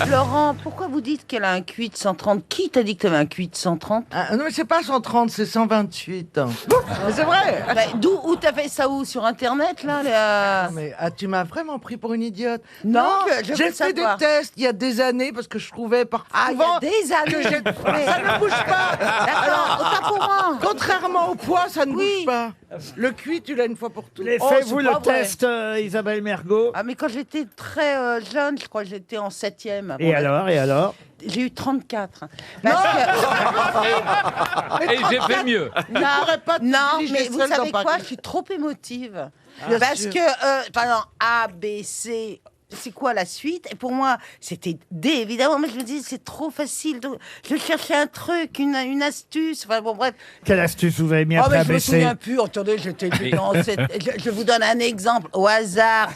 Laurent, pourquoi vous dites qu'elle a un QI de 130? Qui t'a dit que t'avais un QI de 130? Ah, non, mais c'est pas 130, c'est 128. Mais c'est vrai. Bah, où t'as fait ça où? Sur Internet, là Mais tu m'as vraiment pris pour une idiote. Non, je j'ai veux fait des savoir. tests il y a des années parce que je trouvais par Ah, il y a des années. ça ne bouge pas. D'accord, autant pour moi. Contrairement au poids, ça ne Oui. bouge pas. Le cuit, tu l'as une fois pour toutes. Les Oh, faites-vous c'est le pas vrai. test, Isabelle Mergo? Ah, mais quand j'étais très jeune, je crois que j'étais en 7e. Et alors? J'ai eu 34. Parce Et j'ai fait mieux. Non, pas de non, diriger mais vous seule savez dans quoi? Paris. Je suis trop émotive. Bien Parce sûr. que, par exemple, A, B, C, c'est quoi la suite? Et pour moi, c'était D, évidemment, mais je me dis, c'est trop facile. Donc, je cherchais un truc, une astuce. Enfin, bon, bref. Quelle astuce vous avez mis Oh, après mais je me ABC? souviens plus. Attendez, j'étais dans cette... je vous donne un exemple au hasard.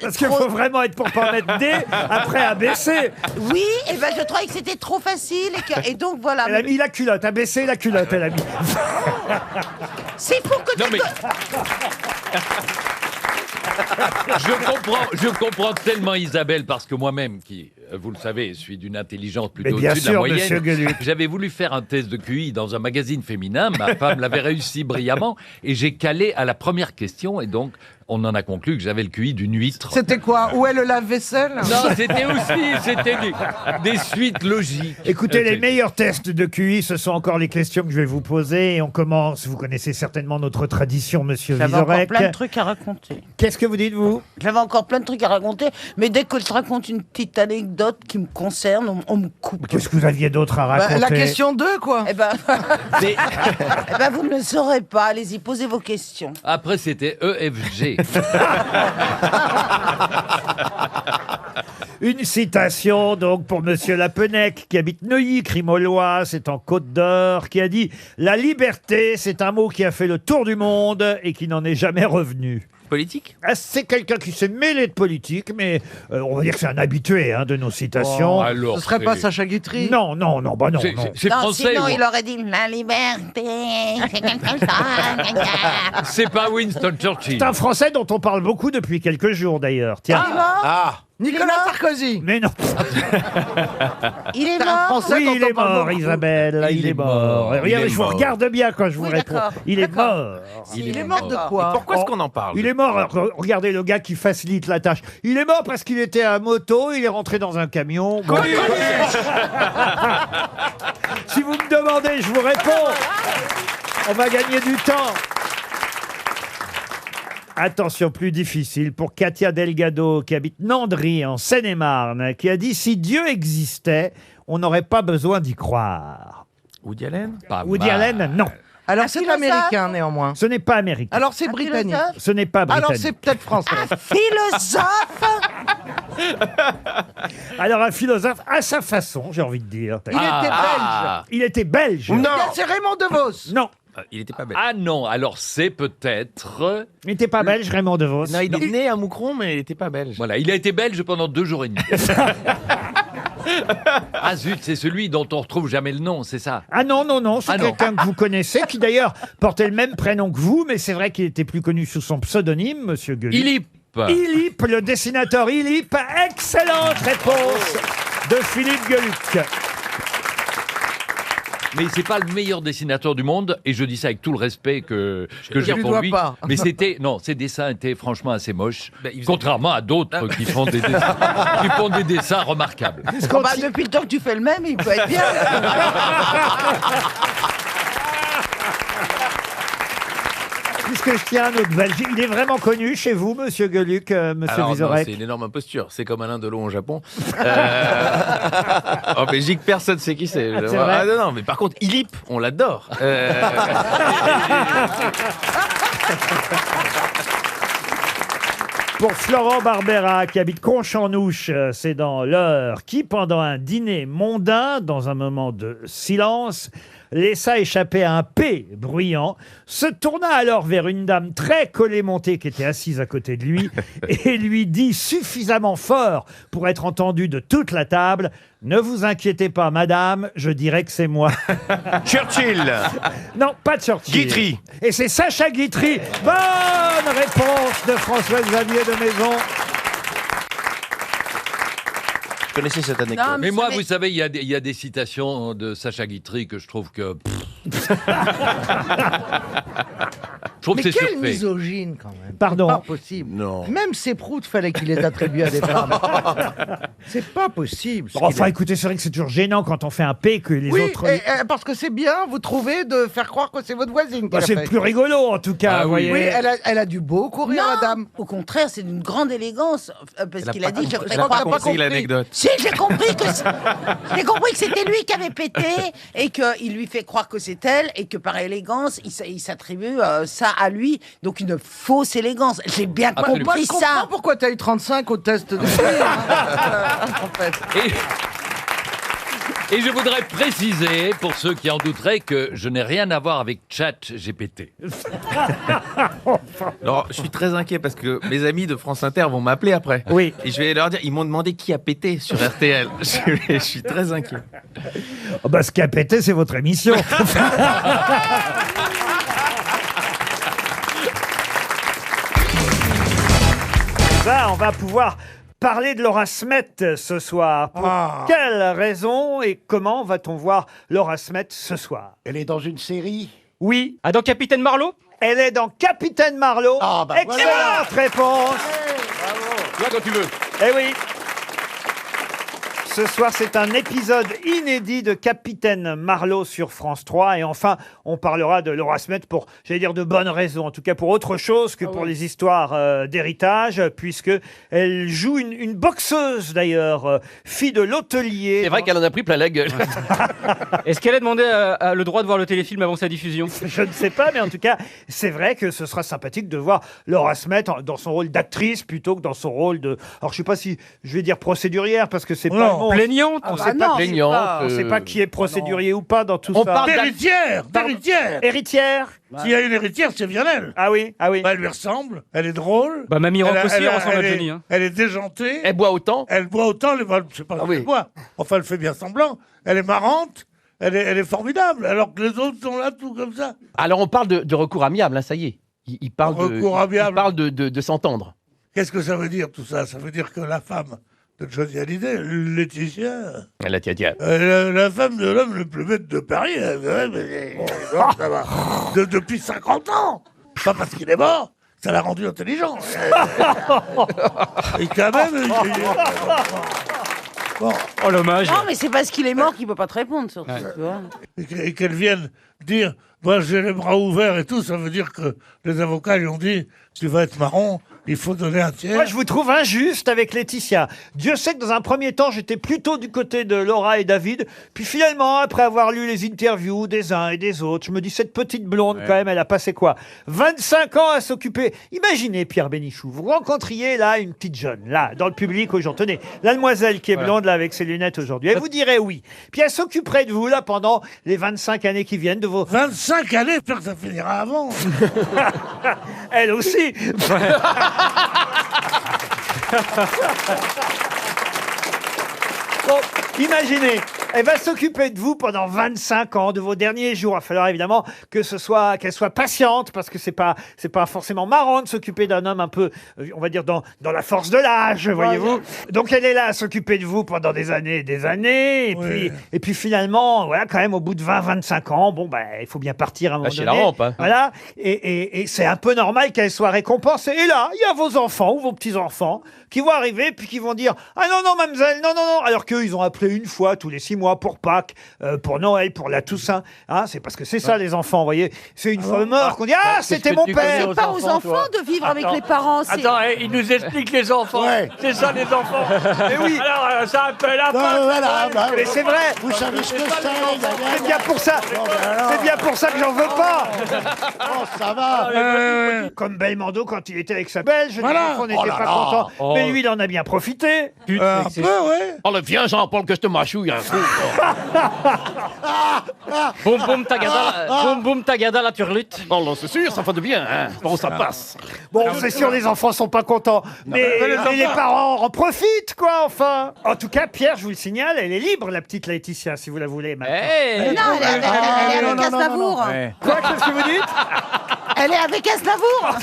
Parce qu'il faut vraiment être pour pas mettre D après ABC. Oui, et ben je trouvais que c'était trop facile et donc voilà. Elle a mis la culotte, ABC la culotte, elle a mis. C'est pour que Non mais. Je comprends tellement Isabelle parce que moi-même, qui, vous le savez, suis d'une intelligence Mais plutôt bien au-dessus de la sûr, monsieur moyenne. Gueluc. J'avais voulu faire un test de QI dans un magazine féminin. Ma femme l'avait réussi brillamment et j'ai calé à la première question et donc on en a conclu que j'avais le QI d'une huître. C'était quoi? Où est le lave-vaisselle? Non, c'était des suites logiques. Écoutez, les meilleurs tests de QI, ce sont encore les questions que je vais vous poser. Et on commence, vous connaissez certainement notre tradition, monsieur j'avais encore Vizorek. plein de trucs à raconter. Qu'est-ce que vous dites, vous? J'avais encore plein de trucs à raconter, mais dès que je raconte une petite anecdote qui me concerne, on me coupe. Qu'est-ce que vous aviez d'autre à raconter? La question 2, quoi. Eh ben, Mais eh ben, vous ne le saurez pas. Allez-y, posez vos questions. après, c'était EFG. Une citation donc pour monsieur Lapenec qui habite Neuilly-Crimolois, c'est en Côte d'Or, qui a dit « La liberté, c'est un mot qui a fait le tour du monde et qui n'en est jamais revenu ». Politique? Ah, c'est quelqu'un qui s'est mêlé de politique, mais on va dire que c'est un habitué de nos citations. Alors, Ce serait pas c'est- Sacha Guitry? Non, non, bah non, C'est non. c'est Non, français. sinon, ou- il aurait dit la liberté, c'est quelque chose. C'est pas Winston Churchill. C'est un Français dont on parle beaucoup depuis quelques jours d'ailleurs. Tiens. Il est mort. Ah! Nicolas Sarkozy. Mais non. Il est C'est un mort. Français Oui, dont il on est parle mort, beaucoup. Isabelle. Il est mort. Il Regardez, est je vous mort. regarde bien quand je vous Oui, réponds. d'accord. Il est D'accord. mort. Il est mort de quoi? Pourquoi est-ce qu'on en parle? Il est mort. Alors, regardez le gars qui facilite la tâche. Il est mort parce qu'il était à moto, il est rentré dans un camion. Bon. Si vous me demandez, je vous réponds. On va gagner du temps. Attention, plus difficile pour Katia Delgado, qui habite Nandry, en Seine-et-Marne, qui a dit « Si Dieu existait, on n'aurait pas besoin d'y croire Woody Allen? » Pas Woody mal. Allen, non. Alors Un c'est philosophe. l'américain, néanmoins. Ce n'est pas américain. Alors c'est Un britannique. philosophe. Ce n'est pas britannique. Alors c'est peut-être français. Philosophe. Alors, un philosophe à sa façon, j'ai envie de dire. Il était belge. Il était belge. Non! C'est Raymond DeVos. Non, Il était pas bête. Ah non, alors c'est peut-être... il n'était pas belge, Raymond DeVos. Non, il est né à Moucron, mais il était pas belge. Voilà, il a été belge pendant 2 jours et demi. Ah zut, c'est celui dont on retrouve jamais le nom, c'est ça? Ah non, c'est Ah non. quelqu'un que vous connaissez, qui d'ailleurs portait le même prénom que vous, mais c'est vrai qu'il était plus connu sous son pseudonyme, Monsieur Gueluc. Ilip. Ilip, le dessinateur Ilip. Excellente réponse de Philippe Gueluc. Mais c'est pas le meilleur dessinateur du monde, et je dis ça avec tout le respect que Je j'ai lui pour dois lui. pas. Mais ses dessins étaient franchement assez moches, Bah, il faisait- contrairement à d'autres qui font des dessins, qui font des dessins remarquables. Oh, bah, depuis le temps que tu fais le même, il peut être bien. Puisque je tiens à notre Belge, il est vraiment connu chez vous, Monsieur Gueluc, Monsieur Alors, non, Vizorek. c'est une énorme imposture. C'est comme Alain Delon au Japon. En Belgique, personne ne sait qui c'est. c'est vrai Ah, non, mais par contre, Ilip, on l'adore. Pour Florent Barbera, qui habite Conche-en-Ouche, c'est dans l'Eure, qui, pendant un dîner mondain, dans un moment de silence, laissa échapper un P bruyant, se tourna alors vers une dame très collet-montée qui était assise à côté de lui et lui dit suffisamment fort pour être entendu de toute la table « Ne vous inquiétez pas, madame, je dirais que c'est moi. Churchill !» Non, pas Churchill. Guitry. Et c'est Sacha Guitry. Bonne réponse de François-Xavier de Maison. connaissais cette anecdote. Non, Mais moi, ça vous savez, il y a des citations de Sacha Guitry que je trouve que... je trouve Mais que c'est quelle surfait. misogyne quand même. Pardon. C'est pas possible. Non. Même ces proutes, fallait qu'il les attribue à des femmes. C'est pas possible. ce qu'il Enfin, est. écoutez, c'est vrai que c'est toujours gênant quand on fait un P que les Oui, autres. parce que c'est bien, vous trouvez, de faire croire que c'est votre voisine qui Bah, l'a c'est fait. plus rigolo en tout cas, Ah vous oui. voyez. Oui, elle a dû beaucoup rire, la dame. Au contraire, c'est d'une grande élégance. Parce Elle a qu'il pas a dit que je compris- ferais elle a croire pas que compris l'anecdote. Si, j'ai compris que c'était lui qui avait pété et qu'il lui fait croire que c'est elle et que par élégance, il s'attribue ça à lui. Donc une fausse élégance. J'ai bien Absolument. Moi, compris je comprends ça. pourquoi t'as eu 35 au test de en fait. Et je voudrais préciser, pour ceux qui en douteraient, que je n'ai rien à voir avec ChatGPT. Alors, je suis très inquiet parce que mes amis de France Inter vont m'appeler après. Oui. Et je vais leur dire, ils m'ont demandé qui a pété sur RTL. Je suis très inquiet. Oh, bah, ce qui a pété, c'est votre émission. Là, on va pouvoir parler de Laura Smet ce soir. Pour quelle raison et comment va-t-on voir Laura Smet ce soir? Elle est dans une série. Oui, Ah, dans Capitaine Marlowe? elle est dans Capitaine Marlowe. Ah, bah Excellente voilà. réponse. Toi, quand tu veux. Eh oui. Ce soir, c'est un épisode inédit de Capitaine Marlowe sur France 3. Et enfin, on parlera de Laura Smet pour, j'allais dire, de bonnes raisons. En tout cas, pour autre chose que pour les histoires d'héritage, puisque elle joue une boxeuse, d'ailleurs, fille de l'hôtelier. C'est vrai qu'elle en a pris plein la gueule. Est-ce qu'elle a demandé le droit de voir le téléfilm avant sa diffusion? Je ne sais pas, mais en tout cas, c'est vrai que ce sera sympathique de voir Laura Smet dans son rôle d'actrice plutôt que dans son rôle de... Alors, je sais pas si je vais dire procédurière, parce que c'est pas... bon, Plaignante. on bah sait pas, non, plaignante, on sait pas qui est procédurier ou pas dans tout On ça. parle D'héritière, d'héritière. Héritière? S'il y a une héritière, c'est bien elle. Ah oui, ah oui. Bah, elle lui ressemble, elle est drôle. Bah, Mamie Rock aussi, elle ressemble à elle est- Johnny. Hein. Elle est déjantée. Elle boit autant. Elle boit autant, je sais pas si elle boit. Enfin, elle fait bien semblant. Elle est marrante, elle est formidable, alors que les autres sont là tout comme ça. Alors on parle de recours amiable, hein, ça y est. Il parle Recours amiable. Il parle de s'entendre. Qu'est-ce que ça veut dire tout ça? Ça veut dire que la femme de Johnny Hallyday, Laetitia, la femme de l'homme le plus bête de Paris, ça va. Depuis 50 ans. Pas parce qu'il est mort, ça l'a rendu intelligent. Et quand même... Bon, Oh, l'hommage. Non, mais c'est parce qu'il est mort qu'il peut pas te répondre surtout. Tu vois. et qu'elle vienne dire moi j'ai les bras ouverts et tout, ça veut dire que les avocats lui ont dit tu vas être marron, il faut donner un tiers. Moi, je vous trouve injuste avec Laetitia. Dieu sait que dans un premier temps, j'étais plutôt du côté de Laura et David. Puis finalement, après avoir lu les interviews des uns et des autres, je me dis, cette petite blonde, quand même, elle a passé quoi? 25 ans à s'occuper. Imaginez, Pierre Bénichou, vous rencontriez là une petite jeune, là, dans le public aujourd'hui. Tenez, la demoiselle qui est blonde, là, avec ses lunettes aujourd'hui. Elle vous dirait oui. Puis elle s'occuperait de vous, là, pendant les 25 années qui viennent, de vos... 25 années, j'espère que ça finira avant. Elle aussi. Bon, imaginez, elle va s'occuper de vous pendant 25 ans, de vos derniers jours. Il va falloir évidemment qu'elle soit patiente, parce que c'est pas forcément marrant de s'occuper d'un homme un peu, on va dire, dans la force de l'âge, voyez-vous. Donc elle est là à s'occuper de vous pendant des années et des années. Et puis finalement, voilà, quand même, au bout de 20-25 ans, bon, ben, il faut bien partir à un moment Lâcher donné. la rampe, hein. Voilà. Et c'est un peu normal qu'elle soit récompensée. Et là, il y a vos enfants ou vos petits-enfants qui vont arriver puis qui vont dire « Ah non, non, mademoiselle, non, non, non !» Alors qu'eux, ils ont appelé une fois tous les 6 mois pour Pâques, pour Noël, pour la Toussaint. Hein, c'est parce que c'est ça, les enfants, vous voyez. C'est une fois mort qu'on dit « Ah, c'était mon père !» C'est pas aux enfants de vivre avec les parents. c'est- Attends, il nous explique les enfants. Ouais. C'est ça, les enfants. Eh oui. Alors, ça appelle à Voilà, bah, Mais c'est vrai. vous savez ce que c'est. C'est bien pour ça. C'est bien pour ça que j'en veux pas. Oh, ça va. Comme Belmondo quand il était avec sa belge, Voilà. les enfants n'étaient Oh là pas là. contents. Oh. Mais lui, il en a bien profité. Un peu, ouais. Oh, le viens, Jean-Paul, que je te mâchouille un coup. Boum boum tagada la turlute. Oh, là, c'est sûr, ça fait de bien, hein. Bon, ça passe. Bon, c'est sûr, les enfants sont pas contents. Mais les parents en profitent, quoi, enfin. En tout cas, Pierre, je vous le signale, elle est libre, la petite Laetitia, si vous la voulez maintenant. Hey. Non, elle est avec non, non, non, Aznavour. Quoi, qu'est-ce que vous dites? Elle est avec Aznavour.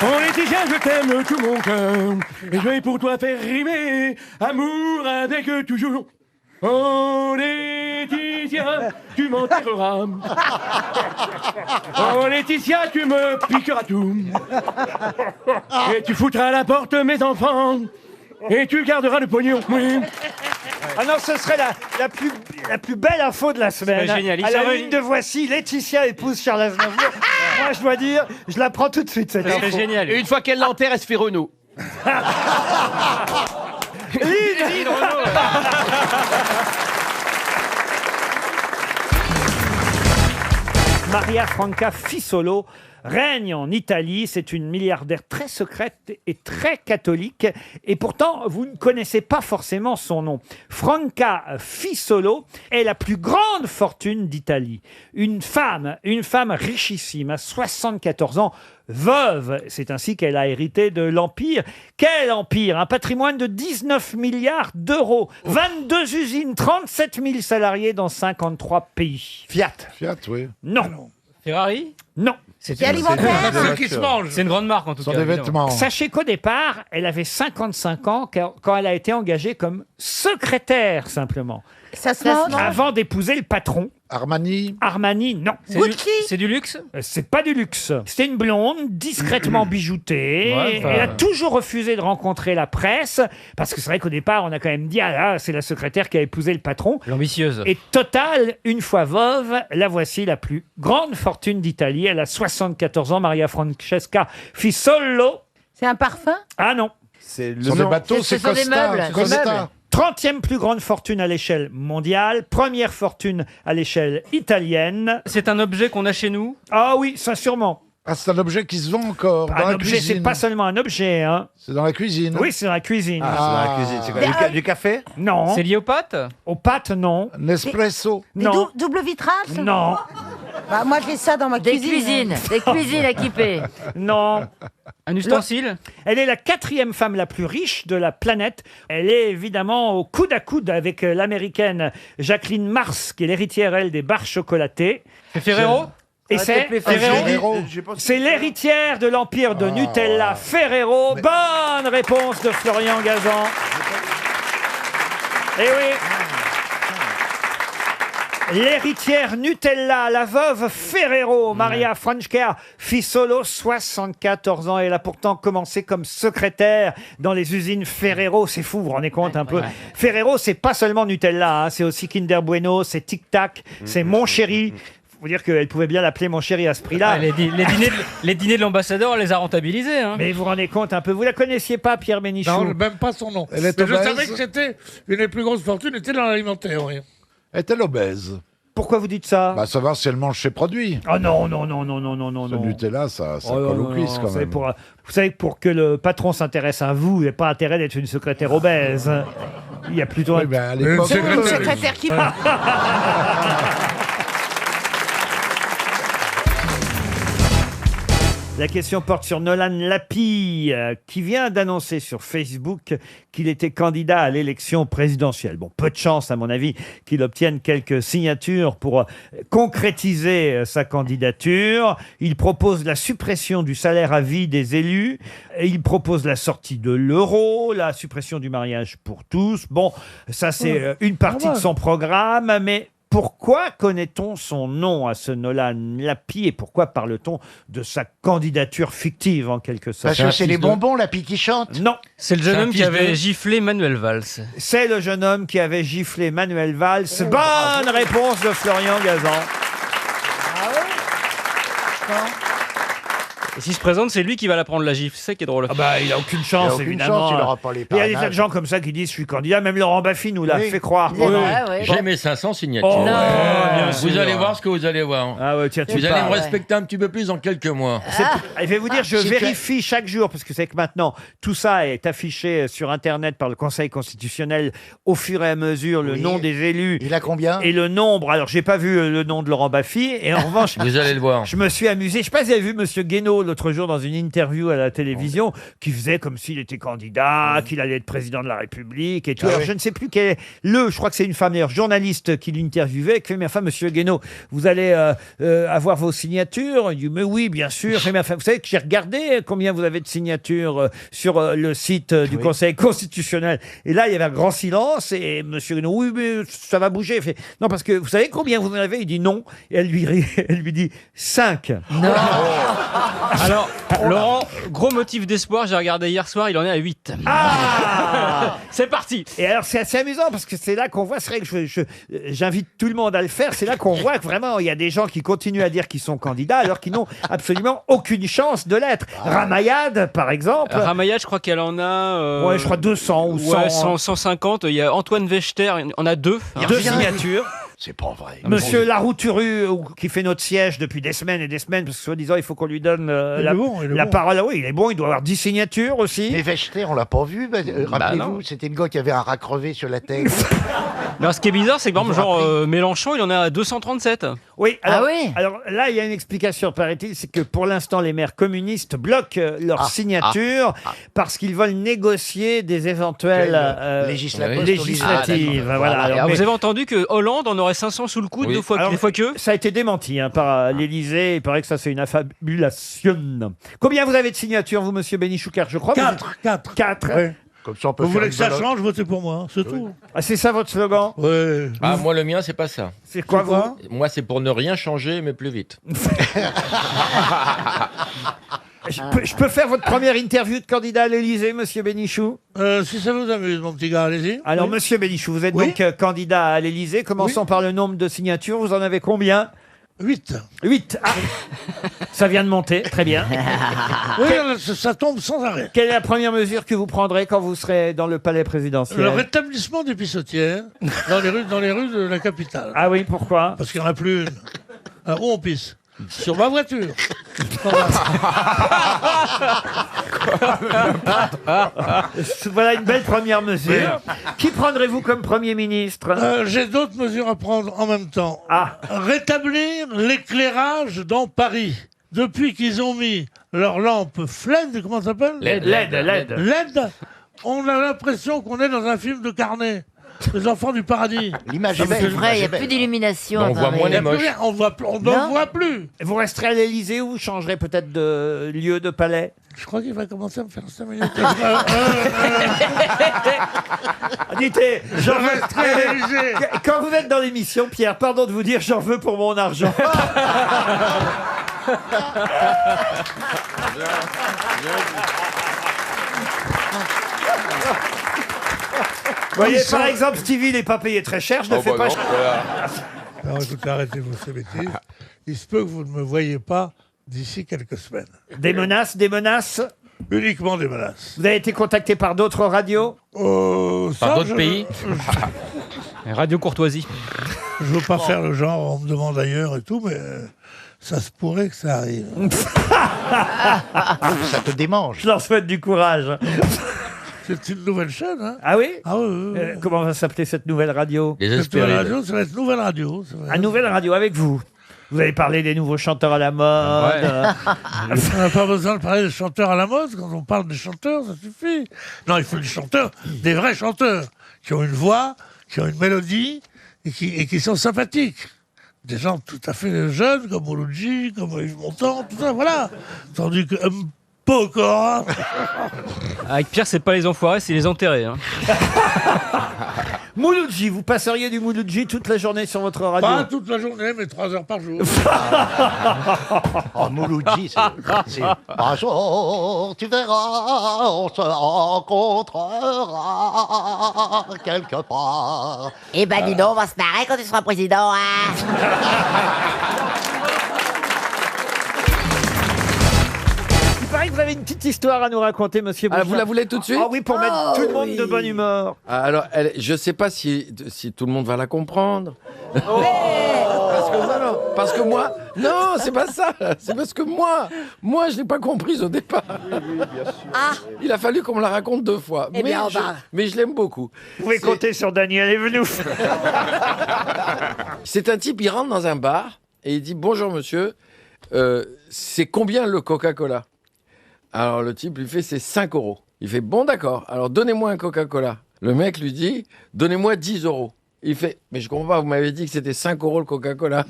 Oh Laetitia, je t'aime tout mon cœur, et je vais pour toi faire rimer amour avec toujours. Oh Laetitia, tu m'enterreras. Oh Laetitia, tu me piqueras tout. Et tu foutras à la porte mes enfants. Et tu garderas le pognon. Oui. Ah non, ce serait la plus belle info de la semaine. C'est génial. À la une de Voici, Laetitia épouse Charles Aznavour. Moi, je dois dire, je la prends tout de suite, cette C'est info. génial. Et une fois qu'elle l'enterre, elle se fait Renault. Lynn Renaud. Maria Franca Fissolo règne en Italie. C'est une milliardaire très secrète et très catholique. Et pourtant, vous ne connaissez pas forcément son nom. Franca Fissolo est la plus grande fortune d'Italie. Une femme richissime, à 74 ans, veuve. C'est ainsi qu'elle a hérité de l'Empire. Quel empire? Un patrimoine de 19 milliards d'euros. 22 usines, 37 000 salariés dans 53 pays. Fiat. Fiat, oui. Non. Ferrari. Non. C'est alimentaire. Ceux qui se mangent. C'est une grande marque en tout Ce sont cas. des évidemment. vêtements. Sachez qu'au départ, elle avait 55 ans quand elle a été engagée comme secrétaire, simplement. Ça se mange. Avant d'épouser le patron. Armani. Armani, non. C'est du luxe. C'est pas du luxe. C'était une blonde, discrètement bijoutée. Ouais, enfin- Elle a toujours refusé de rencontrer la presse, parce que c'est vrai qu'au départ, on a quand même dit, ah là, c'est la secrétaire qui a épousé le patron. L'ambitieuse. Et total, une fois veuve, la voici la plus grande fortune d'Italie. Elle a 74 ans, Maria Francesca Fissolo. C'est un parfum. Ah non. Ce sont des bateaux, Ce c'est sont des Costa. meubles, des Costa. meubles. 30e plus grande fortune à l'échelle mondiale, première fortune à l'échelle italienne. C'est un objet qu'on a chez nous. Ah oui, ça sûrement. Ah, c'est un objet qui se vend encore dans Un la objet, cuisine. c'est pas seulement un objet, hein. C'est dans la cuisine. Oui, c'est dans la cuisine. Ah, c'est dans la cuisine. C'est quoi, du café? Non. C'est lié aux pâtes. Aux pâtes, non. Nespresso. Des Non. double vitrage. Non. Bah, moi, j'ai ça dans ma Des cuisine. cuisines. Des cuisines équipées. Non. Un ustensile. Elle est la 4e femme la plus riche de la planète. Elle est évidemment au coude à coude avec l'américaine Jacqueline Mars, qui est l'héritière, elle, des barres chocolatées. C'est Ferrero. Et c'est Ferrero. c'est l'héritière de l'empire de Nutella, Ferrero. Bonne réponse de Florian Gazan. Eh oui. L'héritière Nutella, la veuve Ferrero, Maria Francesca Fissolo, 74 ans. Elle a pourtant commencé comme secrétaire dans les usines Ferrero. C'est fou, vous vous rendez compte un peu. Ferrero, c'est pas seulement Nutella, hein, c'est aussi Kinder Bueno, c'est Tic Tac, c'est Mon Chéri. Faut dire qu'elle pouvait bien l'appeler Mon Chéri à ce prix-là. Ah, les dîners de l'ambassadeur, elle les a rentabilisés. Hein. Mais vous vous rendez compte un peu, vous la connaissiez pas, Pierre Bénichou? Non, même pas son nom. Elle est Mais je obèse. savais que c'était une des plus grosses fortunes, était dans l'alimentaire. Oui. Est-elle obèse? Pourquoi vous dites ça? Bah, savoir si elle mange ses produits. Oh non, non, non, non, non, non, non, Ce non. Nutella, ça Oh non, colle non, aux cuisses non, quand vous savez, même. vous savez que pour que le patron s'intéresse à vous, il n'y a pas intérêt d'être une secrétaire obèse. Il y a plutôt Oui, ben, à l'époque, secrétaire- Secrétaire qui. La question porte sur Nolan Lapie, qui vient d'annoncer sur Facebook qu'il était candidat à l'élection présidentielle. Bon, peu de chance, à mon avis, qu'il obtienne quelques signatures pour concrétiser sa candidature. Il propose la suppression du salaire à vie des élus. Et il propose la sortie de l'euro, la suppression du mariage pour tous. Bon, ça, c'est une partie de son programme, mais... Pourquoi connaît-on son nom à ce Nolan Lapie et pourquoi parle-t-on de sa candidature fictive en quelque sorte? Parce que c'est les bonbons, la pique qui chante. Non, C'est le jeune C'est un homme qui fils avait de- giflé Manuel Valls. c'est le jeune homme qui avait giflé Manuel Valls. Bonne réponse de Florian Gazan. Et s'il se présente, c'est lui qui va la prendre la gifle. C'est ça qui est drôle. Ah bah, il a aucune Il chance, a aucune évidemment. chance, il n'aura pas les Il y a des tas de parrainages. gens comme ça qui disent je suis candidat. Même Laurent Baffy nous l'a Oui. fait croire. C'est vrai, ouais. J'ai mes 500 signatures. Oh, ouais. Non. Vous allez voir ce que vous allez voir. Ah ouais, tiens, tu Vous allez parles. me respecter un petit peu plus dans quelques mois. Je vais vous dire, je si tu vérifie chaque jour, parce que c'est que maintenant, tout ça est affiché sur Internet par le Conseil constitutionnel au fur et à mesure, le Oui. nom des élus Il a combien? et le nombre. Alors, j'ai pas vu le nom de Laurent Baffy, et en revanche, Vous allez le voir. je me suis amusé. Je sais pas si vous avez vu Monsieur Guénaud Guénaud l'autre jour dans une interview à la télévision qui faisait comme s'il était candidat, qu'il allait être président de la République et tout. Alors, je ne sais plus quel est je crois que c'est une femme d'ailleurs, journaliste qui l'interviewait, qui fait, mais enfin, monsieur Guénaud, vous allez avoir vos signatures? Il dit, mais oui, bien sûr. Mais enfin, vous savez que j'ai regardé combien vous avez de signatures sur le site du Conseil constitutionnel. Et là, il y avait un grand silence et monsieur Guénaud, oui, mais ça va bouger. Il fait, non, parce que vous savez combien vous en avez? Il dit non. Et elle lui dit 5. Non. Alors, Laurent, gros motif d'espoir, j'ai regardé hier soir, il en est à 8. Ah C'est parti. Et alors, c'est assez amusant parce que c'est là qu'on voit, c'est vrai que j'invite tout le monde à le faire, c'est là qu'on voit que vraiment, il y a des gens qui continuent à dire qu'ils sont candidats alors qu'ils n'ont absolument aucune chance de l'être. Ramayad, par exemple. Ramayad, je crois qu'elle en a... Ouais, je crois 200 ou 100. Ouais, 150. Il y a Antoine Wechter, il en a 2. 2 signatures. C'est pas vrai. Monsieur Larouturu, qui fait notre siège depuis des semaines et des semaines, parce que soi-disant, il faut qu'on lui donne la parole. Ah oui, il est bon, il doit avoir 10 signatures aussi. Mais Vechter, on l'a pas vu. Rappelez-vous, c'était le gars qui avait un rat crevé sur la tête. Non, ce qui est bizarre, c'est que par exemple, genre Mélenchon, il en a à 237. Oui, alors, Ah oui. alors là, il y a une explication, paraît-il, c'est que pour l'instant, les maires communistes bloquent leurs signatures parce qu'ils veulent négocier des éventuelles législatives. Voilà. Alors, vous avez entendu que Hollande en aurait 500 sous le coude, Oui. deux fois que Ça a été démenti par l'Élysée. Il paraît que ça, c'est une affabulation. Combien vous avez de signatures, vous, monsieur Bénichou? Car je crois 4. 4. Ouais. Comme ça, on peut Vous faire voulez une que ça balade. change, votez pour moi, c'est tout. Ah, c'est ça votre slogan? Ouais. Ah, moi, le mien, c'est pas ça. C'est quoi, vous? Moi, c'est pour ne rien changer, mais plus vite. Je peux faire votre première interview de candidat à l'Élysée, monsieur Bénichou? Si ça vous amuse, mon petit gars, allez-y. Alors, Oui. monsieur Bénichou, vous êtes Oui. donc candidat à l'Élysée. Commençons par le nombre de signatures. Vous en avez combien? 8. 8. Ah. Ça vient de monter, très bien. Oui, ça tombe sans arrêt. Quelle est la première mesure que vous prendrez quand vous serez dans le palais présidentiel? Le rétablissement des pissotières dans les rues de la capitale. Ah oui, pourquoi? Parce qu'il n'y en a plus une. Où on pisse? Sur ma voiture. Voilà une belle première mesure. Qui prendrez-vous comme Premier ministre? J'ai d'autres mesures à prendre en même temps. Ah. Rétablir l'éclairage dans Paris. Depuis qu'ils ont mis leur lampe LED, comment ça s'appelle? LED. On a l'impression qu'on est dans un film de Carnet. Les enfants du paradis. L'image est C'est belle. vrai, il n'y a l'image est plus belle. d'illumination. Mais on à voit Paris. moins Il y a les plus moches. rien, on ne Non. voit plus. Vous resterez à l'Élysée ou vous changerez peut-être de lieu de palais? Je crois qu'il va commencer à me faire 5 minutes. Dites, j'en veux. Quand vous êtes dans l'émission, Pierre, pardon de vous dire, j'en veux pour mon argent. Vous voyez, par exemple, Stevie n'est pas payé très cher, je ne fais pas. Non, écoutez, arrêtez-vous ces bêtises. Il se peut que vous ne me voyez pas d'ici quelques semaines. Des menaces? Uniquement des menaces. Vous avez été contacté par d'autres radios? Par d'autres pays? Radio Courtoisie. Je veux pas faire le genre, on me demande ailleurs et tout, mais ça se pourrait que ça arrive. Ça te démange. Je leur souhaite du courage. C'est une nouvelle chaîne, hein? Ah oui? Ah oui. Comment va s'appeler cette nouvelle radio? Cette nouvelle radio, ça va être Nouvelle Radio. À Nouvelle Radio avec vous. Vous allez parler des nouveaux chanteurs à la mode. On n'a pas besoin de parler des chanteurs à la mode. Quand on parle des chanteurs, ça suffit. Non, il faut des chanteurs, des vrais chanteurs, qui ont une voix, qui ont une mélodie et qui sont sympathiques. Des gens tout à fait jeunes, comme Mouloudji, comme Yves Montand, tout ça, voilà. Tandis que Pokora. Avec Pierre, c'est pas les enfoirés, c'est les enterrés. Hein. Mouloudji, vous passeriez du Mouloudji toute la journée sur votre radio? Pas toute la journée, mais 3 heures par jour. Oh, Mouloudji, c'est... Un jour, tu verras, on se rencontrera quelque part. Eh ben dis donc, on va se marrer quand tu seras président, hein. Il paraît que vous avez une petite histoire à nous raconter, monsieur Bourgeois. Vous la voulez tout de suite? Ah oui, pour mettre tout le monde de bonne humeur. Alors, je sais pas si tout le monde va la comprendre. Parce que moi... Non, c'est pas ça. C'est parce que moi, je l'ai pas comprise au départ. Oui, bien sûr. Il a fallu qu'on me la raconte 2 fois. Eh bien, mais je l'aime beaucoup. Vous pouvez compter sur Daniel Evenou. C'est un type, il rentre dans un bar et il dit « Bonjour monsieur, c'est combien le Coca-Cola? Alors le type lui fait, c'est 5 €. Il fait, bon d'accord, alors donnez-moi un Coca-Cola. Le mec lui dit, donnez-moi 10 €. Il fait, mais je comprends pas, vous m'avez dit que c'était 5 € le Coca-Cola.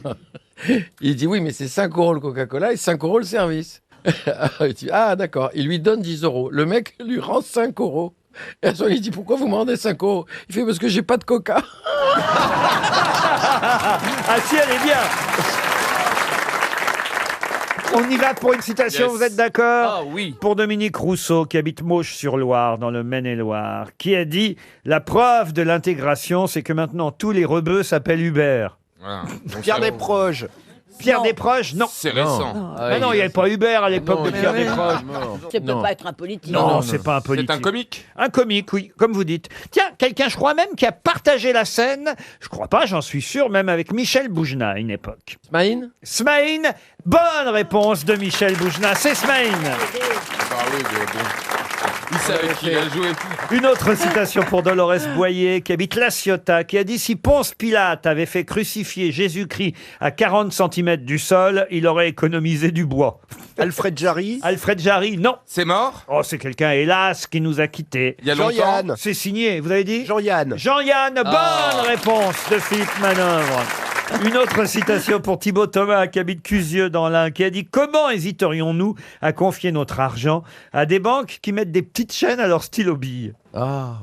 Il dit, oui, mais c'est 5 € le Coca-Cola et 5 € le service. Il dit, ah d'accord, il lui donne 10 €. Le mec lui rend 5 €. Et à ce moment, il dit, pourquoi vous me rendez 5 €? Il fait, parce que j'ai pas de Coca. Ah si, elle est bien. On y va pour une citation, Yes. vous êtes d'accord? Ah oui. Pour Dominique Rousseau, qui habite Mauches-sur-Loire, dans le Maine-et-Loire, qui a dit « La preuve de l'intégration, c'est que maintenant tous les rebeux s'appellent Hubert. Pierre Desproges. » Pierre Desproges, non. C'est récent. Ah non, il n'y avait pas Hubert à l'époque Non, de Pierre mais Desproges. Ça peut pas être un politique. Non, c'est pas un politique. C'est un comique. Un comique, oui, comme vous dites. Tiens, quelqu'un, je crois même, qui a partagé la scène, je crois pas, j'en suis sûr, même avec Michel Boujna à une époque. Smaïn? Smaïn, bonne réponse de Michel Boujna, c'est Smaïn. Il savait qui a joué. Une autre citation pour Dolores Boyer, qui habite La Ciotat, qui a dit « Si Ponce Pilate avait fait crucifier Jésus-Christ à 40 cm du sol, il aurait économisé du bois. » Alfred Jarry. Alfred Jarry, non. C'est mort. Oh, c'est quelqu'un, hélas, qui nous a quittés. Il y a longtemps. C'est signé, vous avez dit Jean-Yann. Jean-Yann, bonne réponse de Philippe Manœuvre. Une autre citation pour Thibaut Thomas, qui habite Cusieux dans l'Ain, qui a dit « Comment hésiterions-nous à confier notre argent à des banques qui mettent des petites chaînes à leur stylo bille ?»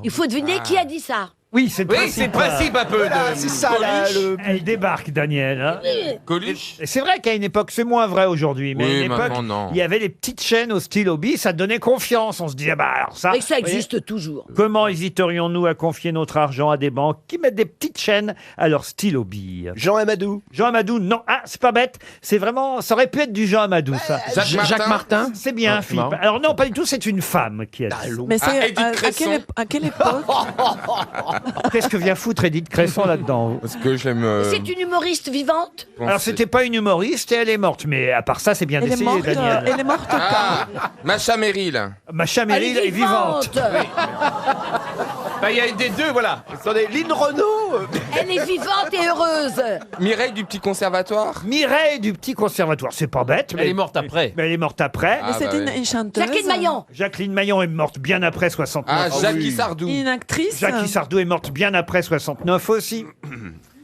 Il faut deviner qui a dit ça. Oui, c'est le principe. un peu de. C'est ça, là, le... Elle débarque, Daniel. hein. Coluche. Et c'est vrai qu'à une époque, c'est moins vrai aujourd'hui, mais à une époque, maintenant, non. il y avait les petites chaînes au stylo bille, ça donnait confiance. On se disait, bah alors ça. Mais ça vous voyez, existe toujours. comment hésiterions-nous à confier notre argent à des banques qui mettent des petites chaînes à leur stylo bille? Jean Amadou. Jean Amadou, non. Ah, c'est pas bête. C'est vraiment, ça aurait pu être du Jean Amadou, ça. Jacques Martin? C'est bien, Ah, Philippe. marrant. Alors non, pas du tout, c'est une femme qui a dit ça. Mais c'est Edith Cresson. à quelle époque? Qu'est-ce que vient foutre Edith Cresson là-dedans? Parce que j'aime. C'est une humoriste vivante. Alors c'était pas une humoriste et elle est morte, mais à part ça, c'est bien Elle est essayé, morte. Daniel. Elle est morte quand? Macha Meryl. Macha Elle Meryl est vivante. Il y a des deux, voilà. Attendez, Lynn Renaud. Elle est vivante et heureuse. Mireille du Petit Conservatoire. Mireille du Petit Conservatoire, c'est pas bête. Mais Elle est morte après. Mais elle est morte après. Ah, Mais c'était bah une chanteuse. Jacqueline Maillan. Jacqueline Maillan est morte bien après 69. Ah, Jackie Sardou. Une actrice. Jackie Sardou est morte bien après 69 aussi.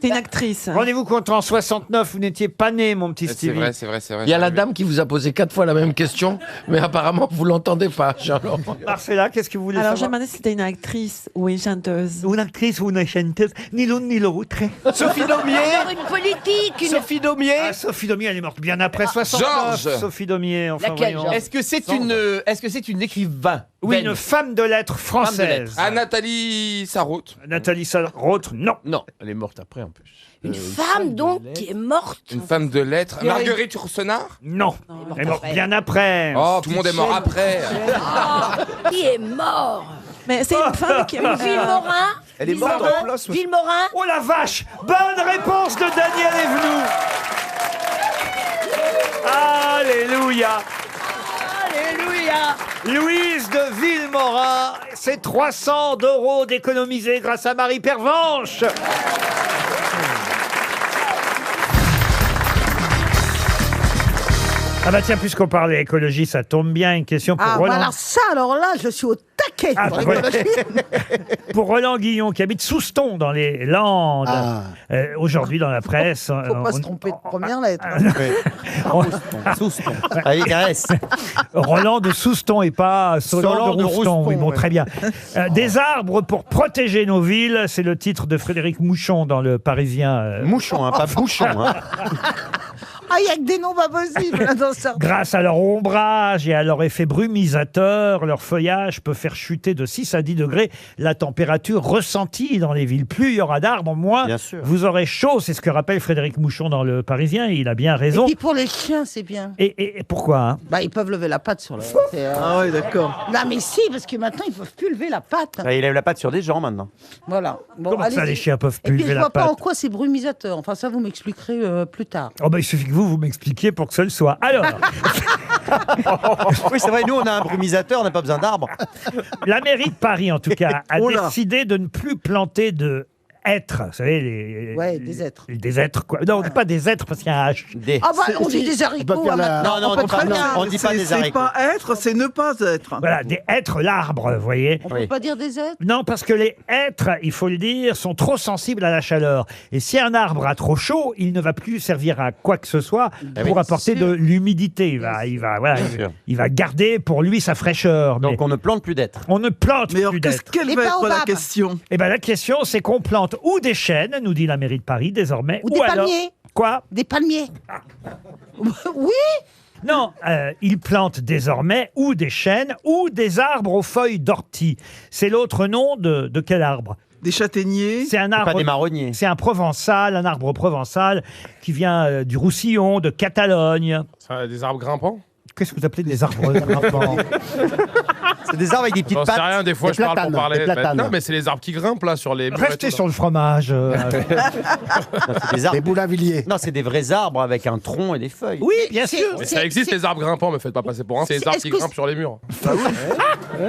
C'est une actrice. Rendez-vous compte, en 69, vous n'étiez pas né, mon petit C'est Stevie. vrai, c'est vrai, c'est vrai. Il y a la dame qui vous a posé 4 fois la même question, mais apparemment vous l'entendez pas, Jean-Laurent. Marcella, qu'est-ce que vous voulez Alors j'ai savoir? demandé si c'était une actrice ou une chanteuse. Une actrice ou une chanteuse, ni l'une ni l'autre. Sophie Daumier. Alors une politique, une... Sophie Daumier. Ah, Sophie Daumier, elle est morte bien après 69. Georges. Sophie Daumier, enfin Laquelle, voyons. Georges Est-ce que c'est une écrivain? Oui, une femme de lettres française. Ah, Nathalie Sarraute. Nathalie Sarraute, non. Non, elle est morte après en plus. Une femme donc qui est morte. Une femme de lettres. Marguerite Yourcenar. Non. Elle est morte bien après. Oh, tout le monde est mort après. Qui est mort. Mais c'est une femme qui est morte. Vilmorin. Elle est morte en place. Vilmorin. Oh la vache! Bonne réponse de Daniel Evenou. Alléluia! Alléluia. Louise de Villemorin, c'est 300 € d'économiser grâce à Marie Pervenche. Ah bah tiens, puisqu'on parle d'écologie, ça tombe bien, une question pour Roland. voilà ça, alors là, je suis au taquet. Ah, pour ouais. l'écologie. Pour Roland Guillon, qui habite Souston, dans les Landes. Aujourd'hui, dans la presse... Faut pas se tromper de première lettre. Roland de Souston et pas Solan de Rouston. Oui, bon, très bien. Des arbres pour protéger nos villes, c'est le titre de Frédéric Mouchon dans Le Parisien. Mouchon, hein, pas bouchon. Hein. Ah, il n'y a que des noms pas possibles là, dans ça. Grâce à leur ombrage et à leur effet brumisateur, leur feuillage peut faire chuter de 6 à 10 degrés la température ressentie dans les villes. Plus il y aura d'arbres, moins vous aurez chaud. C'est ce que rappelle Frédéric Mouchon dans Le Parisien, et il a bien raison. Et puis pour les chiens, c'est bien. Et pourquoi hein? Bah, ils peuvent lever la patte sur le... Ah oui, d'accord. Non, mais si, parce que maintenant, ils peuvent plus lever la patte. Bah, il lève la patte sur des gens maintenant. Voilà. Bon, Comment ça, allez-y. les chiens peuvent Et plus puis, lever je la vois pas en patte? quoi c'est brumisateur. Enfin, ça, vous m'expliquerez plus tard. Oh bah, il suffit que vous m'expliquiez pour que ça le soit. Alors, Oui, c'est vrai, nous on a un brumisateur, on n'a pas besoin d'arbres. la mairie de Paris, en tout cas, a décidé de ne plus planter de êtres. Vous savez, les... Ouais, des êtres. Des êtres, quoi. Non, on dit pas des êtres parce qu'il y a un H. Ah bah, on dit des haricots. Non, non, on peut très bien. on dit pas des C'est haricots. pas être, c'est ne pas être. Voilà, des êtres, l'arbre, vous voyez. On peut pas dire des êtres. Non, parce que les êtres, il faut le dire, sont trop sensibles à la chaleur. Et si un arbre a trop chaud, il ne va plus servir à quoi que ce soit pour apporter de l'humidité. Il va garder pour lui sa fraîcheur. Donc on ne plante plus d'êtres. On ne plante Mais alors, plus d'êtres. quelle va être la question? Eh ben la question, c'est qu'on plante ou des chênes, nous dit la mairie de Paris désormais, Ou des alors... palmiers. Quoi? Des palmiers. Oui. Non, ils plantent désormais ou des chênes ou des arbres aux feuilles d'ortie. C'est l'autre nom de quel arbre? Des châtaigniers. C'est un arbre. Pas des marronniers. C'est un provençal, un arbre provençal qui vient du Roussillon, de Catalogne. Des arbres grimpants? Qu'est-ce que vous appelez des arbres grimpants? C'est des arbres avec des petites J'en pattes. sais rien, des fois Des je parle platanes, pour parler. des platanes. Non, mais c'est les arbres qui grimpent là sur les murs. Restez sur le fromage. C'est des arbres. Des boulainvilliers. Non, c'est des vrais arbres avec un tronc et des feuilles. Oui, bien sûr. Mais ça existe les arbres grimpants, me faites pas passer pour un. C'est les arbres qui grimpent sur les murs.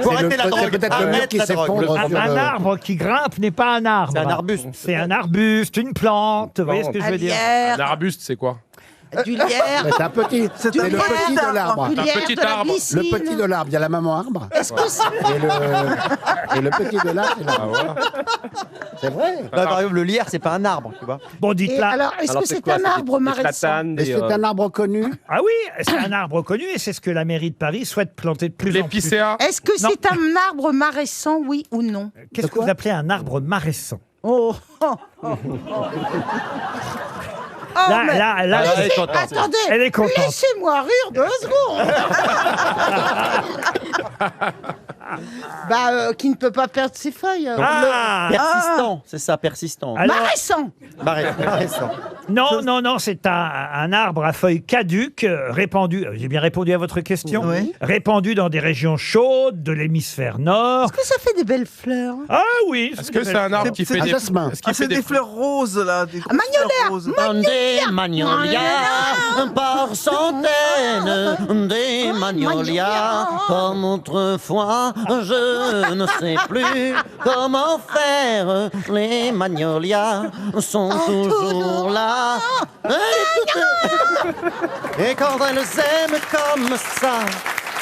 Faut arrêter la drogue. peut-être le mur qui s'effondre. Un arbre qui grimpe n'est pas un arbre. C'est un arbuste. C'est un arbuste, une plante. Vous voyez ce que je veux dire? Un Lierre, arbuste, c'est quoi? du lierre. C'est un petit. C'est le lierre, petit de l'arbre. Du Un lierre, petit de la arbre. glycine. Le petit de l'arbre. Il y a la maman arbre. Est-ce que c'est... Et le petit de l'arbre, c'est l'arbre. C'est vrai. Non, par exemple, le lierre, c'est pas un arbre, tu vois. Bon, dites Et là. alors, est-ce que c'est un arbre maraîchant? Et c'est un arbre connu. Ah oui, c'est un arbre connu et c'est ce que la mairie de Paris souhaite planter de plus en plus. L'épicéa. Est-ce que Non. c'est un arbre maraîchant, oui ou non? Qu'est-ce que vous appelez un arbre maraîchant? Oh, Là, mais- là, là, elle est contente. Attendez, Elle est contente. laissez-moi rire 2 secondes. Qui ne peut pas perdre ses feuilles. Persistant, c'est ça, persistant. Alors- Maraîchant. Maraîchant. Non, non, non, c'est un arbre à feuilles caduques répandu. J'ai bien répondu à votre question. Oui. Répandu dans des régions chaudes de l'hémisphère nord. Est-ce que ça fait des belles fleurs? Ah oui. Est-ce que c'est un arbre qui C'est- fait c'est des. jasmin. Est-ce qu'il Ah, fait c'est des fleurs roses là. Des grosses Magnolia. fleurs roses. Des magnolias par centaines, des magnolias comme autrefois. Je ne sais plus comment faire. Les magnolias sont toujours là. Et quand elles aiment comme ça,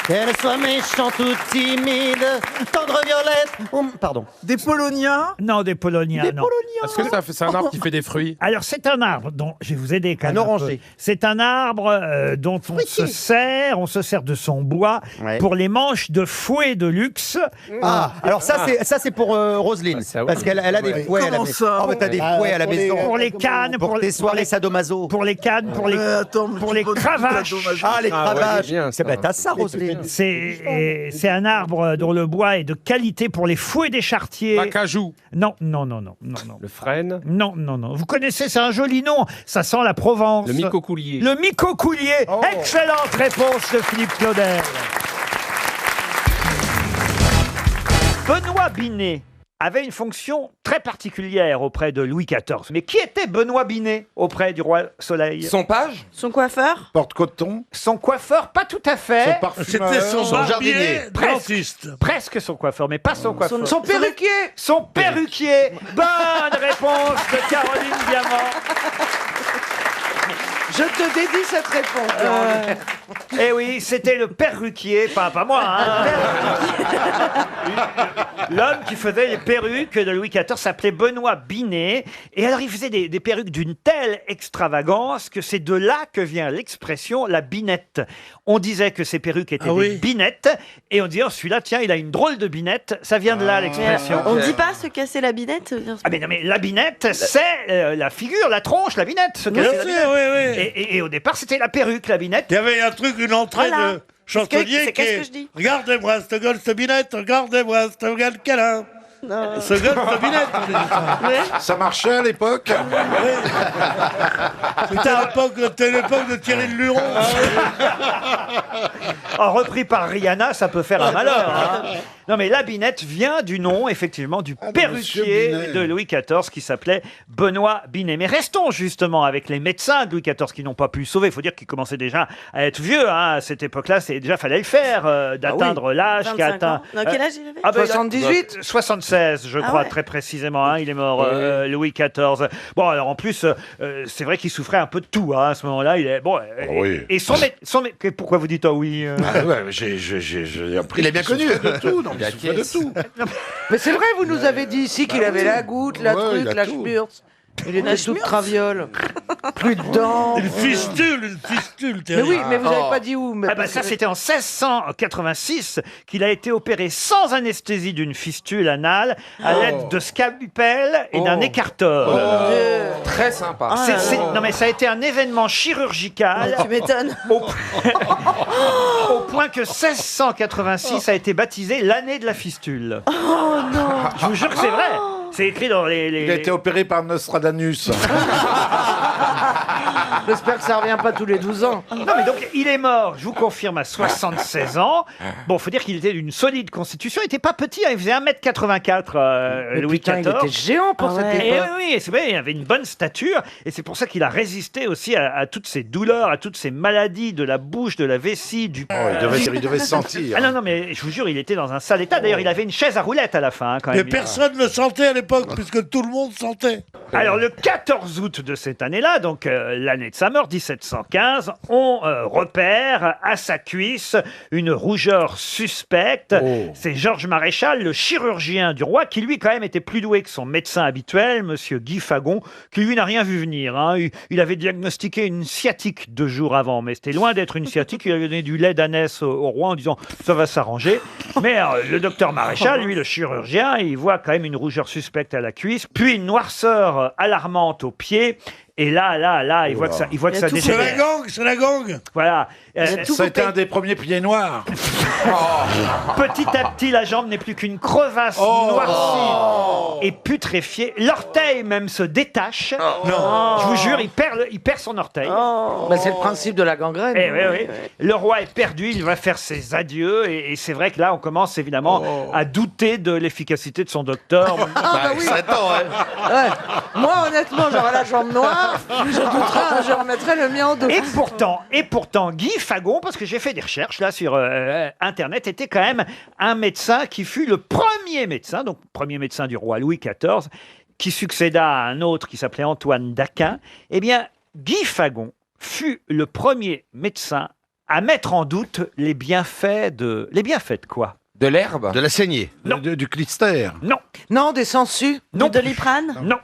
qu'elles soient méchantes ou timides, tendre violette. Pardon. Des polonias. Non, des polonias, non. Est-ce que c'est un arbre qui fait des fruits? Alors, c'est un arbre dont, je vais vous aider quand même. Un peu. oranger. C'est un arbre dont on se sert de son bois pour les manches de fouet de luxe. Ah, alors ça c'est pour Roselyne, parce qu'elle a des fouets à la Comment maison. ça Oh, mais t'as des fouets à la maison. Pour les cannes, Pour tes soirées sadomaso. pour les cannes, pour les, Attends, mais pour tu les poses cravaches. tout ça, dommage. Ah, les cravaches. bien, ça. T'as ça, Roselyne. C'est un arbre dont le bois est de qualité pour les fouets des charretiers. L'acajou. Non, non, non, non, non, non. Le frêne. Non, non, non. Vous connaissez, c'est un joli nom. Ça sent la Provence. Le micocoulier. Le micocoulier. Excellente réponse de Philippe Claudel. Benoît Binet avait une fonction très particulière auprès de Louis XIV. Mais qui était Benoît Binet auprès du roi Soleil? Son page. Son coiffeur? Porte-coton. Son coiffeur, pas tout à fait. Son parfumeur. C'était son barbier jardinier. dentiste. Presque son coiffeur, mais pas son coiffeur. Son perruquier? Son perruquier. Bonne réponse de Caroline Diamant. Je te dédie cette réponse. Eh oui, c'était le perruquier, pas moi. Hein. L'homme qui faisait les perruques de Louis XIV s'appelait Benoît Binet. Et alors, il faisait des perruques d'une telle extravagance que c'est de là que vient l'expression la binette. On disait que ces perruques étaient des binettes. Et on disait, oh, celui-là, tiens, il a une drôle de binette. Ça vient de là, l'expression. On dit pas se casser la binette? Ah mais non, mais la binette, c'est la figure, la tronche, la binette. Se casser la binette. Oui. Et au départ, c'était la perruque, la binette. Il y avait un truc, une entrée Voilà. de chansonnier qui Qu'est-ce est... que je dis? Regardez-moi cette gueule, cette binette, regardez-moi cette gueule câlin. Ce gueule, cette binette, on dit ça. Ça marchait à l'époque. C'était l'époque de Thierry de Luron. Oh, repris par Rihanna, ça peut faire un malheur. Hein. Non, mais la binette vient du nom, effectivement, du perruquier de Louis XIV qui s'appelait Benoît Binet. Mais restons justement avec les médecins de Louis XIV qui n'ont pas pu le sauver. Il faut dire qu'il commençait déjà à être vieux. Hein. À cette époque-là, c'est déjà fallait le faire d'atteindre l'âge qu'a 25 atteint. ans. Non, quel âge il avait? Ah ben, 78. 65. 1616, je crois, très précisément. Hein, il est mort, Louis XIV. Bon, alors en plus, c'est vrai qu'il souffrait un peu de tout hein, à ce moment-là. Il est bon. Et pourquoi vous dites oui J'ai appris. Il est bien qu'il connu. souffrait de tout, non, mais il souffrait de tout. Mais c'est vrai, vous nous avez dit ici qu'il avait la goutte, la Ouais, il truc, a la tout. schmurz. Il était tout traviole. Plus de dents. Une fistule Mais terrible. oui, mais vous n'avez pas dit où. Mais Ah bah ça, c'était en 1686 qu'il a été opéré sans anesthésie d'une fistule anale à l'aide de scalpel et d'un écarteur. Très sympa. Non mais ça a été un événement chirurgical. Tu m'étonnes. Au point que 1686 a été baptisé l'année de la fistule. Oh non. Je vous jure que c'est vrai. C'est écrit dans les... Il a été opéré par Nostradamus. J'espère que ça revient pas tous les 12 ans. Non, mais donc, il est mort, je vous confirme, à 76 ans. Bon, faut dire qu'il était d'une solide constitution. Il était pas petit, hein, il faisait 1m84, Louis putain, XIV. il était géant pour cette Et époque. oui, c'est vrai, il avait une bonne stature. Et c'est pour ça qu'il a résisté aussi à toutes ces douleurs, à toutes ces maladies de la bouche, de la vessie, du... Il devait sentir. Ah non, mais je vous jure, il était dans un sale état. D'ailleurs, il avait une chaise à roulettes à la fin, hein, quand Mais même. personne ne sentait à l'époque, puisque tout le monde sentait. Alors, le 14 août de cette année-là, donc l'année de sa mort, 1715, on repère à sa cuisse une rougeur suspecte. C'est Georges Maréchal, le chirurgien du roi, qui lui, quand même, était plus doué que son médecin habituel, monsieur Guy Fagon, qui lui n'a rien vu venir. Hein. Il avait diagnostiqué une sciatique 2 jours avant, mais c'était loin d'être une sciatique. Il avait donné du lait d'ânesse au roi en disant « ça va s'arranger ». Mais le docteur Maréchal, lui, le chirurgien, il voit quand même une rougeur suspecte à la cuisse, puis une noirceur alarmante au pied. Et là, il voit que ça C'est dégénère. c'est la gangue. Voilà. Ça a été un des premiers pieds noirs. Petit à petit, la jambe n'est plus qu'une crevasse noircie et putréfiée. L'orteil même se détache. Je vous jure, il perd son orteil. Mais c'est le principe de la gangrène. Oui. Le roi est perdu, il va faire ses adieux. Et c'est vrai que là, on commence évidemment à douter de l'efficacité de son docteur. Oui. Ouais. Moi, honnêtement, j'aurais la jambe noire. Je remettrais le mien en dos. Et pourtant, Guy Fagon, parce que j'ai fait des recherches là sur Internet, était quand même un médecin qui fut le premier médecin, donc premier médecin du roi Louis XIV, qui succéda à un autre qui s'appelait Antoine d'Aquin. Eh bien, Guy Fagon fut le premier médecin à mettre en doute les bienfaits de quoi ? De l'herbe. De la saignée. Non. Du clistère. Non. Non, des sangsues. Non. De Doliprane. Non.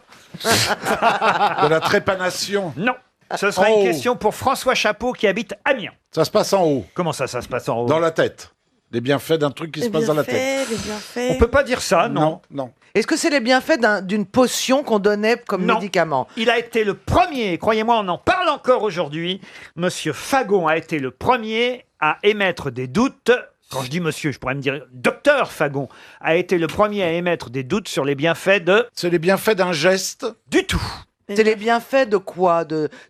De la trépanation. Non. Ce sera une question pour François Chapeau qui habite Amiens. Ça se passe en haut. Comment ça se passe en haut ? Dans la tête. Les bienfaits d'un truc qui se passe dans la tête. Les bienfaits. On peut pas dire ça, non. Non. Est-ce que c'est les bienfaits d'une potion qu'on donnait comme Non. médicament? Il a été le premier, croyez-moi, on en parle encore aujourd'hui. Monsieur Fagon a été le premier à émettre des doutes. Quand je dis monsieur, je pourrais me dire docteur Fagon a été le premier à émettre des doutes sur les bienfaits de... C'est les bienfaits d'un geste. Du tout. C'est les bienfaits de quoi?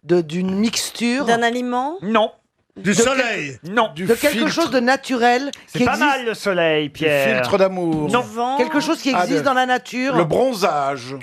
D'une mixture? D'un aliment. Non. Du soleil. Non. De quelque chose de naturel C'est qui pas existe. mal le soleil, Du Pierre. filtre d'amour. Non. Vent. Quelque chose qui existe dans la nature. Le bronzage.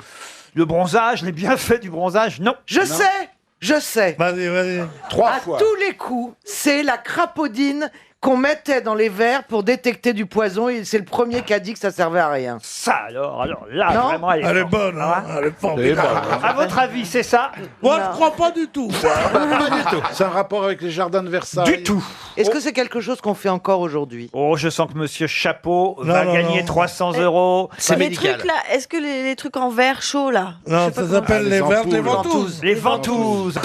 Le bronzage, les bienfaits du bronzage, non. Je sais. Vas-y. 3 À fois. tous les coups, c'est la crapaudine qu'on mettait dans les verres pour détecter du poison et c'est le premier qui a dit que ça servait à rien. Ça alors là, Non. vraiment, elle est Elle est forte. bonne, hein. Elle est formidable. À votre avis, c'est ça? Moi, je crois pas du tout. Pas du tout. C'est un rapport avec les jardins de Versailles. Du tout. Est-ce que c'est quelque chose qu'on fait encore aujourd'hui? Oh, je sens que Monsieur Chapeau Non, va non, gagner non. 300 euros. Les trucs là, est-ce que les trucs en verre chaud là? Non, ça s'appelle les verres des ampoules. ventouses. Les ventouses.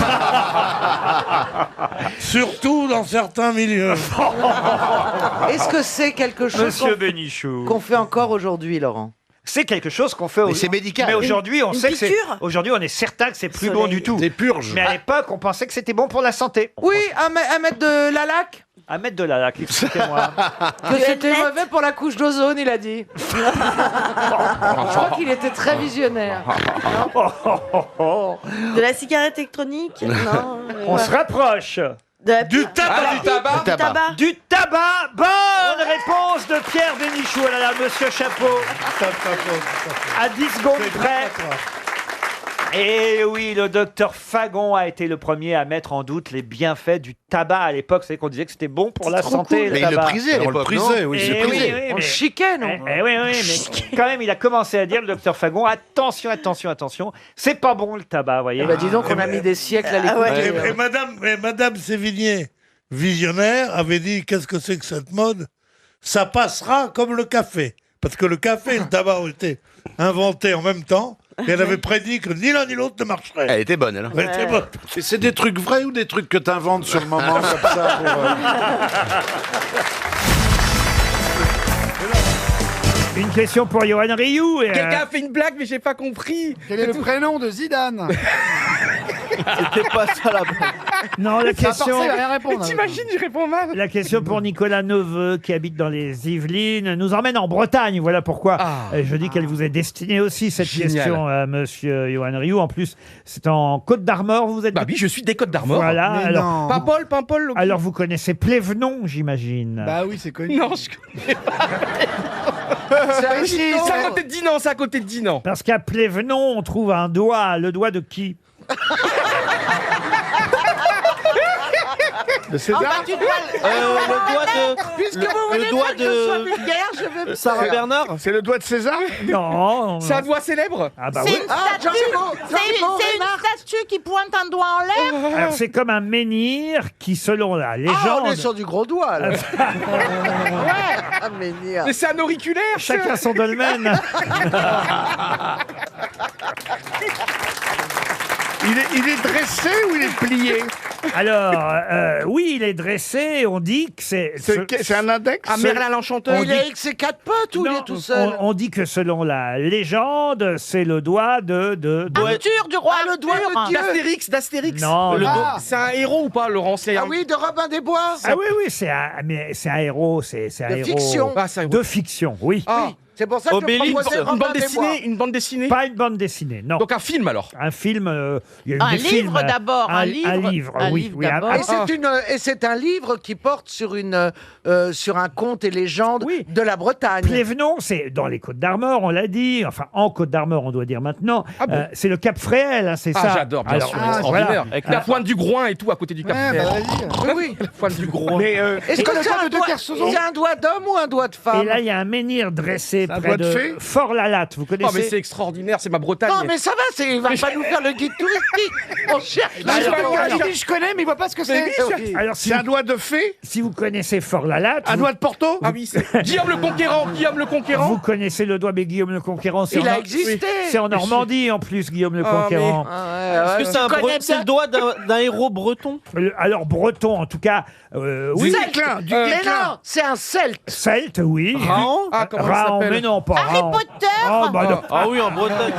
Surtout dans certains milieux. Est-ce que c'est quelque chose Monsieur Bénichou. qu'on fait encore aujourd'hui, Laurent? C'est quelque chose qu'on fait aujourd'hui. c'est médical. Mais aujourd'hui, on Une sait que c'est. piqûre Aujourd'hui, on est certain que c'est plus Soleil. bon du tout. Des purges. Mais à l'époque, on pensait que c'était bon pour la santé. Oui, à mettre de la laque? À mettre de la laque, expliquez-moi. Que c'était mauvais pour la couche d'ozone, il a dit. Je crois qu'il était très visionnaire. De la cigarette électronique? Non. On se rapproche. Du tabac. Du tabac. Du tabac. Bonne réponse de Pierre Bénichou. Oh là là, Monsieur Chapeau. À 10 secondes près. Et oui, le docteur Fagon a été le premier à mettre en doute les bienfaits du tabac à l'époque. C'est qu'on disait que c'était bon pour la santé. Mais il le prisait à l'époque. On le prisait, oui, c'est prisé. On le chiquait, non Oui, mais quand même, il a commencé à dire, le docteur Fagon, attention, c'est pas bon le tabac, vous voyez. Bah, dis donc, on a mis des siècles à l'écouter. Et Madame Sévigné, visionnaire, avait dit qu'est-ce que c'est que cette mode? Ça passera comme le café. Parce que le café et le tabac ont été inventés en même temps. Et elle avait prédit que ni l'un ni l'autre ne marcherait. Elle était bonne, elle. Elle était bonne. Et c'est des trucs vrais ou des trucs que t'inventes sur le moment comme ça Une question pour Johan Rioux. Quelqu'un a fait une blague, mais j'ai pas compris. Quel est le prénom de Zidane? C'était pas ça la blague. Non, la question. T'imagines, je réponds mal. La question pour Nicolas Neveu, qui habite dans les Yvelines, nous emmène en Bretagne. Voilà pourquoi je dis qu'elle vous est destinée aussi, cette question, à monsieur Johan Rioux. En plus, c'est en Côte d'Armor, vous êtes. Bah oui, je suis des Côtes d'Armor. Voilà, Mais alors. Paimpol. Alors, vous connaissez Plévenon, j'imagine. Bah oui, c'est connu. Non, je connais pas. C'est à côté de Dinan, c'est à côté de Dinan. Parce qu'à Plévenon, on trouve un doigt. Le doigt de qui? De César. le doigt de. Puisque vous voulez pas que je sois vulgaire, je veux... Sarah Bernard. C'est le doigt de César. Non. C'est un doigt célèbre. Ah bah C'est oui. une statue qui pointe un doigt en l'air. Alors c'est comme un menhir qui, selon la légende. Ah, on est sur du gros doigt, là. Ouais. Menhir. Mais c'est un auriculaire. Chacun son dolmen. Il est dressé ou il est plié? Alors, oui, il est dressé. On dit que c'est un index. Ah, Merlin l'Enchanteur. Il est avec ses quatre potes ou il est tout seul? on dit que selon la légende, c'est le doigt de Arthur du roi le doigt de Dieu. D'Astérix. Non, C'est un héros ou pas, Laurent? Ah oui, de Robin des Bois. Ah oui, c'est un héros, c'est un héros fiction. de fiction, oui. Ah. C'est pour ça que je proposais Robin des Bois. Une bande dessinée. Pas une bande dessinée, non. Donc un film alors. Un film. Il y a eu Un des livre films, d'abord, un livre. Un livre, Un oui. livre oui, d'abord. Et c'est un livre qui porte sur un conte et légende de la Bretagne. Plévenon, c'est dans les Côtes d'Armor, on l'a dit. Enfin, en Côtes d'Armor, on doit dire maintenant. C'est le Cap Fréhel, hein, c'est ça. J'adore, bien sûr. Extraordinaire. Voilà. Avec la pointe du groin et tout à côté du Cap Fréhel. Oui. La pointe du groin. Mais Est-ce que c'est un doigt d'homme ou un doigt de femme? Et là, il y a un menhir dressé un près doigt de fée de Fort-la-Latte. Vous Oh, mais connaissez? c'est extraordinaire, c'est ma Bretagne. Non, mais ça va, il va pas nous faire le guide touristique. On cherche. je connais, mais il voit pas ce que c'est. Alors, C'est un doigt de fée. si vous connaissez Fort-la-Latte, Un doigt de Porto. Ah oui, c'est Guillaume le Conquérant. vous connaissez le doigt, mais Guillaume le Conquérant, c'est Il en a existé. C'est en Normandie, en plus, Guillaume le Conquérant. Est-ce que c'est le doigt d'un héros breton? Alors, breton, en tout cas, oui. Guesclin, du Mais Guesclin. non, c'est un celte. Celte, oui. Raon. Ah, comment il Raon, s'appelle? mais non, pas Harry Raon. Potter. Oh, bah non. Ah oui, en Bretagne.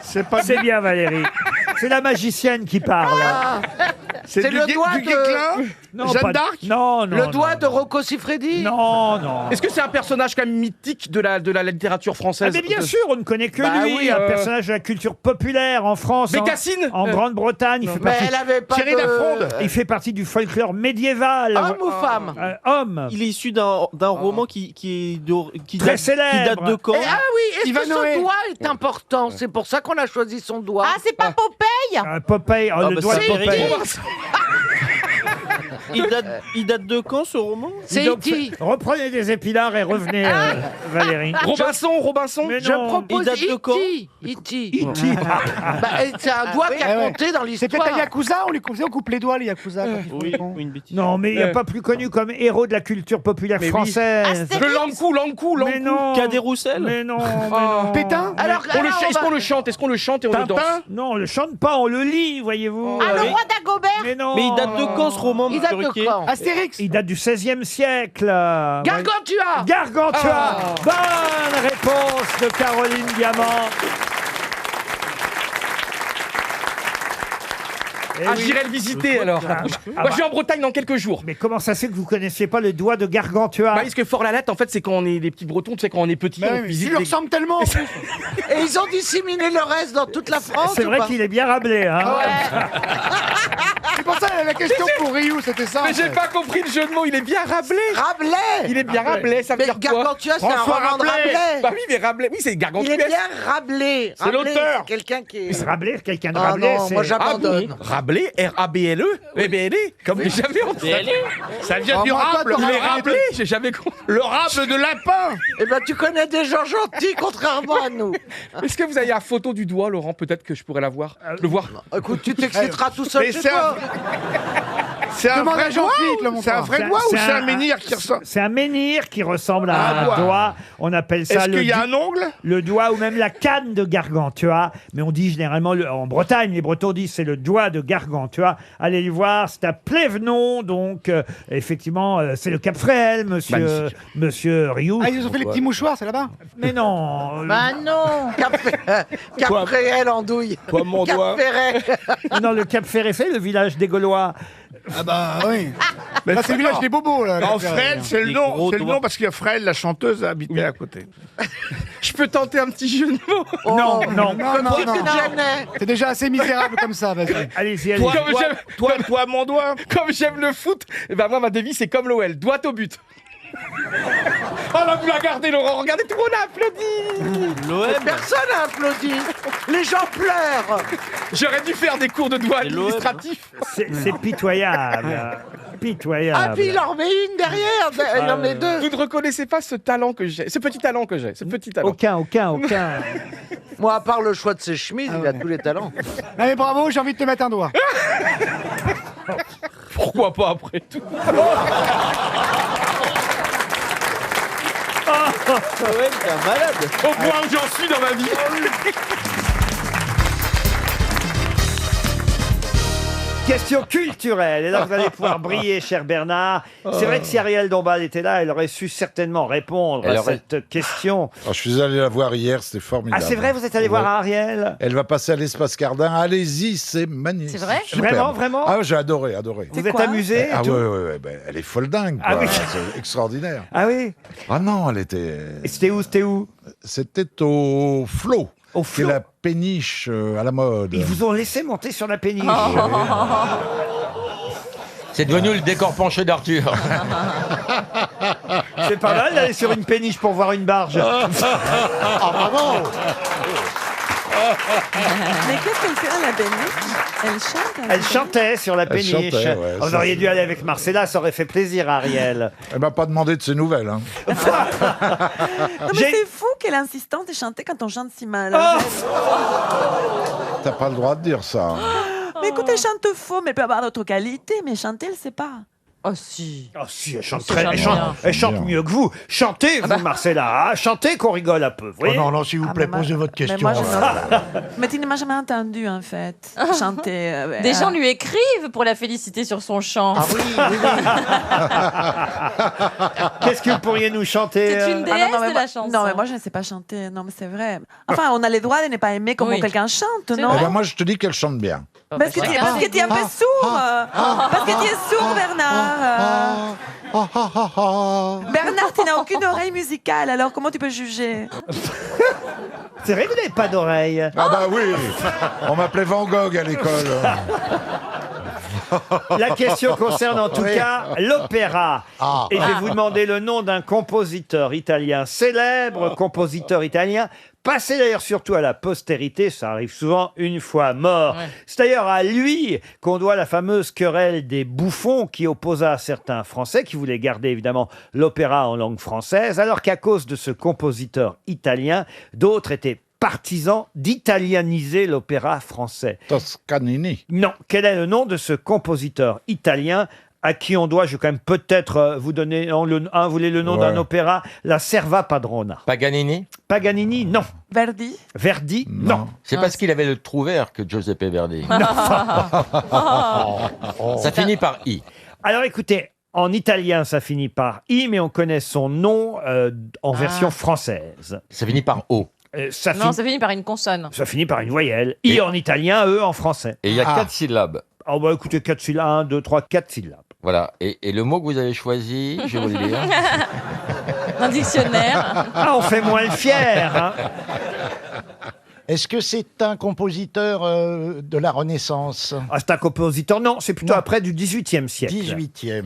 C'est pas C'est bien, Valérie. C'est la magicienne qui parle. C'est le doigt du de... Guesclin. Non, Jeanne pas- d'Arc. Non, non. Le doigt non, de Rocco Siffredi. Non, non. Est-ce que c'est un personnage quand même mythique de la littérature Ah, française? mais bien sûr, on ne connaît que Bah lui, oui, un personnage de la culture populaire en France, Bécassine. en Grande-Bretagne. Il fait Mais partie- elle avait pas Thierry de... Lafronde. Il fait partie du folklore médiéval. Homme ou femme? Homme. Il est issu d'un roman qui Très célèbre. qui date de quand? Ah oui, est-ce Ivan que Noé. ce doigt est important? C'est pour ça qu'on a choisi son doigt. Ah, c'est pas Popeye. Popeye, le bah, doigt de c'est Popeye. Eric. Il date de quand ce roman? C'est Donc, E.T. reprenez des épinards et revenez, Valérie. Robinson. Mais Je non. propose Il date de quand E.T. Bah, c'est un doigt qui a compté dans C'est peut-être un l'histoire. Yakuza, on coupe les doigts, les Yakuza. Oui, une bêtise. Non, mais il n'y a pas plus connu comme héros de la culture populaire Mais oui. française. Le Lankou. Mais non. Cadet Roussel. Mais non, mais non. Pétain. Alors, Est-ce qu'on le chante? Est-ce qu'on le chante et on le danse? Non, on le chante pas, on le lit, voyez-vous. Ah, le oui. roi d'Agobert. Mais non. Mais il date de quand ce roman, Il monsieur date de Ruquier? quand? Astérix. Il date du XVIe siècle. Gargantua. Gargantua. Bonne réponse de Caroline Diamant. Eh Ah, oui. j'irai le visiter alors. Ah, Moi, je vais en Bretagne dans quelques jours. Mais comment ça se fait que vous connaissiez pas le doigt de Gargantua? Parce que Fort-la-Latte, en fait, c'est quand on est des petits Bretons, tu sais, quand on est petit, on visite. Tu lui ressembles tellement. en plus. Et ils ont disséminé le reste dans toute la France. C'est ou vrai pas qu'il est bien Rabelais. Hein. C'est pour ça la question pour Ryu, c'était ça. Mais en j'ai fait. pas compris le jeu de mots, il est bien Rabelais. Rabelais. Il est bien Rabelais, ça veut Mais dire quoi? Gargantua, c'est un François roman de Rabelais. Bah oui, mais Rabelais, oui, c'est Il Gargantua. est bien Rabelais. C'est l'auteur. C'est quelqu'un qui est. Rabelais, quelqu'un de Ah Rabelais. non, c'est- moi j'abandonne. Rabelais, R-A-B-L-E, B-L-E, comme j'ai jamais entendu. Ça vient Oh, du moi, rable. toi, Il est t'auras- Rabelais, j'ai jamais compris. Le rable de lapin. Eh ben, tu connais des gens gentils, contrairement à nous. Est-ce que vous avez la photo du doigt, Laurent? Peut-être que je pourrais la voir. Le voir. Écoute, tu t'exciteras tout seul Mais chez c'est toi. C'est un Demande à vrai doigt Jean-Philippe, le ou- mon C'est un frère. vrai doigt ou c'est un menhir qui ressemble? C'est un menhir qui ressemble à Un un doigt. doigt. On appelle ça Est-ce qu'il y a du- un ongle? le doigt ou même la canne de Gargantua. Mais on dit généralement, en Bretagne, les Bretons disent c'est le doigt de Gargantua. Allez le voir, c'est à Plévenon. Donc, effectivement, c'est le Cap Fréhel, monsieur Rioux. Ah, ils ont fait les petits mouchoirs, c'est là-bas. Mais non. Bah non. Cap réel en douille. Toi, mon Cap doigt. Ferret. Non, le Cap Ferret, c'est le village des Gaulois. Ah bah oui. Là, c'est le village des bobos, là. Non, Cap Ferret. Fred, c'est le nom parce qu'il y a Fred, la chanteuse, habitait à côté. Je peux tenter un petit jeu de mots? Non, non. Non, non, non. Jamais. T'es déjà assez misérable comme ça, vas-y. Allez-y, allez-y. Toi, comme j'aime- Toi, mon doigt. Comme j'aime le foot, et ben moi ma devise c'est comme l'OL, doigt au but. Oh là vous la gardez Laurent, regardez tout le monde a applaudi. Personne n'a applaudi. Les gens pleurent. J'aurais dû faire des cours de doigt administratifs. C'est pitoyable. Pitoyable. Ah, puis il en remet une derrière. Il en met deux. Vous ne reconnaissez pas ce talent que j'ai, ce petit talent que j'ai, ce petit talent. Aucun. Moi, à part le choix de ses chemises, il a tous les talents. Allez, bravo, j'ai envie de te mettre un doigt. Pourquoi pas après tout? Au point où j'en suis dans ma vie. Question culturelle. Et là, vous allez pouvoir briller, cher Bernard. C'est vrai que si Ariel Dombal était là, elle aurait su certainement répondre à cette question. Oh, je suis allé la voir hier, c'était Ah, formidable. c'est vrai, vous êtes allé voir Ariel? Elle va passer à l'espace Cardin. Allez-y, c'est magnifique. C'est vrai? Superbe. Vraiment, vraiment? Ah, j'ai adoré. Vous êtes amusé? Ah et tout ouais, ben, elle est folle dingue. Ah quoi. oui. C'est extraordinaire. Ah oui? Ah non, elle était. Et c'était où? C'était au Flot. Au C'est Flot. la péniche à la mode. Ils vous ont laissé monter sur la péniche. C'est devenu le décor penché d'Arthur. C'est pas mal d'aller sur une péniche pour voir une barge. Ah, bravo. Mais qu'est-ce qu'elle fait à la péniche? Elle chante? Elle chantait sur la Elle péniche. chantait, ouais, Vous ça, auriez c'est- dû aller avec Marcella, ça aurait fait plaisir à Ariel. Elle m'a pas demandé de ses nouvelles. Hein. Non, mais J'ai- c'est fou qu'elle insistante de chanter quand on chante si mal. T'as pas le droit de dire ça. Mais écoute, elle chante faux, mais elle peut avoir d'autres qualités, mais chanter, elle sait pas. Oh si. Oh si, elle chante, Ça très, chante elle chante, bien. elle chante mieux que vous. Chantez, vous, Marcella. Ah, chantez qu'on rigole un peu. Vous voyez non, s'il vous plaît, mais moi- posez votre mais question. moi, je mais tu ne m'as jamais entendu, en fait, chanter. Des gens lui écrivent pour la féliciter sur son chant. Ah oui, oui, Qu'est-ce que vous pourriez nous chanter C'est une Ah déesse non, mais de moi- la chanson. Non, mais moi, je ne sais pas chanter. Non, mais c'est vrai. Enfin, on a le droit de ne pas aimer comment Oui. quelqu'un chante, C'est non? vrai. Eh ben, moi, je te dis qu'elle chante bien. Parce que tu es un peu sourd. Parce que tu es sourd, Bernard. Bernard, tu n'as aucune oreille musicale, alors comment tu peux juger? C'est vrai que vous n'avez pas d'oreille. Ah bah oui. On m'appelait Van Gogh à l'école. La question concerne en tout cas l'opéra. Et je vais vous demander le nom d'un compositeur italien, célèbre compositeur italien, passé d'ailleurs surtout à la postérité, ça arrive souvent une fois mort. Ouais. C'est d'ailleurs à lui qu'on doit la fameuse querelle des bouffons qui opposa certains Français qui voulaient garder évidemment l'opéra en langue française, alors qu'à cause de ce compositeur italien, d'autres étaient partisans d'italianiser l'opéra français. Toscanini. Non, quel est le nom de ce compositeur italien à qui on doit, je vais quand même peut-être vous donner, vous voulez le nom d'un opéra, la Serva Padrona. Paganini? Paganini, non. Verdi? Verdi, non. C'est parce qu'il avait le trou vert que Giuseppe Verdi. Ça finit par I. Alors écoutez, en italien ça finit par I, mais on connaît son nom en version française. Ça finit par O. Non, ça finit par une consonne. Ça finit par une voyelle. I en italien, E en français. Et il y a 4 syllabes. Oh bah écoutez, 4 syllabes, 1, 2, 3, 4 syllabes. Voilà. Et le mot que vous avez choisi, je vais vous le dire. Un dictionnaire. Ah, on fait moins le fier, hein. Est-ce que c'est un compositeur de la Renaissance? Ah, c'est un compositeur, non, c'est plutôt après du 18e siècle. 18e.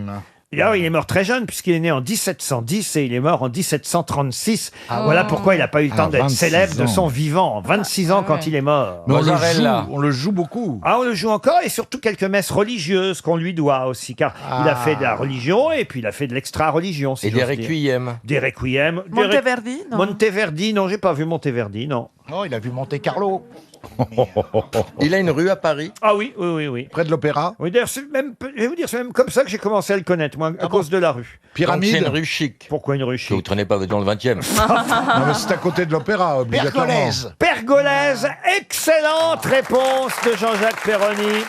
Et alors, il est mort très jeune, puisqu'il est né en 1710 et il est mort en 1736. Ah. Voilà pourquoi il n'a pas eu le temps d'être 26 célèbre de ans. son vivant. 26 ans quand il est mort. Mais on le joue beaucoup. Ah, on le joue encore, et surtout quelques messes religieuses qu'on lui doit aussi, car il a fait de la religion et puis il a fait de l'extra-religion. Si Et des j'ose dire. requiem. Des requiem. Monteverdi, non? Monteverdi, non, j'ai pas vu Monteverdi, non. Oh, il a vu Monte Carlo. Il a une rue à Paris. Ah oui, oui, oui, oui. Près de l'opéra. Oui, d'ailleurs, je vais vous dire, c'est même comme ça que j'ai commencé à le connaître, moi, à cause de la rue. Pyramide. Donc c'est une rue chic. Pourquoi une rue chic? Que vous traînez pas dans le 20e. Non, mais c'est à côté de l'opéra, obligatoirement. Pergolèse. Pergolèse, excellente réponse de Jean-Jacques Perroni.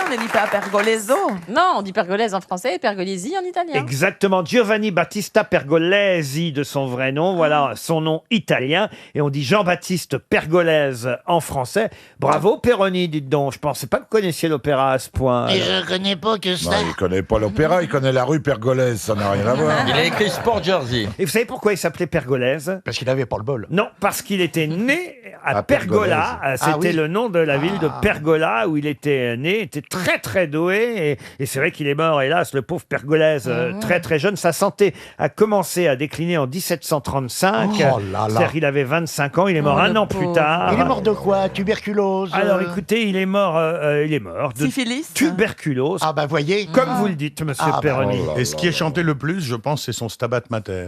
On ne dit pas Pergoleso. Non, on dit pergolèse en français et pergolesi en italien. Exactement, Giovanni Battista Pergolesi de son vrai nom, voilà son nom italien, et on dit Jean-Baptiste Pergolèse en français. Bravo Perroni, dites donc, je pensais pas que vous connaissiez l'opéra à ce point. Et alors. je connais pas que ça. Non, il connaît pas l'opéra, il connaît la rue Pergolèse, ça n'a rien à voir. Il a écrit Sport Jersey. Et vous savez pourquoi il s'appelait Pergolèse? Parce qu'il avait pas le bol. Non, parce qu'il était né à À Pergola. Pergolèse. C'était Ah oui. le nom de la ville de Pergola où il était né. Il était très très doué et c'est vrai qu'il est mort, hélas, le pauvre Pergolèse, très très jeune. Sa santé a commencé à décliner en 1735. Oh là là. C'est-à-dire qu'il avait 25 ans. Il est mort un an plus tard. Il est mort de quoi? Tuberculose? Alors écoutez, il est mort de Syphilis. tuberculose. Ah bah voyez. Comme vous le dites, monsieur Ah bah, Perroni. oh là Et ce qui est chanté le plus, je pense, c'est son Stabat Mater.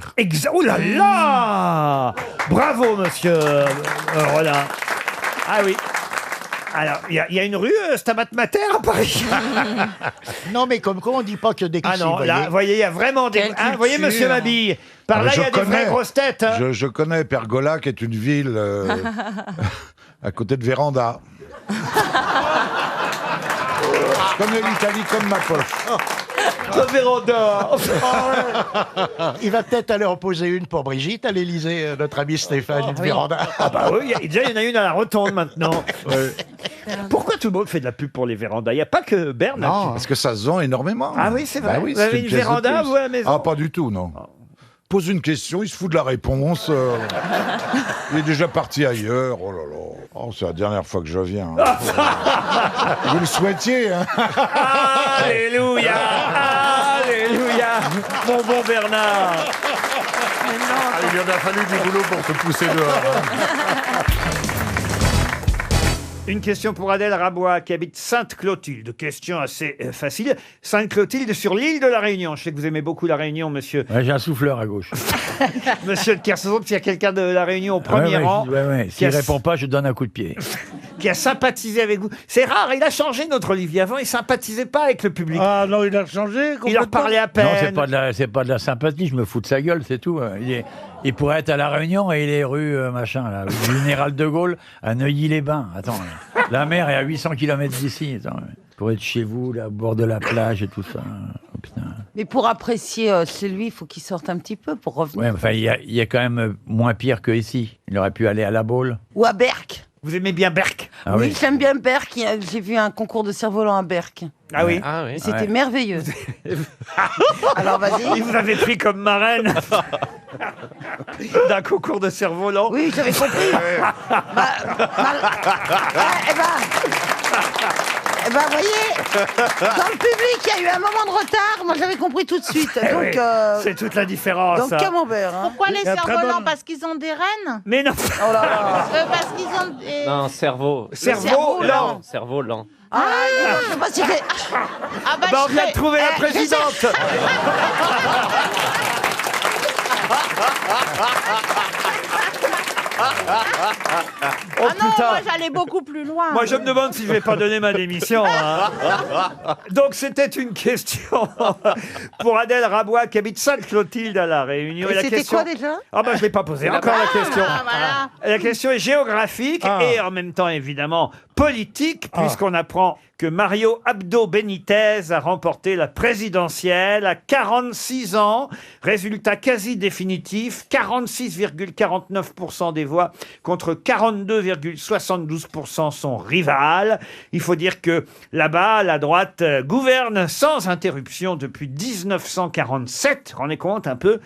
Oh là là! Bravo, monsieur Rollin. Ah oui. Alors, il y a une rue Stabat Mater à Paris. Non, mais comme quoi on dit pas que des Ah non, là, vous voyez, il y a vraiment des... Quelle Hein, vous voyez, monsieur culture. Mabille, par Ah, là, mais il y a je des vraies connais. grosses têtes. Hein. Je connais Pergola, qui est une ville à côté de Véranda. Je connais l'Italie comme ma poche. Le Véranda. Il va peut-être aller en poser une pour Brigitte à l'Élysée, notre ami Stéphane, une oui. véranda. Ah bah oui, déjà, il y en a une à la rotonde maintenant. Pourquoi tout le monde fait de la pub pour les vérandas? Il n'y a pas que Berne. Non, parce que ça se vend énormément. Ah oui, c'est vrai. Bah oui, Vous c'est avez une pièce de véranda, plus. vous, à la maison? Ah, pas du tout, non. Pose une question, il se fout de la réponse. Il est déjà parti ailleurs. Oh là là. Oh, c'est la dernière fois que je viens. Vous le souhaitiez, hein? Alléluia. Alléluia. Mon bon Bernard. Ah, il lui en a fallu du boulot pour te pousser dehors. Une question pour Adèle Rabois qui habite Sainte-Clotilde. Question assez facile. Sainte-Clotilde sur l'île de la Réunion. Je sais que vous aimez beaucoup la Réunion, monsieur. Ouais, j'ai un souffleur à gauche. Monsieur de Kersauzon, s'il y a quelqu'un de la Réunion au premier rang qui S'il a, répond pas, je donne un coup de pied. qui a sympathisé avec vous. C'est rare, il a changé notre Olivier. Avant, il sympathisait pas avec le public. Ah non, il a changé. Il leur parlait à peine. Non, c'est pas de la sympathie, je me fous de sa gueule, c'est tout. Il pourrait être à La Réunion et il est rue machin, là, rue Général de Gaulle, à Neuilly-les-Bains. Attends, la mer est à 800 km d'ici. Attends, il pourrait être chez vous, là, au bord de la plage et tout ça. Oh, putain. Mais pour apprécier celui, il faut qu'il sorte un petit peu pour revenir. Ouais, enfin, il y a quand même moins pire que ici. Il aurait pu aller à la Baule. Ou à Berck. Vous aimez bien Berck? Ah oui, oui. j'aime bien Berck. J'ai vu un concours de cerf-volant à Berck. Ah oui. Ah oui. Et c'était Ouais. merveilleux. Alors vas-y. Il vous avait pris comme marraine d'un concours de cerf-volant. Oui, j'avais compris. Eh ben, voyez, dans le public, il y a eu un moment de retard. Moi, j'avais compris tout de suite. Eh oui, Donc, c'est toute la différence. donc hein. camembert. Hein. Pourquoi les Il y a très cerfs-volants? bonne- Parce qu'ils ont des rennes? Mais non. Oh là là. Parce qu'ils ont des... Non, cerveau. Cerveau lent. Cerveau lent. Ah, non, je sais pas si j'ai... Ah bah, Bah, on je vient de serais- trouver la je présidente. Oh Ah non, putain. moi j'allais beaucoup plus loin. Moi, je me demande si je vais pas donner ma démission. hein. Donc, c'était une question pour Adèle Rabois qui habite Sainte-Clotilde à La Réunion. Et la c'était question... quoi déjà? Ah bah, je l'ai pas posé encore la question. Ah, voilà. La question est géographique et en même temps, évidemment, politique, puisqu'on apprend que Mario Abdo Benitez a remporté la présidentielle à 46 ans. Résultat quasi définitif, 46,49% des voix contre 42,72% son rival. Il faut dire que là-bas, la droite gouverne sans interruption depuis 1947. Rendez compte un peu.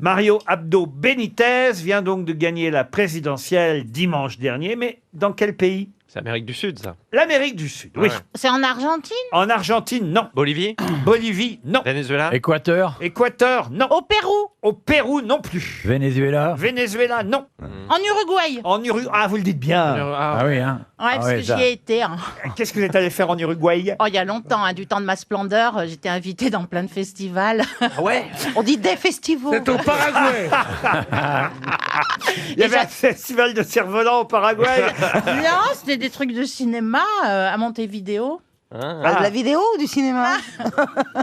Mario Abdo Benitez vient donc de gagner la présidentielle dimanche dernier. Mais dans quel pays ? C'est l'Amérique du Sud, ça. L'Amérique du Sud, oui. C'est en Argentine? En Argentine, non. Bolivie? Bolivie, non. Venezuela? Équateur? Équateur, non. Au Pérou? Au Pérou, non plus. Venezuela? Venezuela, non. En Uruguay? En Uruguay, ah, vous le dites bien. Ah oui, hein. Ouais, parce que j'y ai été. Hein. Qu'est-ce que vous êtes allé faire en Uruguay? Oh, il y a longtemps, hein, du temps de ma splendeur, j'étais invitée dans plein de festivals. Ah ouais? On dit des festivals. C'est au Paraguay. Il y avait un festival de cerf-volant au Paraguay. Non, c'était des trucs de cinéma à Montevideo. Ah, de la vidéo ou du cinéma?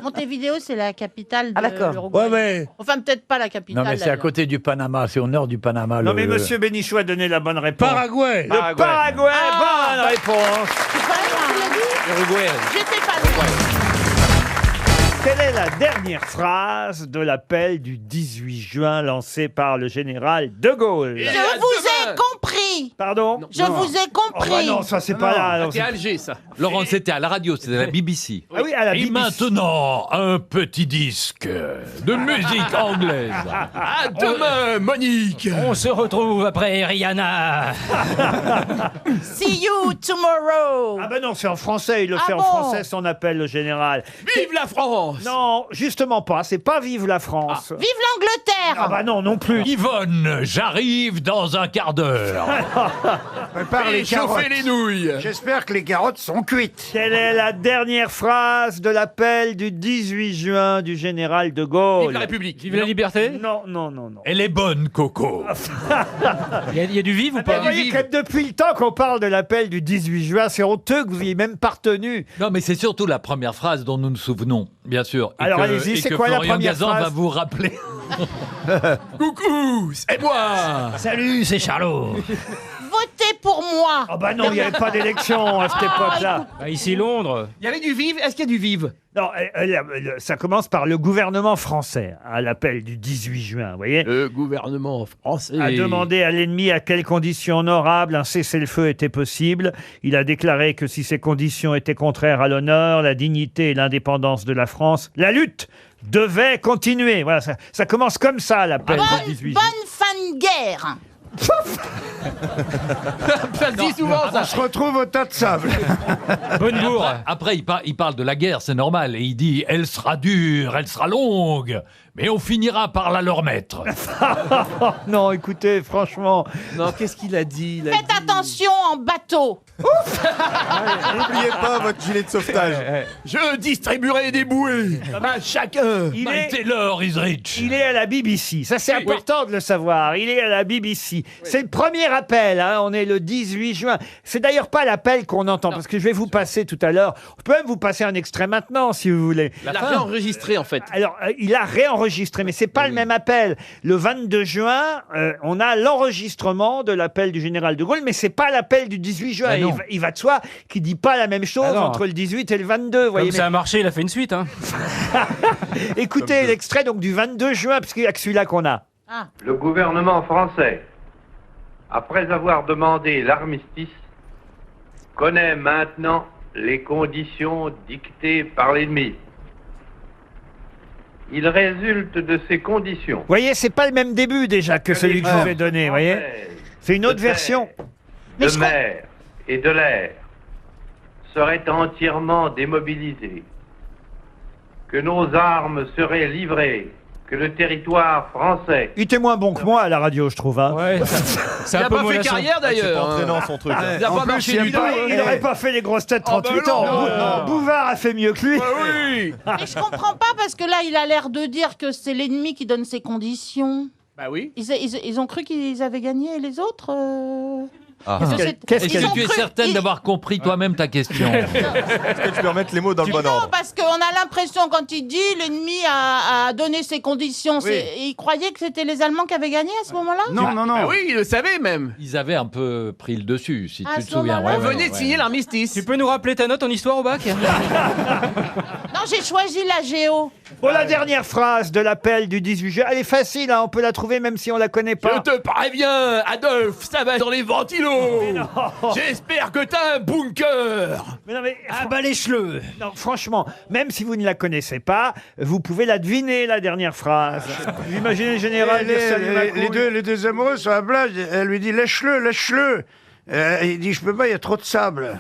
Montevideo, c'est la capitale de d'accord. l'Uruguay. Ouais, mais Enfin, peut-être pas la capitale. Non, mais c'est à d'ailleurs. côté du Panama, c'est au nord du Panama. Non, mais Monsieur Bénichou a donné la bonne réponse. Paraguay. Le Paraguay, bonne réponse. C'est pas moi qui l'ai dit? Uruguay. J'étais pas loin. Quelle est la dernière phrase de l'appel du 18 juin lancé par le général de Gaulle? Je vous ai compris. Pardon? Je vous ai Oh, bah compris. non, ça c'est pas là. non, C'est c'est- Alger, ça. Laurent, c'était à la radio, c'était à la BBC. Ah oui, à la Et BBC. maintenant, un petit disque de musique anglaise. À demain, Monique. On se retrouve après Rihanna. See you tomorrow. Ah ben non, c'est en français, il le Ah fait en bon français son appel, le général. Vive la France. Non, justement pas, c'est pas Vive la France. Vive l'Angleterre. Ah bah non, non plus. Yvonne, j'arrive dans un quart d'heure. Prépare les carottes. Chauffez les nouilles. J'espère que les carottes sont cuites. Quelle est la dernière phrase de l'appel du 18 juin du général de Gaulle? Vive la République. Vive la liberté. Non, non, non, non. Elle est bonne, Coco. Il y a du vivre ou Ah ben, pas? vous voyez que depuis le temps qu'on parle de l'appel du 18 juin, c'est honteux que vous ayez même pas retenu. Non, mais c'est surtout la première phrase dont nous nous souvenons, bien sûr. Et Alors, que- allez-y, et c'est que quoi la Florian première Gazan phrase va vous rappeler. Coucou, c'est moi. Salut, c'est Charlot. Votez pour moi. Ah bah non, il n'y avait pas d'élection à cette époque-là. Bah, ici Londres. Il y avait du vive. Est-ce qu'il y a du vive? Non, ça commence par le gouvernement français, à l'appel du 18 juin, vous voyez, Le gouvernement français a demandé à l'ennemi à quelles conditions honorables un cessez-le-feu était possible. Il a déclaré que si ces conditions étaient contraires à l'honneur, la dignité et l'indépendance de la France, la lutte devait continuer. Voilà, ça commence comme ça, l'appel du 18 juin. Bonne fin de guerre. Ça se dit souvent, On ça. se retrouve au tas de sable. Bonne bourre. Après, il parle de la guerre, c'est normal. Et il dit, elle sera dure, elle sera longue, mais on finira par la leur mettre. Non, écoutez, franchement, Non, qu'est-ce qu'il a dit? Faites attention en bateau. N'oubliez pas votre gilet de sauvetage. Je distribuerai des bouées à chacun. il My est... Taylor is rich. Il est à la BBC, ça c'est important de le savoir, il est à la BBC. C'est le premier appel, hein. On est le 18 juin. C'est d'ailleurs pas l'appel qu'on entend, parce que je vais vous passer tout à l'heure, je peux même vous passer un extrait maintenant si vous voulez. Il a réenregistré, en fait. Alors, il a réenregistré, mais c'est pas le même appel. Le 22 juin, on a l'enregistrement de l'appel du général de Gaulle, mais c'est pas l'appel du 18 juin. Ah non. Il va de soi qu'il dit pas la même chose Ah non. entre le 18 et le 22. Vous voyez, Comme ça a marché, il a fait une suite. Hein. écoutez l'extrait donc du 22 juin, parce qu'il y a que celui-là qu'on a. Le gouvernement français, après avoir demandé l'armistice, connaît maintenant les conditions dictées par l'ennemi. Il résulte de ces conditions. Vous voyez, c'est pas le même début déjà que celui que je vous ai donné, vous voyez. C'est une autre version. De mer et de l'air seraient entièrement démobilisés, que nos armes seraient livrées, que le territoire français... Il était moins bon que moi à la radio, je trouve. Hein. Ouais, Il a pas fait carrière d'ailleurs. C'est pas entraînant son truc. Il a pas marché du tout. Il n'aurait pas fait les grosses têtes 38 ans. Bouvard a fait mieux que lui. oui. Mais je comprends pas parce que là, il a l'air de dire que c'est l'ennemi qui donne ses conditions. Bah oui. Ils ont cru qu'ils avaient gagné et les autres Qu'est-ce Est-ce qu'elle que tu es certaine d'avoir compris toi-même ta question? Est-ce que tu peux remettre les mots dans le bon Non, ordre? parce qu'on a l'impression, quand il dit l'ennemi a donné ses conditions, il croyait que c'était les Allemands qui avaient gagné à ce moment-là? Ah oui, il le savait même. Ils avaient un peu pris le dessus, si À tu ce te souviens. moment-là, On venait de signer l'armistice. Tu peux nous rappeler ta note en histoire au bac? Non, j'ai choisi la géo. Pour la dernière phrase de l'appel du 18 juin, elle est facile, hein, on peut la trouver même si on la connaît pas. Je te préviens, Adolphe, ça va dans les ventilos. J'espère que t'as un bunker. Mais non, mais lèche-le. non, franchement, même si vous ne la connaissez pas, vous pouvez la deviner, la dernière phrase. Vous imaginez le général dire salut ma couille. Les deux amoureux sur la plage, elle lui dit lèche-le, lèche-le. Il dit je peux pas, il y a trop de sable.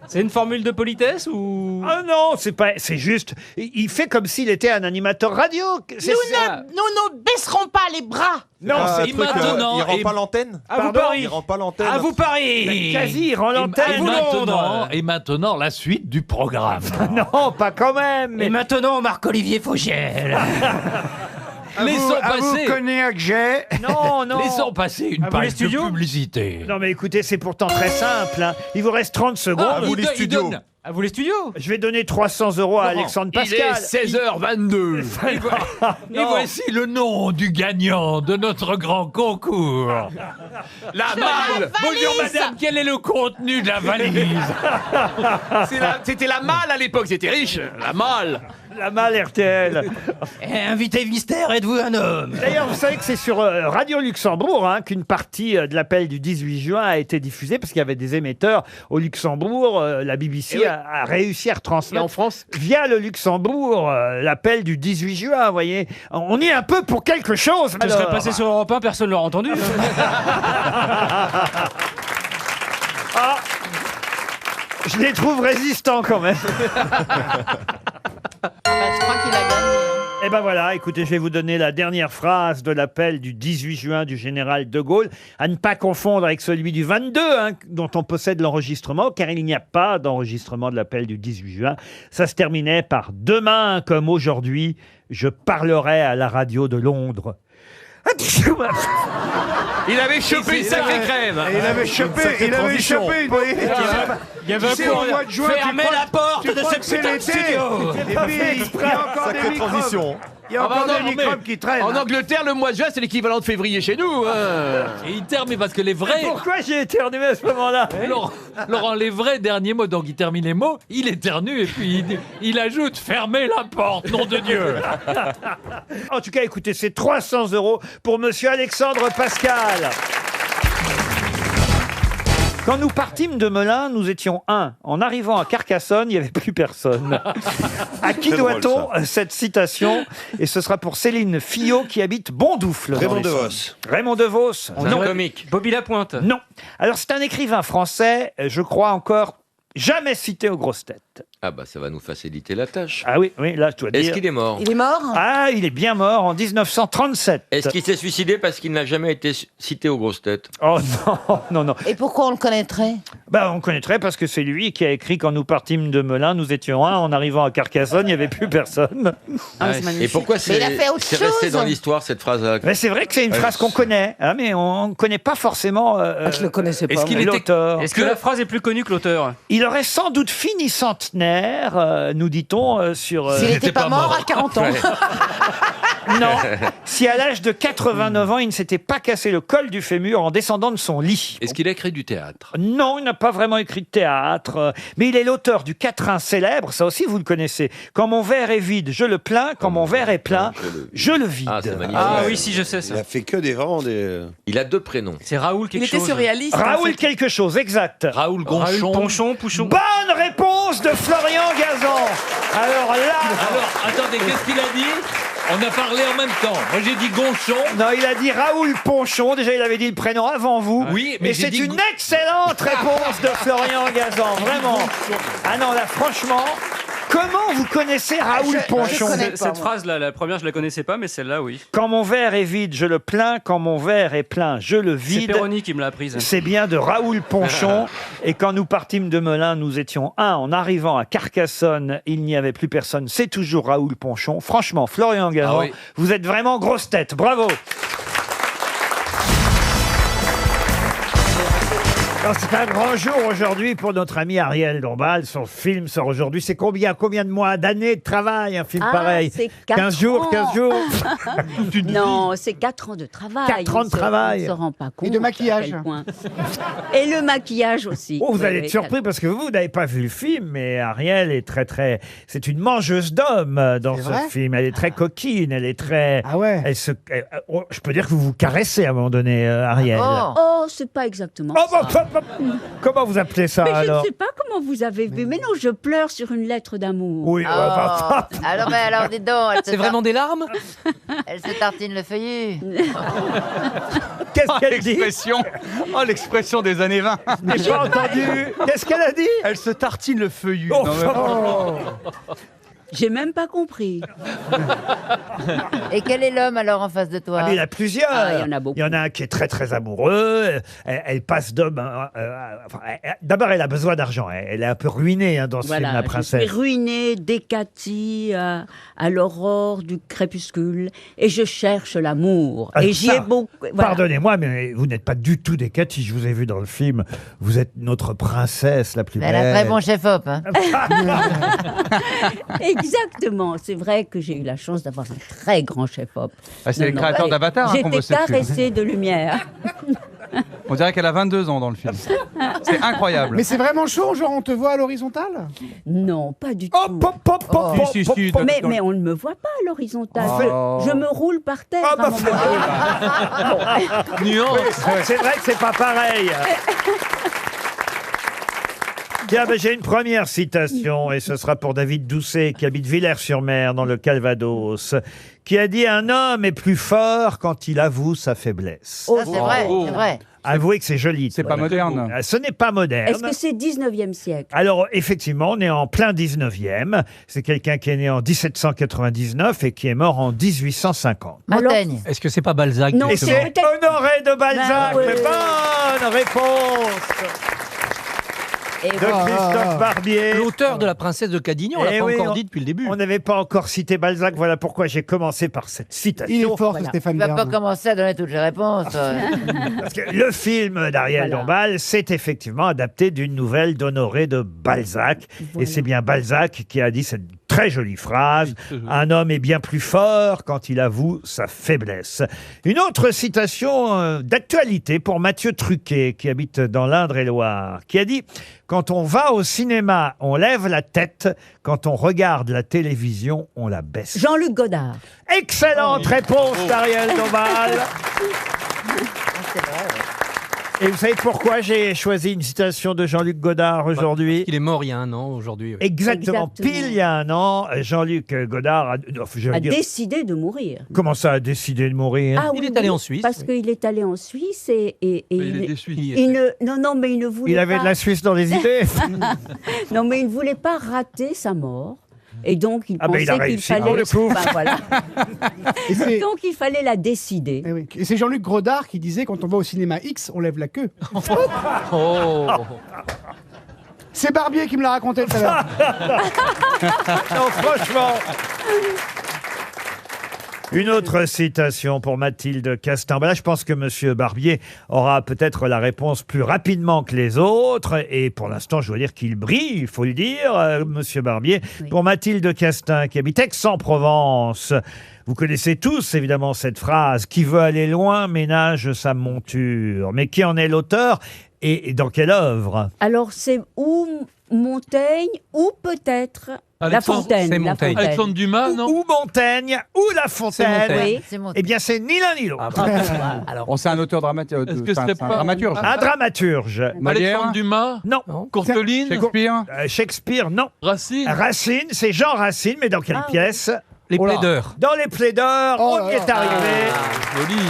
C'est une formule de politesse ou... Ah non, c'est juste, il fait comme s'il était un animateur radio. Nous ne baisserons pas les bras. Non, c'est maintenant. Il rend pas l'antenne? À vous Paris. Il rend pas l'antenne? À vous Paris. Quasi, il rend l'antenne. Et maintenant, la suite du programme. Non, pas quand même. Et maintenant, Marc-Olivier Fogiel. Laissons À vous, passer. cognac j'ai. Non, non. Laissons passer une À vous, les page de studios publicité. Non mais écoutez, c'est pourtant très simple, hein. Il vous reste 30 secondes. Ah, vous, les studios. À vous les studios. Je vais donner 300 € à Alexandre Il est Pascal. 16h22. Et voici le nom du gagnant de notre grand concours. La malle. Bonjour madame, quel est le contenu de la valise? C'était la malle à l'époque, c'était riche. La malle. La malle RTL. Invité mystère, êtes-vous un homme? D'ailleurs, vous savez que c'est sur Radio Luxembourg qu'une partie de l'appel du 18 juin a été diffusée parce qu'il y avait des émetteurs au Luxembourg. La BBC a réussi à retransmettre en France via le Luxembourg l'appel du 18 juin. Vous voyez, on y est un peu pour quelque chose. Je serais passé sur Europe 1, personne ne l'aurait entendu. Ah, je les trouve résistants quand même. Je crois qu'il a gagné. Et ben voilà, écoutez, je vais vous donner la dernière phrase de l'appel du 18 juin du général de Gaulle, à ne pas confondre avec celui du 22, dont on possède l'enregistrement, car il n'y a pas d'enregistrement de l'appel du 18 juin. Ça se terminait par « Demain comme aujourd'hui, je parlerai à la radio de Londres ». Il avait chopé une sacrée crème. Il avait chopé Il y avait un au mois de juin, fermez la porte de cette putain de studio. Et puis, il y a encore des microbes. Il y a encore des microbes qui traînent. En Angleterre, le mois de juin, c'est l'équivalent de février chez nous. Et il termine parce que les vrais. Pourquoi j'ai éternué à ce moment-là? Laurent, les vrais derniers mots, donc il termine les mots, il éternue et puis il ajoute fermez la porte, nom de Dieu. En tout cas, écoutez, c'est 300 € pour monsieur Alexandre Pascal. Quand nous partîmes de Melun, nous étions 1. En arrivant à Carcassonne, il n'y avait plus personne. À qui doit-on cette citation? Et ce sera pour Céline Fillot qui habite Bondoufle. Raymond DeVos. Raymond DeVos. Non. Comique. Bobby Lapointe. Non. Alors c'est un écrivain français, je crois encore jamais cité aux grosses têtes. Ah bah ça va nous faciliter la tâche. Ah oui, là je dois dire. Est-ce qu'il est mort? Il est mort? Ah, il est bien mort en 1937. Est-ce qu'il s'est suicidé parce qu'il n'a jamais été cité aux grosses têtes? Oh non, non. Et pourquoi on le connaîtrait? On connaîtrait parce que c'est lui qui a écrit quand nous partîmes de Melun, nous étions 1. En arrivant à Carcassonne, il n'y avait plus personne. Et pourquoi c'est resté dans l'histoire cette phrase-là? Mais c'est vrai que c'est une phrase qu'on connaît, mais on ne connaît pas forcément je le connaissais pas. l'auteur. Est-ce que la phrase est plus connue que l'auteur? Il aurait sans doute fini centenaire, nous dit-on, sur... S'il n'était pas mort à 40 ans. Non, si à l'âge de 89 ans, il ne s'était pas cassé le col du fémur en descendant de son lit. Est-ce qu'il a écrit du théâtre? Non, il n'a pas vraiment écrit de théâtre, mais il est l'auteur du quatrain célèbre, ça aussi vous le connaissez. Quand mon verre est vide, je le plains, quand mon verre est plein, je le vide. Ah, c'est magnifique. Ah oui, si, je sais ça. Il a fait que des... Il a 2 prénoms. C'est Raoul quelque chose. Il était surréaliste. Raoul quelque chose, exact. Raoul Gonchon. Raoul Ponchon, Pouchon. Bonne réponse de Florian Gazan. Alors là... Alors, attendez, qu'est-ce qu'il a dit? On a parlé en même temps. Moi, j'ai dit Gonchon. Non, il a dit Raoul Ponchon. Déjà, il avait dit le prénom avant vous. Oui, mais et j'ai c'est dit une excellente réponse de Florian Gazan, vraiment. Ah non, là, franchement, comment vous connaissez Raoul Ponchon? Cette phrase-là, la première, je la connaissais pas, mais celle-là, oui. Quand mon verre est vide, je le plains. Quand mon verre est plein, je le C'est vide. Péroni qui me l'a apprise. C'est bien de Raoul Ponchon. Et quand nous partîmes de Melun, nous étions 1. En arrivant à Carcassonne, il n'y avait plus personne. C'est toujours Raoul Ponchon. Franchement, Florian Gazan, Ah oui. vous êtes vraiment grosse tête. Bravo. Alors, c'est un grand jour aujourd'hui pour notre ami Ariel Dombal. Son film sort aujourd'hui. C'est combien de mois, d'années de travail, un film pareil? C'est 4 15 jours, 15 jours. Non, c'est 4 ans de travail. 4 ans de travail. On ne se rend pas compte. Et de maquillage. à quel point. Et le maquillage aussi. Oh, vous Oui, allez oui, être surpris parce que vous n'avez pas vu le film, mais Ariel est très... C'est une mangeuse d'hommes dans ce vrai film. Elle est très coquine, elle est très... Ah ouais. Je peux dire que vous vous caressez à un moment donné, Ariel. Oh, c'est pas exactement Oh, ça. Comment vous appelez ça, Mais je alors? ne sais pas comment vous avez vu. Mais non, je pleure sur une lettre d'amour. Oui, bah, Alors, dis donc. C'est vraiment des larmes? Elle se tartine le feuillu. Qu'est-ce qu'elle dit? L'expression des années 20. Je n'ai pas entendu. Qu'est-ce qu'elle a dit? Elle se tartine le feuillu. Oh, Non, mais franchement. J'ai même pas compris. Et quel est l'homme alors en face de toi? Ah, mais il y en a plusieurs. Ah, il y en a beaucoup. Il y en a un qui est très amoureux. Elle passe d'homme. D'abord, elle a besoin d'argent. Elle est un peu ruinée dans ce film, la princesse. Je suis ruinée dès Cathy à l'aurore du crépuscule et je cherche l'amour. Ah, Et j'y ça, ai beaucoup. Voilà. Pardonnez-moi, mais vous n'êtes pas du tout des Cathy. Je vous ai vu dans le film. Vous êtes notre princesse la plus Elle belle. a très bon chef-op. Hein. Exactement. C'est vrai que j'ai eu la chance d'avoir un très grand chef-op. Ah, c'est les créateurs d'Avatar, hein, qu'on J'étais bossait dessus. caressée de lumière. On dirait qu'elle a 22 ans dans le film. C'est incroyable. Mais c'est vraiment chaud, genre on te voit à l'horizontale? Non, pas du tout. Mais on ne me voit pas à l'horizontale. Oh. Je me roule par terre. à un moment donné. Nuance. C'est vrai que c'est pas pareil. Tiens, ben, j'ai une première citation, et ce sera pour David Doucet, qui habite Villers-sur-Mer, dans le Calvados, qui a dit « Un homme est plus fort quand il avoue sa faiblesse ». Ça, c'est vrai, c'est vrai. Avouez que c'est joli. C'est pas moderne. Ce n'est pas moderne. Est-ce que c'est 19e siècle? Alors, effectivement, on est en plein 19e. C'est quelqu'un qui est né en 1799 et qui est mort en 1850. Montaigne. Est-ce que c'est pas Balzac? Non, Et c'est c'est peut-être- Honoré de Balzac. Ben oui. Bonne réponse Et de voilà. Christophe Barbier. L'auteur de La Princesse de Cadignan, on l'a Eh pas oui, encore dit depuis le début. On n'avait pas encore cité Balzac, voilà pourquoi j'ai commencé par cette citation. Il est fort, Voilà. Stéphane Tu vas pas Bern. commencer à donner toutes les réponses. Parce que le film d'Ariel Dombal, c'est effectivement adapté d'une nouvelle d'Honoré de Balzac. Et c'est bien Balzac qui a dit cette très jolie phrase « Un homme est bien plus fort quand il avoue sa faiblesse ». Une autre citation d'actualité pour Mathieu Truquet, qui habite dans l'Indre-et-Loire, qui a dit « Quand on va au cinéma, on lève la tête. Quand on regarde la télévision, on la baisse. » Jean-Luc Godard. Excellente réponse d'Ariel Dombal. Et vous savez pourquoi j'ai choisi une citation de Jean-Luc Godard aujourd'hui? Il est mort il y a un an aujourd'hui. Exactement, pile il y a un an, Jean-Luc Godard A décidé de mourir. Comment ça a décidé de mourir? Ah oui, oui, Parce qu'il est allé en Suisse et il est des Suisses. il ne, non, mais il ne voulait Il avait pas... de la Suisse dans les idées. Non, mais il ne voulait pas rater sa mort. Et donc, il Ah ben, il a pensait qu'il réussi, fallait... pour le coup. Ben, voilà. Et c'est- Donc, il fallait la décider. Eh oui. Et c'est Jean-Luc Godard qui disait quand on va au cinéma X, on lève la queue. Oh. C'est Barbier qui me l'a raconté tout à l'heure. Non, franchement. Une autre citation pour Mathilde Castin. Ben là, je pense que Monsieur Barbier aura peut-être la réponse plus rapidement que les autres. Et pour l'instant, je dois dire qu'il brille, il faut le dire, Monsieur Barbier. Oui. Pour Mathilde Castin, qui habite Aix-en-Provence. Vous connaissez tous, évidemment, cette phrase « Qui veut aller loin ménage sa monture ». Mais qui en est l'auteur et dans quelle œuvre? Alors, c'est ou Montaigne ou peut-être La Fontaine. c'est La Montaigne. Fontaine. Alexandre Dumas, non? Ou Montaigne, ou La Fontaine. Oui. C'est mon... Eh bien, c'est ni l'un ni l'autre. Alors, on sait un auteur dramatique. Est-ce que c'est un pas- dramaturge. Un dramaturge. Alexandre Dumas? Non. Courteline? Shakespeare. Shakespeare, non. Racine? Racine, c'est Jean Racine, mais dans quelle Ah, pièce? Les Oh là. plaideurs. Dans Les Plaideurs, Oh on là y est là. arrivé. Joli.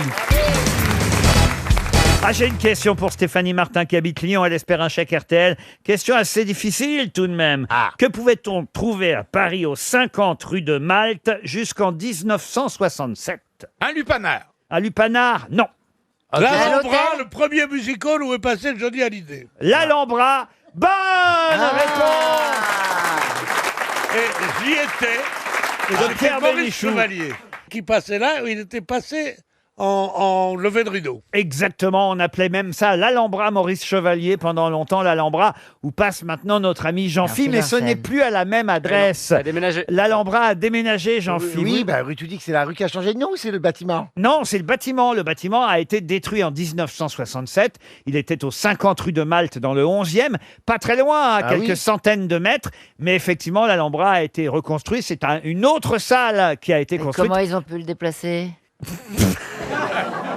Ah, j'ai une question pour Stéphanie Martin qui habite Lyon. Elle espère un chèque RTL. Question assez difficile tout de même. Que pouvait-on trouver à Paris aux 50 rue de Malte jusqu'en 1967? Un lupanar. Un lupanar? Non. L'Alhambra, le premier musical où est passé Johnny Hallyday. L'Alhambra. Bonne réponse Et j'y étais. Et De c'était Pierre Maurice Bénichou. Chevalier qui passait là, où il était passé en levée de rideau. Exactement, on appelait même ça l'Alhambra Maurice Chevalier pendant longtemps, l'Alhambra où passe maintenant notre ami Jean-Phi, mais ce n'est plus à la même adresse. L'Alhambra a déménagé, Jean-Phi. Oui, bah, tu dis que c'est la rue qui a changé de nom ou c'est le bâtiment? Non, c'est le bâtiment. Le bâtiment a été détruit en 1967. Il était aux 50 rue de Malte dans le 11e, pas très loin, à quelques centaines de mètres. Mais effectivement, l'Alhambra a été reconstruit. C'est une autre salle qui a été construite. Comment ils ont pu le déplacer?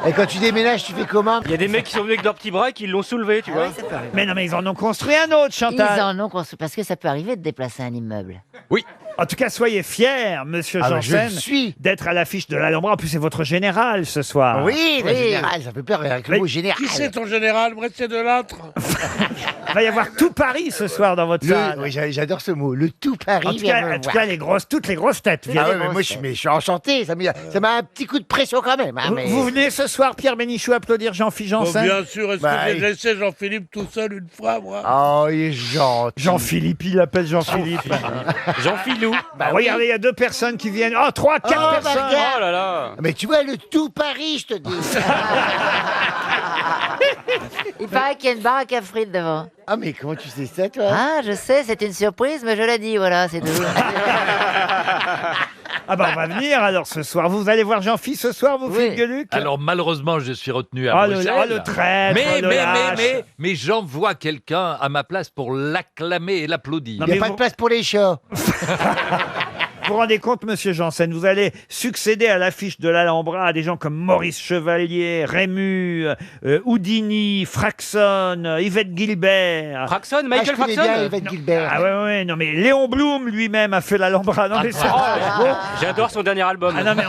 Et quand tu déménages, tu fais comment? Il y a des mecs qui sont venus avec leurs petits bras et qui l'ont soulevé, tu vois. Mais non, mais ils en ont construit un autre, Chantal. Ils en ont construit, parce que ça peut arriver de déplacer un immeuble. Oui. En tout cas, soyez fiers, monsieur Janssen, d'être à l'affiche de l'Alhambra. En plus, c'est votre général ce soir. Oui, le général, ça fait peur avec le mot général. Qui c'est ton général? Moi, c'est de l'autre. Il va y avoir tout Paris ce soir dans votre salle. Oui, j'adore ce mot, le tout Paris. En tout cas, toutes les grosses têtes viennent. Ah ouais, mais moi, je suis enchanté. Ça m'a un petit coup de pression quand même. Hein, Vous venez ce soir, Pierre Bénichou, applaudir Jean-Philippe Janssen? Bien sûr, est-ce que j'ai laissé Jean-Philippe tout seul une fois, moi? Oh, il est gentil. Jean-Philippe, il l'appelle Jean-Philippe. Jean-Philou. Regardez, il y a 2 personnes qui viennent. Oh, 3, 4 personnes. Oh là là. Mais tu vois, le tout Paris, je te dis. Il paraît qu'il y a une baraque à frites devant. Ah, mais comment tu sais ça, toi? Ah, je sais, c'est une surprise, mais je l'ai dit, voilà, c'est tout. Ah bah on va venir alors ce soir. Vous allez voir Jean-Philippe ce soir, vous, Philippe Gueluc? Alors malheureusement, je suis retenu à Bruxelles. Le traître, mais j'envoie quelqu'un à ma place pour l'acclamer et l'applaudir. Il n'y a pas de place pour les chats. Vous vous rendez compte, monsieur Janssen, vous allez succéder à l'affiche de l'Alhambra à des gens comme Maurice Chevalier, Rému, Houdini, Fraxon, Yvette Gilbert. Fraxon, Michael Fraxon. Yvette Gilbert. Ah ouais, non mais Léon Blum lui-même a fait l'Alhambra. Non mais c'est J'adore son dernier album. Ah non mais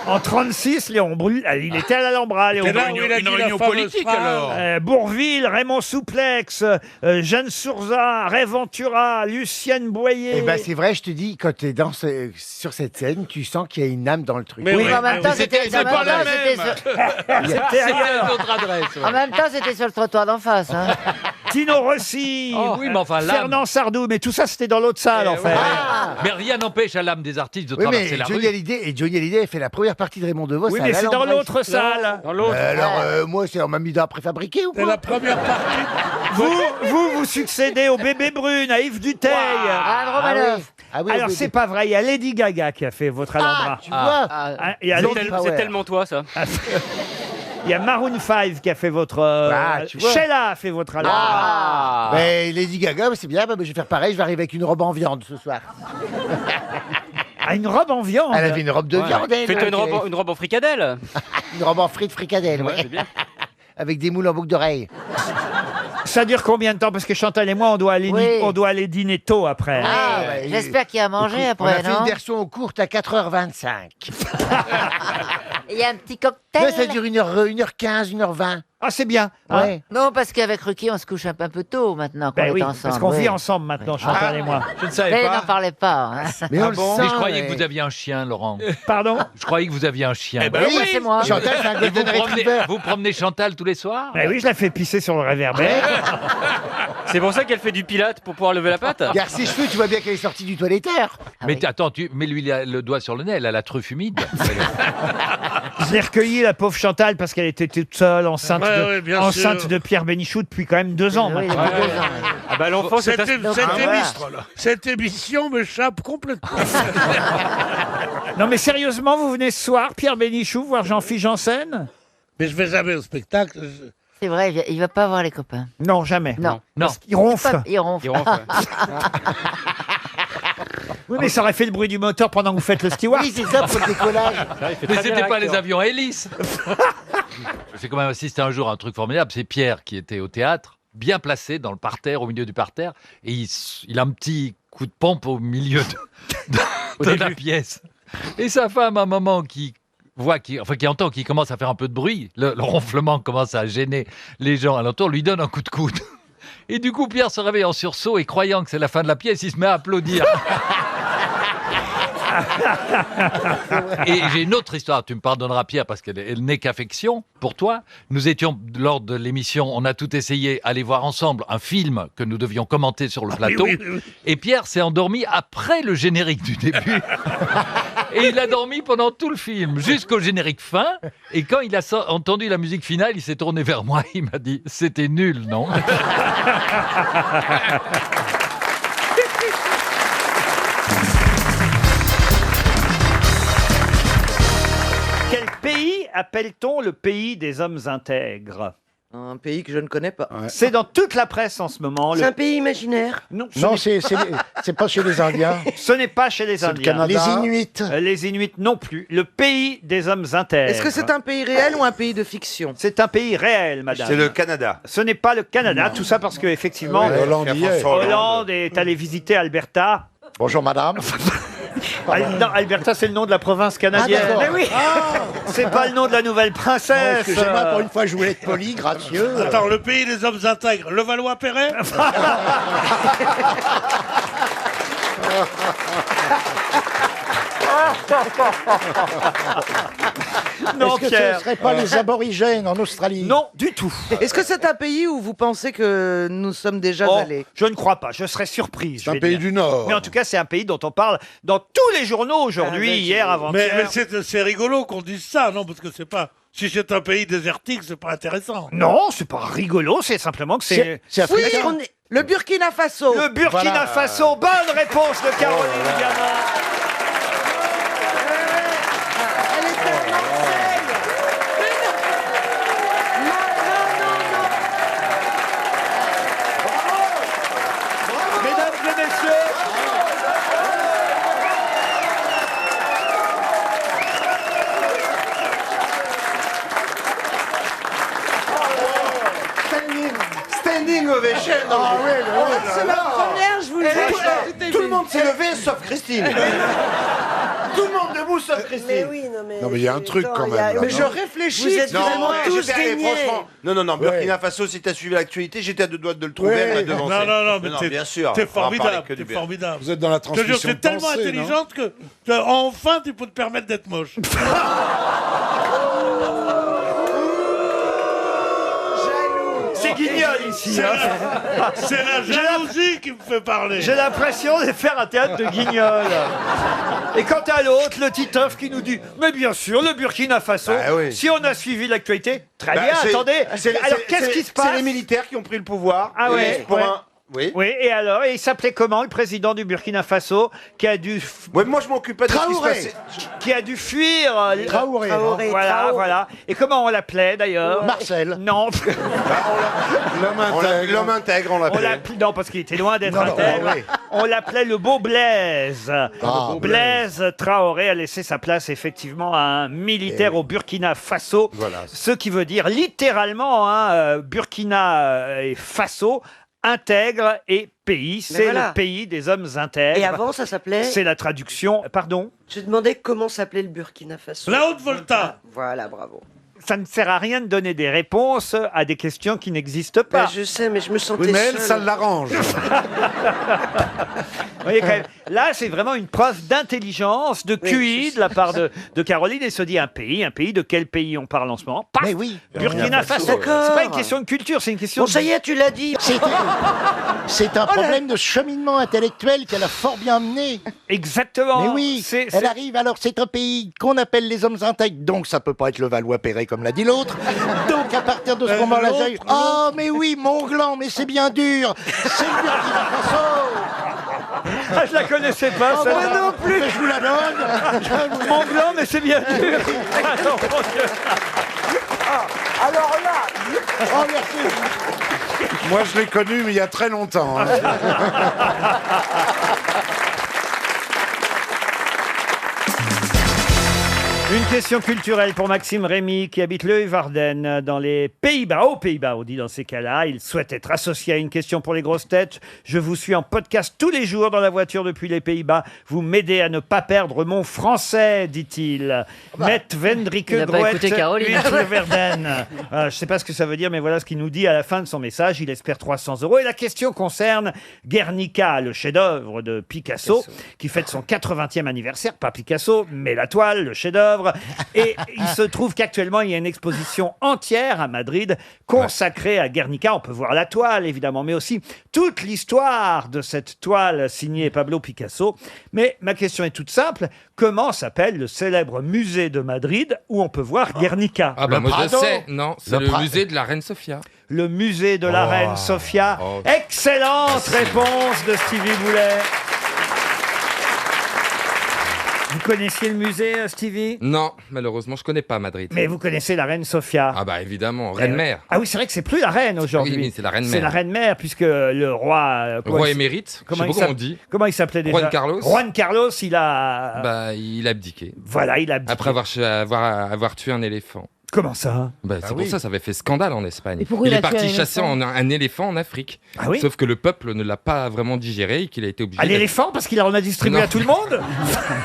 en 36, Léon Blum, il était à l'Alhambra. Léon Blum. Une réunion politique alors. Bourville, Raymond Souplex, Jeanne Surza, Ray Ventura, Lucienne Boyer. Eh ben c'est vrai, je te dis, quand tu es sur cette scène, tu sens qu'il y a une âme dans le truc. Mais en même temps, c'était pas la même. C'était ailleurs. Notre adresse. En même temps, c'était sur le trottoir d'en face. Hein. Tino Rossi, oui, mais enfin, Fernand Sardou, mais tout ça c'était dans l'autre salle en fait. Mais rien n'empêche à l'âme des artistes de Oui, traverser mais la Johnny rue. Hallyday a fait la première partie de Raymond DeVos. Oui, mais c'est dans l'autre salle. Dans l'autre. Alors, moi, on m'a mis dans un préfabriqué ou C'est pas? la première partie. Vous succédez au bébé brune, à Yves Duteil. Anne Romanoff. Alors c'est pas vrai, il y a Lady Gaga qui a fait votre Alhambra. Tu vois? Il y a C'est tellement toi, ça. Il y a Maroon 5 qui a fait votre... tu vois. Sheila a fait votre Alhambra. Mais Lady Gaga, c'est bien, je vais faire pareil, je vais arriver avec une robe en viande ce soir. Ah, une robe en viande. Elle avait une robe de viande, elle. Fais-toi une robe en fricadelle. Une robe en frites fricadelle, ouais. C'est bien. Avec des moules en boucle d'oreille. Ça dure combien de temps? Parce que Chantal et moi, on doit aller dîner tôt après. Ah, j'espère qu'il y a à manger Écoute, après, on a fait non? une version courte à 4h25. Il y a un petit cocktail. Là, ça dure 1h15, 1h20. Ah, c'est bien. Ouais. Non, parce qu'avec Ruki, on se couche un peu tôt maintenant qu'on Ben est oui, ensemble. parce qu'on vit ensemble maintenant, Chantal et moi. Je ne savais Mais pas. n'en parlez pas. Hein. Mais on le sent. Mais je croyais que vous aviez un chien, Laurent. Pardon? Je croyais que vous aviez un chien. oui, c'est moi. Chantal, c'est un Et golden retriever. vous promenez Chantal tous les soirs? Ben oui, je la fais pisser sur le réverbère. C'est pour ça qu'elle fait du pilate pour pouvoir lever la patte. Regarde ses cheveux, tu vois bien qu'elle est sortie du toiletteur. Mais attends, mets-lui le doigt sur le nez, elle a la truffe humide. Je l'ai recueillie, la pauvre Chantal, parce qu'elle était toute seule, enceinte de Pierre Bénichou depuis quand même 2 ans Oui, maintenant. depuis 2 ans. Ah bah l'enfant, c'est Cette émission m'échappe complètement. Non mais sérieusement, vous venez ce soir, Pierre Bénichou, voir Jean-Philippe Janssen? Mais je vais jamais au spectacle. C'est vrai, il va pas voir les copains. Non, jamais. Non. Parce qu'il ronfle. Il ronfle. Oui, mais ça aurait fait le bruit du moteur pendant que vous faites le steward. Oui, c'est ça pour le décollage. Mais c'était pas les avions à hélice. J'ai quand même assisté un jour à un truc formidable. C'est Pierre qui était au théâtre, bien placé dans le parterre, au milieu du parterre, et il a un petit coup de pompe au milieu de la pièce. Et sa femme, à un moment, qui entend qu'il commence à faire un peu de bruit, le ronflement commence à gêner les gens alentour, lui donne un coup de coude. Et du coup, Pierre se réveille en sursaut et croyant que c'est la fin de la pièce, il se met à applaudir. Et j'ai une autre histoire, tu me pardonneras Pierre, parce qu'elle n'est qu'affection pour toi. Nous étions, lors de l'émission, on a tout essayé, aller voir ensemble un film que nous devions commenter sur le plateau. oui. Et Pierre s'est endormi après le générique du début. Et il a dormi pendant tout le film, jusqu'au générique fin. Et quand il a entendu la musique finale, il s'est tourné vers moi. Il m'a dit, c'était nul, non? Quel pays appelle-t-on le pays des hommes intègres? Un pays que je ne connais pas. C'est dans toute la presse en ce moment. C'est un pays imaginaire? Non, Non, c'est pas chez les Indiens. Ce n'est pas chez les C'est le Indiens. Canada. Les Inuits. Les Inuits non plus. Le pays des hommes intègres. Est-ce que c'est un pays réel ou un pays de fiction? C'est un pays réel, madame. C'est le Canada. Ce n'est pas le Canada. Tout ça parce que effectivement, Oui, Hollande y est. Hollande est allé visiter Alberta. Bonjour madame. Non, Alberta, c'est le nom de la province canadienne. Ah, d'accord. Mais oui. C'est pas le nom de la nouvelle princesse. Excusez-moi, pour une fois, je voulais être poli, gracieux. Attends, le pays des hommes intègres, le Valois-Perret? Non, Est-ce que Pierre. ce ne serait pas les aborigènes en Australie? Non, du tout. Est-ce que c'est un pays où vous pensez que nous sommes déjà Oh, allés? je ne crois pas, je serais surprise. C'est un pays du Nord. Mais en tout cas, c'est un pays dont on parle dans tous les journaux aujourd'hui, hier, Mais avant-hier. c'est rigolo qu'on dise ça, non? Parce que c'est pas... Si c'est un pays désertique, c'est pas intéressant. Non, c'est pas rigolo, c'est simplement que c'est... Oui, le Burkina Faso. Le Burkina Faso, bonne réponse de Caroline Diamant. Elle était à Marseille. Mesdames et messieurs, Standing ovation. Ah oui, C'est la première, je vous le dis. Tout le monde s'est levé sauf Christine. Tout le monde debout sauf Christine. Mais oui, non mais... Non, mais il y a un truc quand même. là, Mais je non réfléchis. Vous êtes Non, vraiment tous j'étais allé, déniés. franchement. Non, Burkina Faso, si t'as suivi l'actualité, j'étais à deux doigts de le trouver, Ouais. elle m'a devancé. Non, mais t'es- bien sûr. T'es on va parler formidable, que t'es du bien. formidable. Vous êtes dans la Je te jure, transmission t'es de tellement pensée, non intelligente que enfin tu peux te permettre d'être moche. c'est Guignol ici. hein. C'est la jalousie qui me fait parler. J'ai l'impression de faire un théâtre de Guignol. Et quant à l'autre, le Titeuf qui nous dit « Mais bien sûr, le Burkina Faso, Bah oui. si on a suivi l'actualité, très Bah, bien, c'est- attendez. Alors, qu'est-ce c'est- qui se passe C'est les militaires qui ont pris le pouvoir. Ah Et ouais, pour ouais. Oui. Oui, et alors, et il s'appelait comment, le président du Burkina Faso, qui a dû... Ouais, moi je m'occupe pas de ce qui se Traoré. passait. Qui a dû fuir... Traoré. Voilà, voilà. Et comment on l'appelait, d'ailleurs Marcel. Non. L'homme intègre, on On l'appelle. l'appelait, non, parce qu'il était loin d'être Non, intègre. oui. On l'appelait le beau Blaise. Ah, Blaise Traoré a laissé sa place effectivement à un militaire au Burkina Faso. Voilà. Ce qui veut dire littéralement Burkina et Faso, intègre et pays. C'est voilà. le pays des hommes intègres. Et avant, ça s'appelait... C'est la traduction. Pardon? Je demandais comment s'appelait le Burkina Faso. La Haute-Volta. Voilà, bravo. Ça ne sert à rien de donner des réponses à des questions qui n'existent pas. Bah, je sais, mais je me sentais Oui, mais elle, seule. ça l'arrange. Vous voyez, quand même, là, c'est vraiment une preuve d'intelligence, de QI de la part de Caroline. Et se dit un pays de quel pays on parle en ce moment? Paf, Mais oui. Burkina Faso. D'accord. C'est pas une question de culture, c'est une question Bon, ça y est, tu l'as dit. C'est un problème de cheminement intellectuel qu'elle a fort bien mené. Exactement. Mais oui, elle arrive, alors c'est un pays qu'on appelle les hommes intègres, donc ça peut pas être le Valois-Perret comme l'a dit l'autre. Donc à partir de ce moment-là, l'autre, j'ai eu... Oh mais oui, Mont-Gland, mais c'est bien dur. C'est le Burkina Faso. Ah, je la connaissais pas, Oh, celle-là. moi non plus. Mais je vous la donne. Mon blanc, mais c'est bien dur. Ah, non, mon Dieu. Alors là... Oh merci. Moi, je l'ai connu, mais il y a très longtemps. hein. Une question culturelle pour Maxime Rémy qui habite le Varden dans les Pays-Bas. Aux Pays-Bas, on dit dans ces cas-là. Il souhaite être associé à une question pour les grosses têtes. Je vous suis en podcast tous les jours dans la voiture depuis les Pays-Bas. Vous m'aidez à ne pas perdre mon français, dit-il. Met Vendrike Il n'a pas écouté Caroline. le Verden. Je ne sais pas ce que ça veut dire, mais voilà ce qu'il nous dit à la fin de son message. Il espère 300 €. Et la question concerne Guernica, le chef-d'œuvre de Picasso, qui fête son 80e anniversaire. Pas Picasso, mais la toile, le chef-d'œuvre. œuvres. Et il se trouve qu'actuellement, il y a une exposition entière à Madrid consacrée à Guernica. On peut voir la toile, évidemment, mais aussi toute l'histoire de cette toile signée Pablo Picasso. Mais ma question est toute simple. Comment s'appelle le célèbre musée de Madrid où on peut voir Guernica? Ah bah moi je sais, non, c'est le musée de la Reine Sofia. Le musée de la Reine Sofia. Excellente réponse de Stevie Boulet. Vous connaissiez le musée, Stevie? Non, malheureusement, je connais pas Madrid. Mais vous connaissez la Reine Sofia? Ah bah évidemment, Reine-Mère. Ah oui, c'est vrai que c'est plus la reine aujourd'hui. Oui, c'est la Reine-Mère. C'est la Reine-Mère, puisque le roi... Roi émérite, je sais pas comment on dit. Comment il s'appelait déjà? Juan Carlos. Juan Carlos, il a... Bah, il a abdiqué. Voilà, il a abdiqué. Après avoir tué un éléphant. Comment ça? Bah, c'est pour ça avait fait scandale en Espagne. Et pourquoi il il est a tué parti un chasser éléphant un éléphant en Afrique. Ah oui? Sauf que le peuple ne l'a pas vraiment digéré et qu'il a été obligé... À l'éléphant, parce qu'il en a distribué à tout le monde?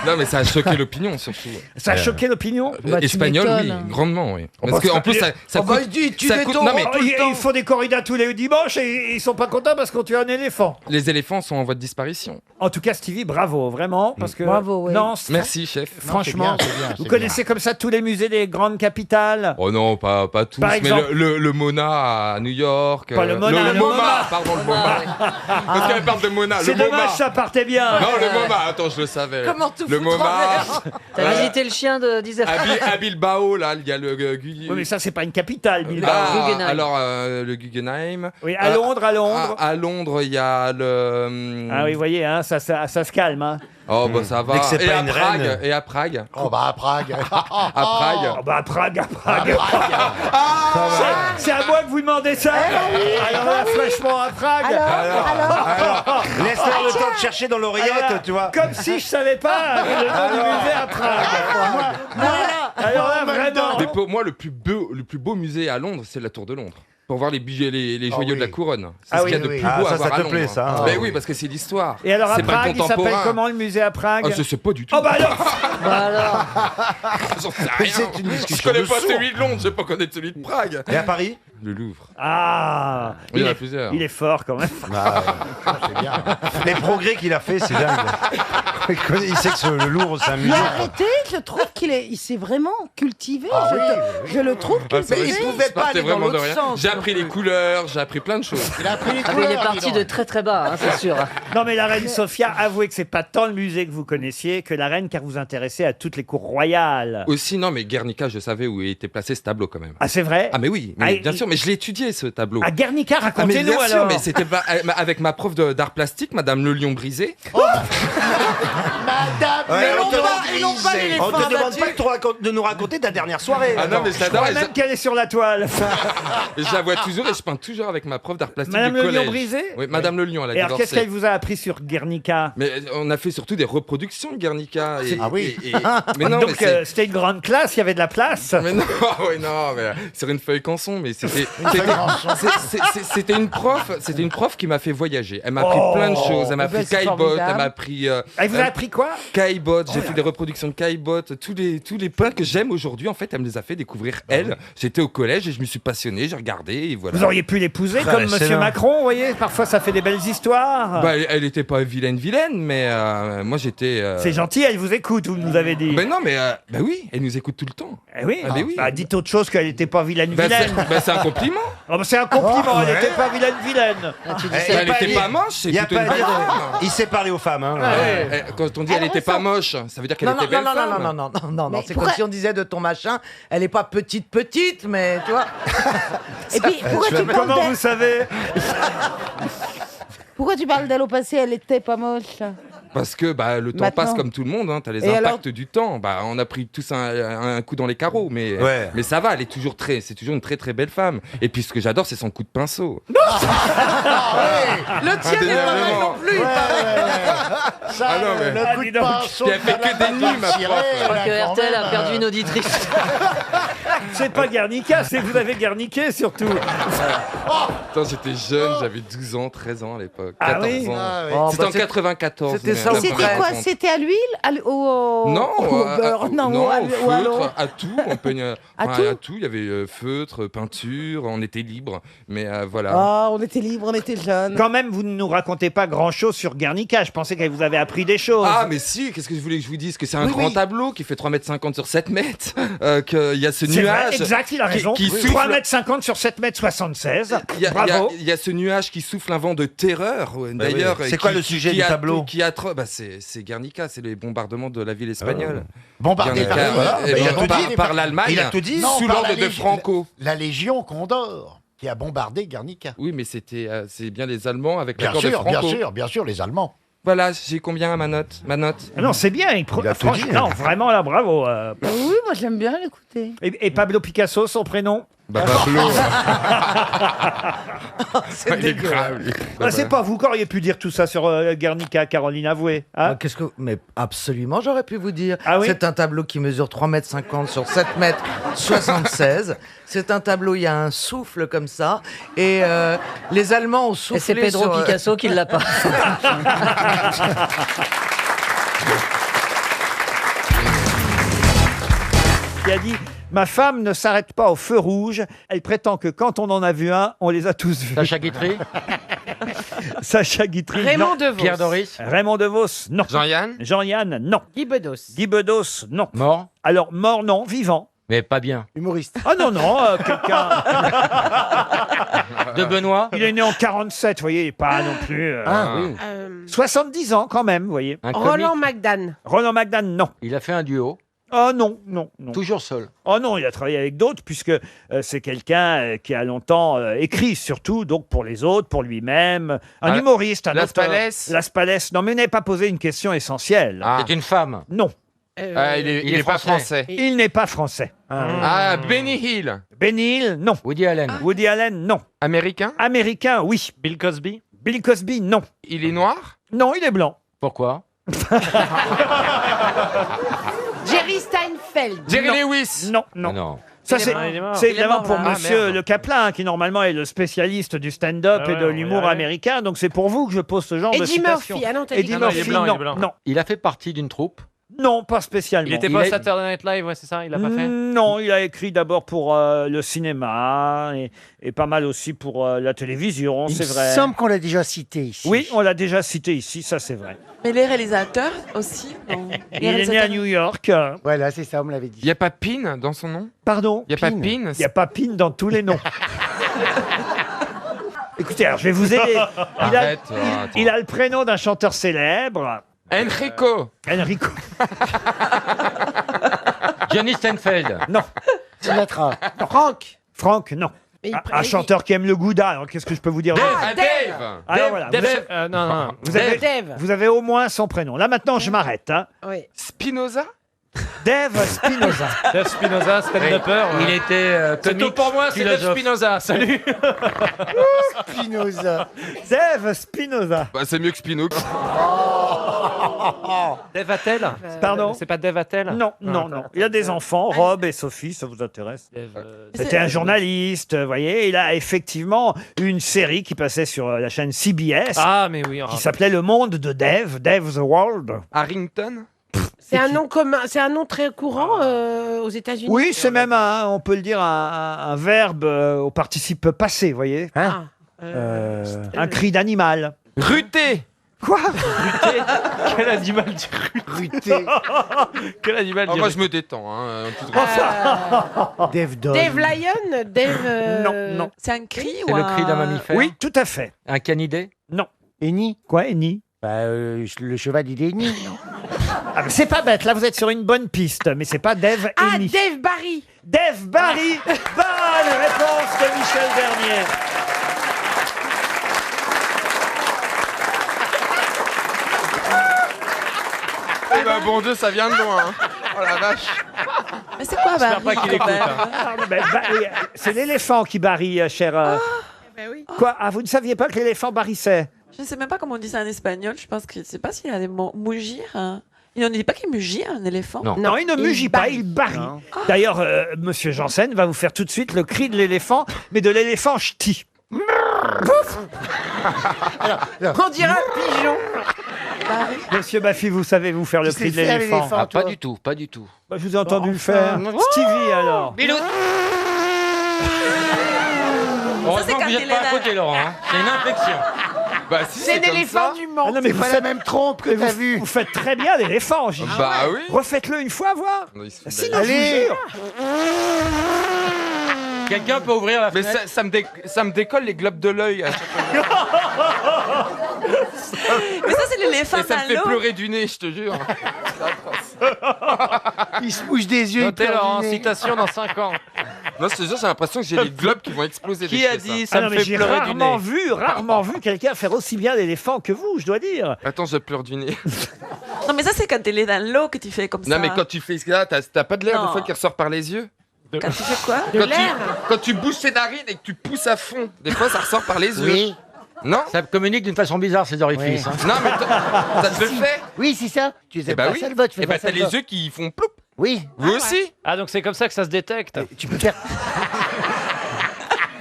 Non, mais ça a choqué l'opinion, surtout. Ça a choqué l'opinion? Espagnol, oui, grandement, oui. Parce qu'en plus, ça coûte... ça coûte- non, mais Ils font des corridas tous les dimanches et ils sont pas contents parce qu'on tue un éléphant. les éléphants sont en voie de disparition. En tout cas, Stevie, bravo, vraiment, parce que... Bravo, oui. Non, Merci, chef. franchement, vous connaissez comme ça tous les musées des grandes capitales? Oh non, pas tous, Par mais exemple- le Mona à New York. Pas le Mona, le MoMA, MoMA. pardon, le MoMA. Parce qu'elle parle de Mona, C'est le MoMA. dommage, ça partait bien. Non, le MoMA, attends, je le savais. Comment tout Le foutre en MoMA. l'air T'as visité le chien d'Isaac? À Bilbao, là, il y a le Oui, mais ça, c'est pas une capitale, Bilbao. Ah, alors, le Guggenheim. Oui, à Londres, à Londres. À Londres, il y a le... Ah oui, vous voyez, hein, ça se calme. Hein. Oh, bah ça va. Dès que c'est Et pas à une Prague. reine. Et à Prague. Oh bah à Prague. À Prague. Oh, bah, à Prague. C'est à moi que vous demandez ça. Alors là, fraîchement, à Prague. Alors, laisse-leur le temps de chercher dans l'oreillette, tu vois. Comme si je savais pas le nom du musée à Prague. Alors là, vraiment. Mais pour moi, le plus beau musée à Londres, c'est la Tour de Londres. Pour voir les bijoux, les joyaux de la couronne. C'est ce qu'il y a de plus beau à ça voir à te Londres. plaît, ça, hein. Mais oui, parce que c'est l'histoire. Et alors à C'est pas Prague, il s'appelle contemporain. comment le musée à Prague? Ah, je sais pas du tout. Oh bah alors. J'en sais rien. C'est une Je discussion connais de pas sourds. celui de Londres, je vais pas connaître celui de Prague. Et à Paris? Le Louvre. Ah, Il y en a plusieurs. Il est fort quand même. C'est bien. Les progrès qu'il a fait, c'est dingue. Il sait que le Louvre, c'est un musée. Mais arrêtez, je trouve il s'est vraiment cultivé. Je le trouve Ah, cultivé. il pouvait pas aller dans l'autre sens. J'ai appris les couleurs, j'ai appris plein de choses. Ah, mais il est parti de très très bas, hein, c'est sûr. Non mais la reine Sofia, avouez que c'est pas tant le musée que vous connaissiez que la reine, car vous intéressez à toutes les cours royales. Aussi, non, mais Guernica, je savais où était placé ce tableau quand même. Ah c'est vrai? Ah mais oui, Ah, bien sûr, mais je l'ai étudié ce tableau. À Guernica, Ah, mais racontez-nous bien sûr, alors. mais c'était pas avec ma prof d'art plastique, Madame Le Lion Brisé. Ouais, on te l'éléphant te demande abattu. pas de nous raconter ta dernière soirée. Ah non, mais Je j'adore. crois même qu'elle est sur la toile. Et je la vois toujours et je peins toujours avec ma prof d'art plastique Madame du Le collège. Lion Brisé? Oui, Madame Le Lion, elle a Et alors qu'est-ce divorcé. qu'elle vous a appris sur Guernica? Mais on a fait surtout des reproductions de Guernica. Ah oui. Mais non, Donc mais c'est- c'était une grande classe, il y avait de la place. Mais non, oui, non, mais sur une feuille canson, mais c'était une prof qui m'a fait voyager. Elle m'a appris Oh. plein de choses. Elle m'a Ben, appris c'est caillebotte, formidable. elle m'a appris. Elle vous a appris quoi? Caillebotte, j'ai fait des reproductions de caillebotte, tous les peintres que j'aime aujourd'hui, en fait, elle me les a fait découvrir elle. J'étais au collège et je me suis passionné, j'ai regardé et voilà. Vous auriez pu l'épouser comme excellent. Monsieur Macron, vous voyez? Parfois ça fait des belles histoires. Bah, elle était pas vilaine, mais moi j'étais. C'est gentil, elle vous écoute, vous nous avez dit. Mais non, mais bah oui, elle nous écoute tout le temps. Eh oui, Ah, mais oui. Bah, dites autre chose qu'elle n'était pas vilaine. Bah, c'est un compliment. Oh, bah, c'est un compliment, Oh, elle ouais. n'était pas vilaine. Elle était pas moche, c'est Il y a plutôt pas à une dire. femme. Il sait parler aux femmes. Hein. Quand on dit elle était pas moche, ça veut dire qu'elle Non, était non, belle non, non, femme. non, non, non, non, Mais c'est pourquoi- comme si on disait de ton machin, elle est pas petite, mais tu vois. Et puis, pourquoi tu parles Comment vous d'elle savez? Pourquoi tu parles d'elle au passé? Elle était pas moche. Parce que bah, le temps Maintenant. passe comme tout le monde, hein, t'as les Et impacts alors du temps. Bah, on a pris tous un coup dans les carreaux, mais ça va, c'est toujours une très très belle femme. Et puis ce que j'adore, c'est son coup de pinceau. Le tien n'est pas mal non plus. Ah non, mais... Le coup de pinceau. Puis elle fait que des nuits, ma prof. Je crois que RTL a perdu une auditrice. C'est pas Guernica, c'est que vous avez guerniqué surtout. Attends, j'étais jeune, j'avais 12 ans, 13 ans à l'époque. Ah 14 oui ans. Ah oui. C'était en 94. c'était ça, même. C'était quoi? C'était à l'huile Non, au beurre? Non, non, ou à l'eau? feutre, à tout. On peignait, À enfin, tout à tout. Il y avait feutre, peinture, on était libre. Mais voilà. Ah, on était libres, on était jeunes. Quand même, vous ne nous racontez pas grand-chose sur Guernica. Je pensais qu'elle vous avait appris des choses. Ah, mais si, qu'est-ce que je voulais que je vous dise? Que c'est un Oui, grand oui. tableau qui fait 3,50 m sur 7 mètres. Qu'il y a ce C'est nuage. vrai, exact, il a raison. Qui souffle. 3,50 m sur 7,76 m. Bravo. Il y a ce nuage qui souffle un vent de terreur. D'ailleurs, oui. C'est quoi le sujet du tableau C'est Guernica, c'est les bombardements de la ville espagnole. Bombardé par Guernica, voilà. et Il a tout par- dit. par l'Allemagne, Il a tout dit. sous Non, par l'ordre la de Franco. La Légion Condor qui a bombardé Guernica. Oui, mais c'est bien les Allemands avec Bien l'accord de sûr, Franco. bien sûr, les Allemands. Voilà, j'ai combien à ma note? Ah non, c'est bien. Il a tout Franchement, dit. non, vraiment là, bravo. Oui, moi j'aime bien l'écouter. Et Pablo Picasso, son prénom? Bah, Pablo. C'est Il est dégueu. grave, lui. Ah, c'est pas vous qui auriez pu dire tout ça sur Guernica, Caroline, avouez. Hein? Mais absolument, j'aurais pu vous dire. Ah oui C'est un tableau qui mesure 3,50 m sur 7,76 m. C'est un tableau, il y a un souffle comme ça. Et les Allemands ont soufflé. Et c'est Pedro sur, Picasso qui l'a pas. Qui a dit « Ma femme ne s'arrête pas au feu rouge. Elle prétend que quand on en a vu un, on les a tous vus. » Sacha Guitry. Sacha Guitry, Raymond non. DeVos. Pierre Doris. Raymond DeVos, non. Jean-Yann? Jean-Yann, non. Guy Bedos. Guy Bedos, non. Mort. Alors, mort, non. Vivant. Mais pas bien. Humoriste. Ah non, non, quelqu'un... De Benoît. Il est né en 47, vous voyez, il est pas non plus... Ah oui. 70 ans quand même, vous voyez. Un Roland comique. McDan. Roland McDan, non. Il a fait un duo. Oh non, non, non. Toujours seul. Oh non, il a travaillé avec d'autres, puisque c'est quelqu'un qui a longtemps écrit, surtout, donc pour les autres, pour lui-même. Un humoriste, un Las auteur. Palais. Las Palais. Non, mais vous n'avez pas posé une question essentielle. C'est une femme. Non. Il est pas français. Il n'est pas français. Ah, Benny Hill. Benny Hill, non. Woody Allen. Woody Allen, non. Américain? Américain, oui. Bill Cosby. Bill Cosby, non. Il est noir? Non, il est blanc. Pourquoi? Jerry Steinfeld. Jerry Lewis? Non, non. Ah non. Ça, Il est c'est mort, il est mort. c'est Il est évidemment mort, pour là. monsieur merde. Le Caplin, qui normalement est le spécialiste du stand-up et de l'humour américain. Donc c'est pour vous que je pose ce genre de Eddie citation. Murphy. Ah non, t'as dit Eddie non, il est Murphy, blanc, il est non, blanc. non. Il a fait partie d'une troupe. Non, pas spécialement. Il était pas au Saturday Night Live, ouais, c'est ça? Il l'a pas fait? Non, il a écrit d'abord pour le cinéma et pas mal aussi pour la télévision, c'est vrai. Il me semble qu'on l'a déjà cité ici. Oui, on l'a déjà cité ici, ça c'est vrai. Mais les réalisateurs aussi, non. Il est né à New York. Voilà, c'est ça, on me l'avait dit. Il n'y a pas Pin dans son nom? Pardon? Il n'y a pas Pin? Il n'y a pas Pin dans tous les noms. Écoutez, alors je vais vous aider. Arrête, Il a le prénom d'un chanteur célèbre. Enrico. Enrico. Johnny Steinfeld. Non. Sinatra. Franck. Franck, non. Mais il Un prenait- chanteur qui aime le gouda. Alors qu'est-ce que je peux vous dire? Ah, Dave. Alors voilà. Dave. Vous- Non. Vous avez, Dave. vous avez au moins son prénom. Là maintenant, je m'arrête. Hein. Oui. Spinoza? Dave Spinoza. Dave Spinoza, stand-upper. Il était C'est tout pour moi, c'est Dave philosophe. Spinoza. Salut. Spinoza. Dave Spinoza. Bah, c'est mieux que Spino. Dave Attell. Pardon? C'est pas Dave Attell? Non, non, non. Il a des enfants, Rob et Sophie, ça vous intéresse? C'était un journaliste, vous voyez. Il a effectivement eu une série qui passait sur la chaîne CBS Ah, mais oui. qui s'appelait Le Monde de Dave, Dave the World. Harrington? C'est un nom commun, c'est un nom très courant aux États-Unis. Oui, c'est même, on peut le dire, un verbe au participe passé, vous voyez. Ah, Un cri d'animal. Ruté. Quoi? Quel animal du Ruté. Quel animal Oh, du moi, je me détends. Hein, Dave Dog. Dave Lion, Dave. Non, non. C'est un cri C'est ou le un... cri d'un mammifère? Oui, tout à fait. Un canidé? Non. Eni. Quoi, Eni? Bah, le cheval, il est Eni. Ah, mais c'est pas bête, là vous êtes sur une bonne piste, mais c'est pas Dave Ah, Eni. Dave Barry. Dave Barry. Bonne réponse de Michel Bernier. Eh ben, bon Dieu, ça vient de loin. Hein. Oh la vache. Mais c'est quoi, J'espère pas Barry, qu'il écoute, Robert Pardon, mais c'est l'éléphant qui barille, cher. Ben oui. Quoi? Ah, vous ne saviez pas que l'éléphant barrissait? Je ne sais même pas comment on dit ça en espagnol. Je pense que je sais pas s'il y a des mots. Mugir, hein. Il ne dit pas qu'il mugit, un éléphant? Non, il ne mugit pas, il barille. D'ailleurs, Monsieur Janssen va vous faire tout de suite le cri de l'éléphant, mais de l'éléphant ch'ti. On dirait un pigeon. Monsieur Baffy, vous savez vous faire le cri de l'éléphant? Ah, pas du tout, pas du tout. Bah, je vous ai entendu le faire. Stevie, alors. Bilou. Heureusement que vous n'êtes pas à côté, Laurent. Hein. C'est une infection. Bah, si, C'est comme l'éléphant ça. du monde. Ah non, mais C'est vous pas faites- la même trompe que Mais t'as vous, vu. vous faites très bien l'éléphant, Gigi. Bah oui. Refaites-le une fois, voir. Non, il se fout Sinon, d'ailleurs. je vous Allez. jure. Quelqu'un peut ouvrir la Mais fenêtre? ça me décolle les globes de l'œil. à chaque fois. Mais ça, c'est l'éléphant Et ça me fait dans l'eau. pleurer du nez, je te jure. Il se bouge des yeux. il Notez, perd du Laurent, nez. citation dans 5 ans. Non, je te jure, j'ai l'impression que j'ai les globes qui vont exploser. Qui dès que a je fais dit ça. ça me fait j'ai pleurer du nez? rarement vu quelqu'un faire aussi bien l'éléphant que vous, je dois dire. Attends, je pleure du nez. Non, mais ça, c'est quand t'es dans l'eau que tu fais comme ça. Non, mais quand tu fais ça, t'as pas de l'air Non. des fois qui ressort par les yeux? Quand tu fais quoi? Quand tu bouges tes narines et que tu pousses à fond, des fois ça ressort par les yeux. Oui. Non? Ça communique d'une façon bizarre, ces orifices. Oui. hein. Non, mais ça te le fait? Oui, c'est ça. Tu sais Eh bah pas oui. ça le vote. Et bah t'as les yeux qui font ploup. Oui. Vous aussi? Ah, donc c'est comme ça que ça se détecte. Tu peux faire.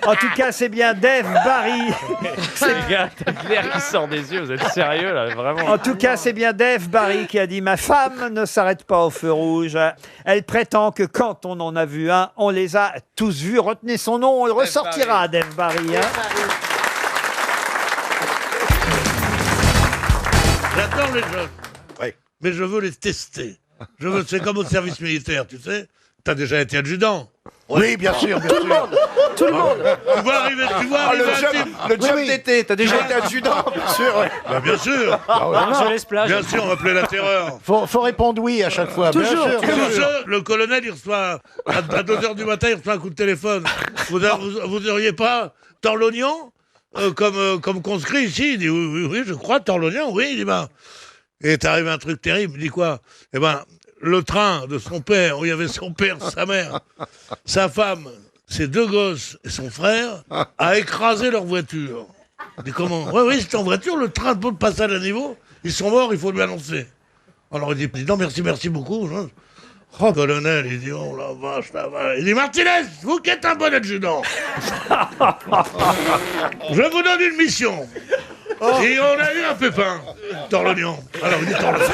En tout cas, c'est bien Dave Barry. Les gars, t'as l'air qui sort des yeux, vous êtes sérieux là, vraiment. En tout cas, c'est bien Dave Barry qui a dit « Ma femme ne s'arrête pas au feu rouge. Elle prétend que quand on en a vu un, on les a tous vus. » Retenez son nom, on le ressortira, Dave Barry. Hein. J'adore les jeunes. Mais je veux les tester. C'est comme au service militaire, tu sais. T'as déjà été adjudant. Oui, bien sûr, bien sûr. Tout le monde. Tu vois arriver un type. Le job oui. d'été, t'as déjà été adjudant? Bien sûr, ouais. Bah, bien sûr. Je laisse plage. Bien sûr, on m'appelait la terreur. Faut répondre oui à chaque fois. Toujours, Bien sûr. toujours. Tout ça, le colonel, il reçoit à 2h du matin, il reçoit un coup de téléphone. Vous auriez pas tord l'oignon comme conscrit ici? Il dit oui, je crois, tord l'oignon, oui. Il dit ben. Et est arrivé un truc terrible. Il dit quoi? Eh ben, le train de son père, où il y avait son père, sa mère, sa femme, ses 2 gosses et son frère, a écrasé leur voiture. Il dit comment? Oui, c'est en voiture, le train de passage à niveau. Ils sont morts, il faut lui annoncer. Alors il dit non, merci beaucoup. Oh, colonel, il dit oh la vache. Il dit Martinez, vous qui êtes un bon adjudant, je vous donne une mission. Et on a eu un pépin. Tord l'oignon. Alors il dit tord l'oignon.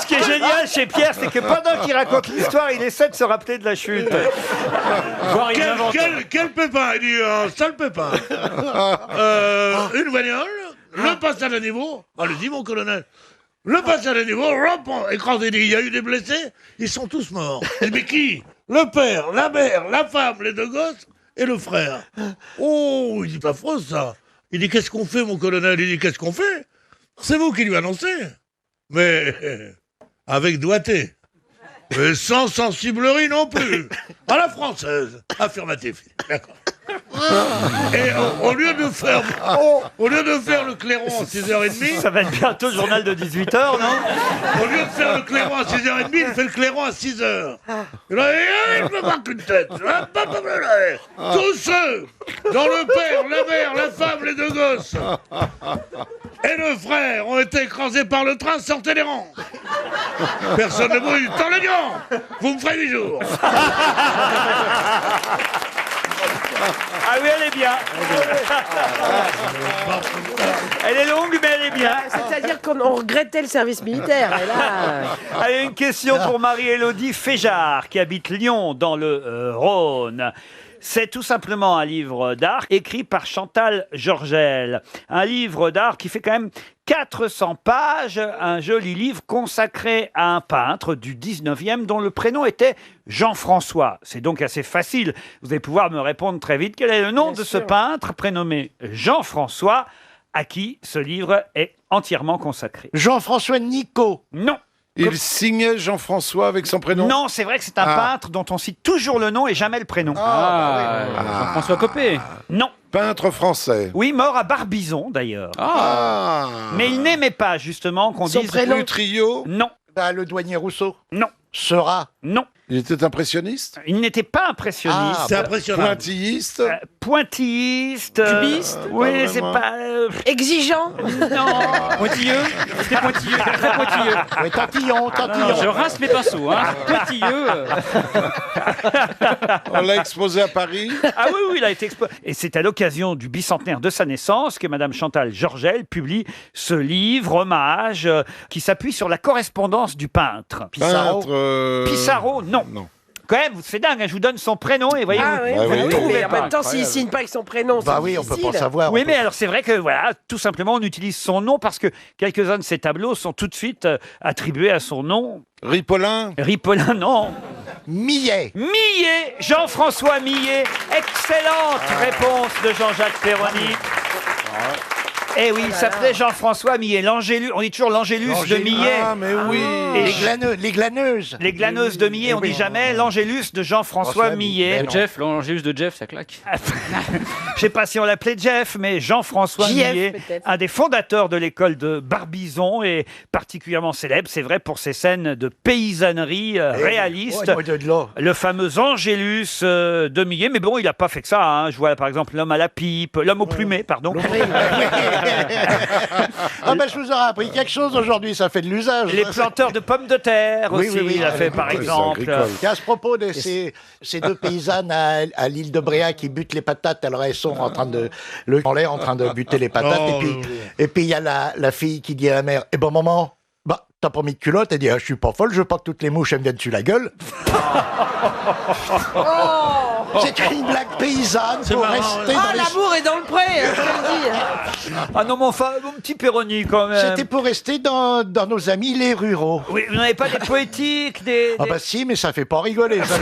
Ce qui est génial chez Pierre, c'est que pendant qu'il raconte l'histoire, il essaie de se rappeler de la chute. Voire il invente. Quel pépin? Il dit un seul pépin. Une bagnole, le passage à niveau. Allez-y mon colonel. Le passage à niveau, écrasé. Il y a eu des blessés, ils sont tous morts. Il dit mais qui? Le père, la mère, la femme, les 2 gosses et le frère. Oh, il dit c'est affreux ça. Il dit qu'est-ce qu'on fait mon colonel? Il dit qu'est-ce qu'on fait? C'est vous qui lui annoncez. Mais avec doigté. Mais sans sensiblerie non plus. À la française. Affirmatif. D'accord. Et au lieu de faire le clairon à 6h30, Ça va être bientôt le journal de 18h, non? au lieu de faire le clairon à 6h30, il fait le clairon à 6h. Et là, il me marque une tête. Tous ceux dont le père, la mère, la femme, les 2 gosses et le frère ont été écrasés par le train, sortez les rangs. Personne ne bouge. Tord l'oignon. Vous me ferez 8 jours. Ah oui, elle est bien. Elle est longue, mais elle est bien. C'est-à-dire qu'on regrettait le service militaire. Et là, Allez, une question pour Marie-Élodie Féjard, qui habite Lyon, dans le Rhône. C'est tout simplement un livre d'art écrit par Chantal Georgel. Un livre d'art qui fait quand même 400 pages, un joli livre consacré à un peintre du 19e dont le prénom était Jean-François. C'est donc assez facile. Vous allez pouvoir me répondre très vite. Quel est le nom de ce peintre prénommé Jean-François à qui ce livre est entièrement consacré? Jean-François Nico. Non. Il signait Jean-François avec son prénom? Non, c'est vrai que c'est un peintre dont on cite toujours le nom et jamais le prénom. Jean-François Copé. Non. Peintre français. Oui, mort à Barbizon d'ailleurs. Ah. Mais il n'aimait pas justement qu'on Son dise... prénom? Trio? Non. Bah, le douanier Rousseau. Non. Sera. Non. Il était impressionniste. Il n'était pas impressionniste. Ah, c'est impressionnant. Pointilliste. Pointilliste. Cubiste. Oui, c'est vraiment. pas. Exigeant. Non. Pointilleux. C'était pointilleux, très pointilleux. Oui, tantillon, tantillon. Je rince mes pinceaux, hein. Pointilleux. On l'a exposé à Paris. Ah oui, oui, il a été exposé. Et c'est à l'occasion du bicentenaire de sa naissance que Madame Chantal Georgel publie ce livre, hommage, qui s'appuie sur la correspondance du peintre. Peintre, Pissarro, non. Quand même, c'est dingue, hein, je vous donne son prénom et voyez, Ah oui, vous ne oui, trouvez mais en pas. même temps, s'il signe pas avec son prénom, Bah c'est oui, on peut difficile. pas savoir. Oui, mais alors c'est vrai que voilà, tout simplement, on utilise son nom parce que quelques-uns de ses tableaux sont tout de suite attribués à son nom. Ripollin. Ripollin, non. Millet. Millet, Jean-François Millet. Excellente réponse de Jean-Jacques Perroni. Eh oui, il s'appelait Jean-François Millet. L'Angélus, on dit toujours l'Angélus de Millet. Ah, mais oui. Et Les glaneuses. les glaneuses de Millet, on dit jamais l'Angélus de Jean-François Millet. Jeff, l'Angélus de Jeff, ça claque. Je sais pas si on l'appelait Jeff, mais Jean-François JF, Millet, peut-être. un des fondateurs de l'école de Barbizon et particulièrement célèbre, c'est vrai, pour ses scènes de paysannerie réaliste. Le fameux Angélus de Millet, mais bon, il n'a pas fait que ça. Hein. Je vois par exemple l'homme à la pipe, l'homme au plumet, pardon. Ah ben je vous aurais appris quelque chose aujourd'hui, ça fait de l'usage. Les planteurs de pommes de terre Oui, aussi, oui, oui. il a fait par c'est exemple. agricole. Et à ce propos de ces deux paysannes à l'île de Bréa qui butent les patates, alors elles sont en train de en l'air en train de buter les patates et puis il y a la fille qui dit à la mère bon maman, bah t'as pas mis de culotte, elle dit je suis pas folle, je veux pas que toutes les mouches elles me viennent dessus la gueule. C'est une blague paysanne pour rester Ah, dans l'amour est dans le pré, je te le dis. Ah non, mais enfin, mon petit Péroni quand même. C'était pour rester dans nos amis les ruraux. Oui, vous n'avez pas des poétiques, des... Ah bah si, mais ça fait pas rigoler. Ça.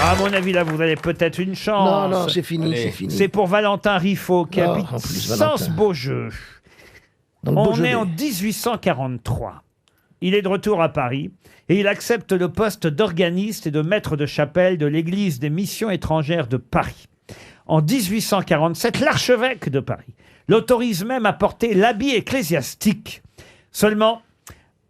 À mon avis, là, vous avez peut-être une chance. Non, non, c'est fini, Allez. c'est fini. C'est pour Valentin Riffaut, qui Oh, habite en plus, Valentin. Sens-Beaujeu. Dans le On Beaujolais. est en 1843. Il est de retour à Paris et il accepte le poste d'organiste et de maître de chapelle de l'église des missions étrangères de Paris. En 1847, l'archevêque de Paris l'autorise même à porter l'habit ecclésiastique. Seulement,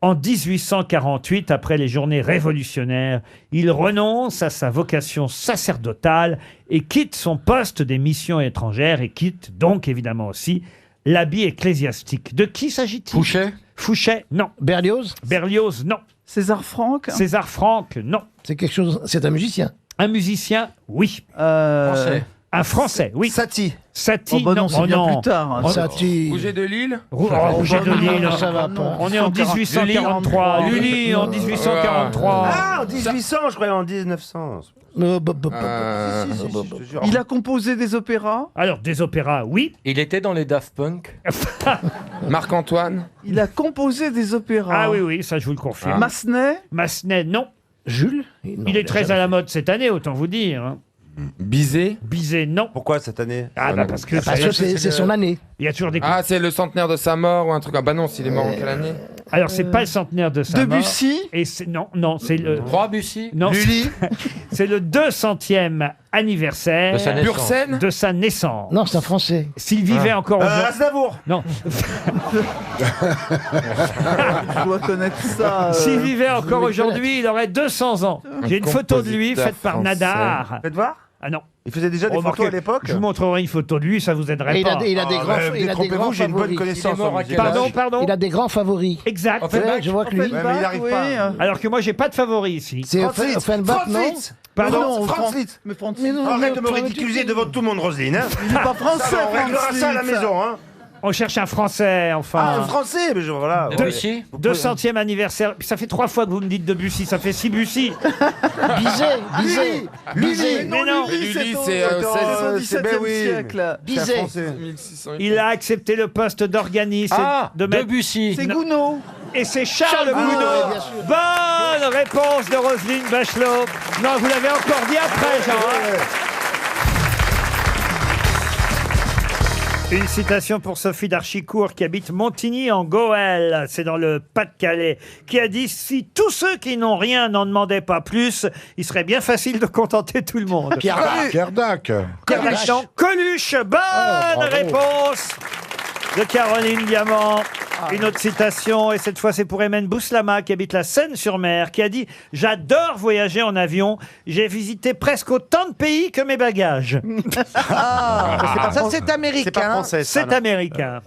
en 1848, après les journées révolutionnaires, il renonce à sa vocation sacerdotale et quitte son poste des missions étrangères et quitte donc évidemment aussi l'habit ecclésiastique. De qui s'agit-il? Fouché. Fouché, non. Berlioz. Berlioz, non. César Franck. César Franck, non. C'est quelque chose. C'est un musicien. Un musicien, oui. Français. Un Français, oui. Satie. Satie, Oh bah non, c'est bien non. plus tard. Oh, Satie. Bouger de Lille. Rouget de Lille. Ça va pas. On est en 1843. Lully en 1843. Ah, en 1800, je croyais en 1900. Il a composé des opéras. Alors, des opéras, oui. Il était dans les Daft Punk. Marc-Antoine. Il a composé des opéras. Ah oui, oui, ça je vous le confirme. Massenet. Massenet, non. Jules. Il est très à la mode cette année, autant vous dire. hein. Bizet. Bizet, non. Pourquoi cette année? Ah, bah parce que c'est son année. il y a toujours des... Ah, c'est le centenaire de sa mort ou un truc. Ah bah non, s'il est mort en quelle année? Alors, c'est pas le centenaire de sa mort. Debussy. Et c'est... Non, non, c'est le... Debussy. Non, Lully. c'est le 200e anniversaire De sa naissance. Purcell. de sa naissance. Non, c'est un Français. S'il vivait encore aujourd'hui... Aznavour. Non. Je dois connaître ça. S'il vivait encore aujourd'hui, il aurait 200 ans. J'ai une photo de lui compositeur faite par français. Nadar. Faites voir. Ah non. Il faisait déjà des Remarquez, photos à l'époque. Je vous montrerai une photo de lui, ça vous aiderait Et pas. il a des grands, il a des grands Détrompez-vous, j'ai une bonne favoris. connaissance. mort en à musique. quel Pardon, pardon. Il a des grands favoris. Exact. Ouais, je vois que lui. Ouais, mais il arrive pas. Alors que moi, j'ai pas de favori ici. C'est Offenbach, non? Pardon. Franz Liszt. Mais Franz Arrête de me ridiculiser devant tout le monde, Roselyne. Hein. Il n'est pas français. On réglera ça à la maison. Hein. On cherche un Français, Ah, enfin. un français, mais voilà. Debussy. 200e anniversaire. Puis ça fait 3 fois que vous me dites Debussy, ça fait 6 Bussy. Bizet. Mais non. Lully, c'est au 16e XVIIe oui. siècle. Bizet. 1600. Il a accepté le poste d'organiste Ah, de maître. Debussy. C'est Gounod. Et c'est Charles Gounod. oui, bien sûr. Bonne réponse de Roselyne Bachelot. Non, vous l'avez encore dit après, Jean. hein. Une citation pour Sophie d'Archicourt qui habite Montigny en Goël, c'est dans le Pas-de-Calais, qui a dit « Si tous ceux qui n'ont rien n'en demandaient pas plus, il serait bien facile de contenter tout le monde. » Pierre Dac. Coluche, bonne bravo. réponse de Caroline Diamant. Une autre citation, et cette fois c'est pour Emen Bouslama, qui habite la Seine-sur-Mer, qui a dit « J'adore voyager en avion. J'ai visité presque autant de pays que mes bagages. » Ça, c'est américain. C'est pas français. ça, C'est non. américain.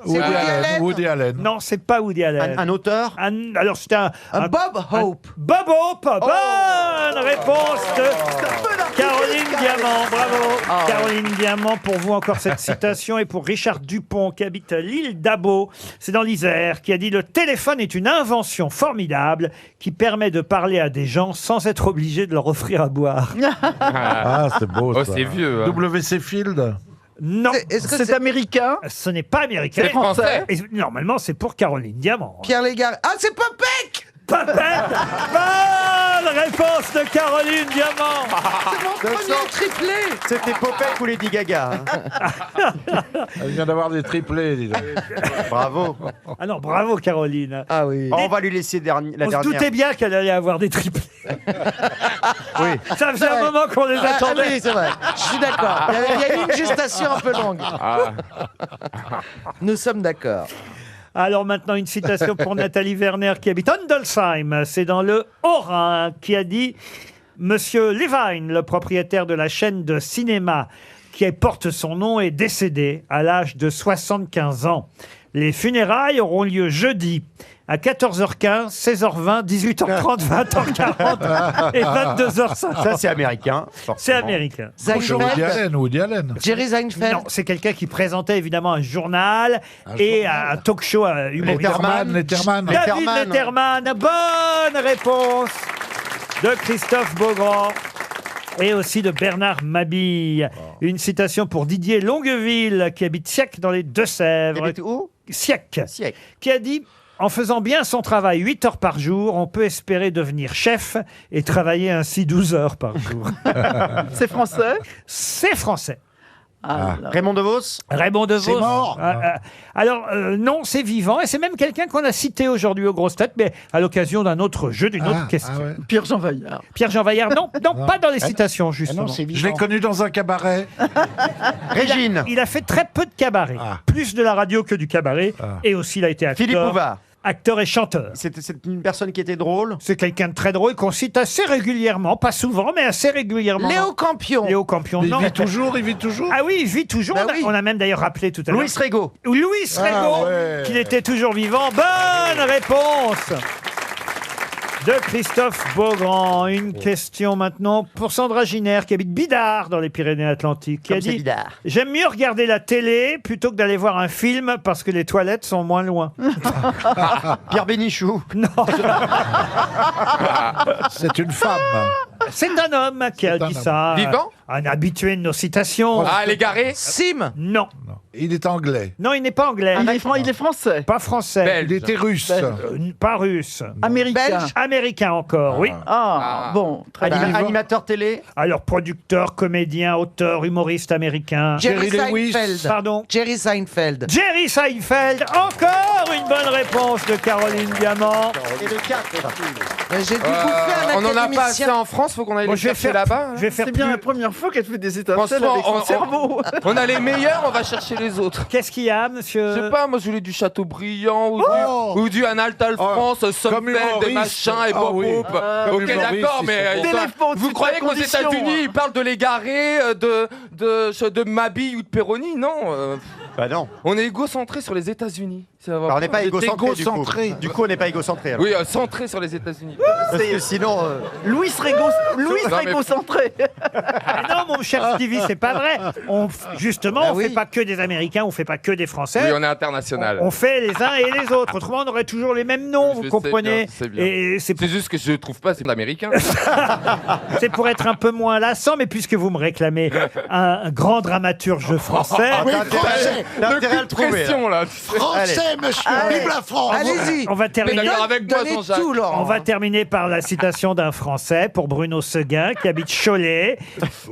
Woody Allen. Non, c'est pas Woody Allen. Un auteur Alors, c'était un Bob Hope. Bob Hope. Bonne réponse de Caroline Diamant. Bravo. Caroline Diamant, pour vous encore cette citation, et pour Richard Dupont, qui habite l'île d'Abo, c'est dans l'Isère, qui a dit « Le téléphone est une invention formidable qui permet de parler à des gens sans être obligé de leur offrir à boire. » Ah, c'est beau. Oh, ça. c'est vieux. hein. W.C. Field. Non, Est-ce que C'est américain. ce n'est pas américain. C'est français. Et normalement, c'est pour Caroline Diamant. Pierre Légaré. Ah, c'est Popek. Papette. Bonne réponse de Caroline Diamant. C'est mon premier triplé. C'était Popek ou Lady Gaga. Elle vient d'avoir des triplés, dis donc. Bravo. Ah non, bravo Caroline. Ah oui. Oh, on va lui laisser la On se dernière. doutait bien qu'elle allait avoir des triplés. Oui. Ça faisait un moment qu'on les attendait. Oui, c'est vrai. Je suis d'accord. Il y a eu une gestation un peu longue. Nous sommes d'accord. Alors maintenant, une citation pour Nathalie Werner, qui habite Hondelsheim. C'est dans le Haut-Rhin, qui a dit « Monsieur Levine, le propriétaire de la chaîne de cinéma qui porte son nom, est décédé à l'âge de 75 ans. Les funérailles auront lieu jeudi à 14h15, 16h20, 18h30, 20h40 et 22h50. Ça, c'est américain. C'est américain. Woody Allen. Jerry Seinfeld. Non, c'est quelqu'un qui présentait évidemment un journal et un talk show humoristique. Letterman. David Letterman. Bonne réponse de Christophe Beaugrand. Et aussi de Bernard Mabille. Une citation pour Didier Longueville, qui habite Siec dans les Deux-Sèvres. Qui habite où ? Siec. Siec. Qui a dit « En faisant bien son travail 8 heures par jour, on peut espérer devenir chef et travailler ainsi 12 heures par jour. » C'est français. C'est français. Raymond DeVos. Raymond DeVos. C'est mort. Alors, non, c'est vivant. Et c'est même quelqu'un qu'on a cité aujourd'hui aux grosses têtes, mais à l'occasion d'un autre jeu, d'une autre question. ouais. Pierre-Jean Vaillard. Pierre-Jean Vaillard, non, pas dans les citations, justement. Je l'ai connu dans un cabaret. Régine. Il a fait très peu de cabaret. Plus de la radio que du cabaret. Et aussi, il a été acteur. Philippe Bouvard. Acteur et chanteur. C'est une personne qui était drôle. C'est quelqu'un de très drôle qu'on cite assez régulièrement, pas souvent, mais assez régulièrement. Léo Campion. Léo Campion, Il non. vit toujours. Ah oui, il vit toujours. Bah On a- oui. on a même d'ailleurs rappelé tout à l'heure. Louis Rego. Louis Rego, ouais. qu'il était toujours vivant. Bonne réponse de Christophe Beaugrand. Une question maintenant pour Sandra Giner, qui habite Bidart dans les Pyrénées-Atlantiques, qui a Comme c'est dit Bidart. « J'aime mieux regarder la télé plutôt que d'aller voir un film parce que les toilettes sont moins loin. Pierre Bénichou. » Non, C'est une femme. c'est un homme qui a C'est un dit homme. ça. Vivant Un habitué de nos citations. Ah, l'égaré. Sim. Non. Il est anglais. Non, il n'est pas anglais. Il est français. Pas français. Belge. Il était russe. Pas russe. Américain. Belge. Américain encore, oui. Ah, bon, très bien. Animateur télé. Alors, producteur, comédien, auteur, humoriste américain. Jerry Lewis. Seinfeld. Pardon. Jerry Seinfeld. Jerry Seinfeld. Encore une bonne réponse de Caroline Diamant. Et le 4. J'ai dû bouffer un On n'en a pas assez académicien. en France, faut qu'on aille Bon, les chercher là-bas. Je vais faire C'est bien plus- la première fois qu'elle fait des étincelles Franchement, avec son cerveau. on a les meilleurs, on va chercher les autres. Qu'est-ce qu'il y a, monsieur Je sais pas, moi je voulais du Chateaubriand ou du Anatole France, Somfeld, humoriste. machin et Ah Bob oui. Hope. Comme Ok, humoriste, d'accord, ils mais sont ils bons. sont- Téléphone, vous c'est croyez ta qu'aux condition, États-Unis hein. ils parlent de l'égaré, de Mabille ou de Perroni? Non. Bah non. On est égocentré sur les États-Unis. Alors, on n'est pas égocentré. égocentré. Du coup, on n'est pas égocentré. alors. Oui, centré sur les États-Unis. Parce que sinon. Louis Non, mais- Régo-centré. Ah non, mon cher Stevie, c'est pas vrai. Justement, Ah on oui. fait pas que des Américains, on fait pas que des Français. Oui, on est international. On fait les uns et les autres. Autrement, on aurait toujours les mêmes noms, Je vous sais comprenez. bien, c'est bien. Et c'est C'est juste que je trouve pas, c'est américain. c'est pour être un peu moins lassant, mais puisque vous me réclamez un grand dramaturge français, Oui, T'as français. intérêt à le trouver. là. Pression là. tu sais. Français, monsieur. Vive la France. Allez-y. on va Mais terminer. d'accord avec moi, Donnez Jean-Jacques. tout, Laurent. On va terminer par la citation d'un Français pour Bruno Seguin, qui habite Cholet.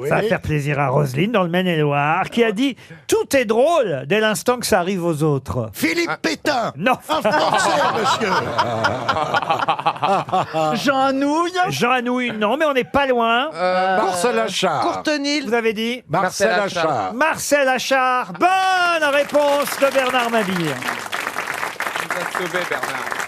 Ça, faire plaisir à Roselyne, dans le Maine-et-Loire, qui a dit « Tout est drôle dès l'instant que ça arrive aux autres ». Philippe Pétain. Non. Un Français, monsieur. Jean Anouilh. Jean Anouilh, non, mais on n'est pas loin. Marcel Achard. Courtenil. Vous avez dit Marcel Achard. Marcel Achard. Bonne réponse de Bernard Mabille. Tu vas sauver, Bernard.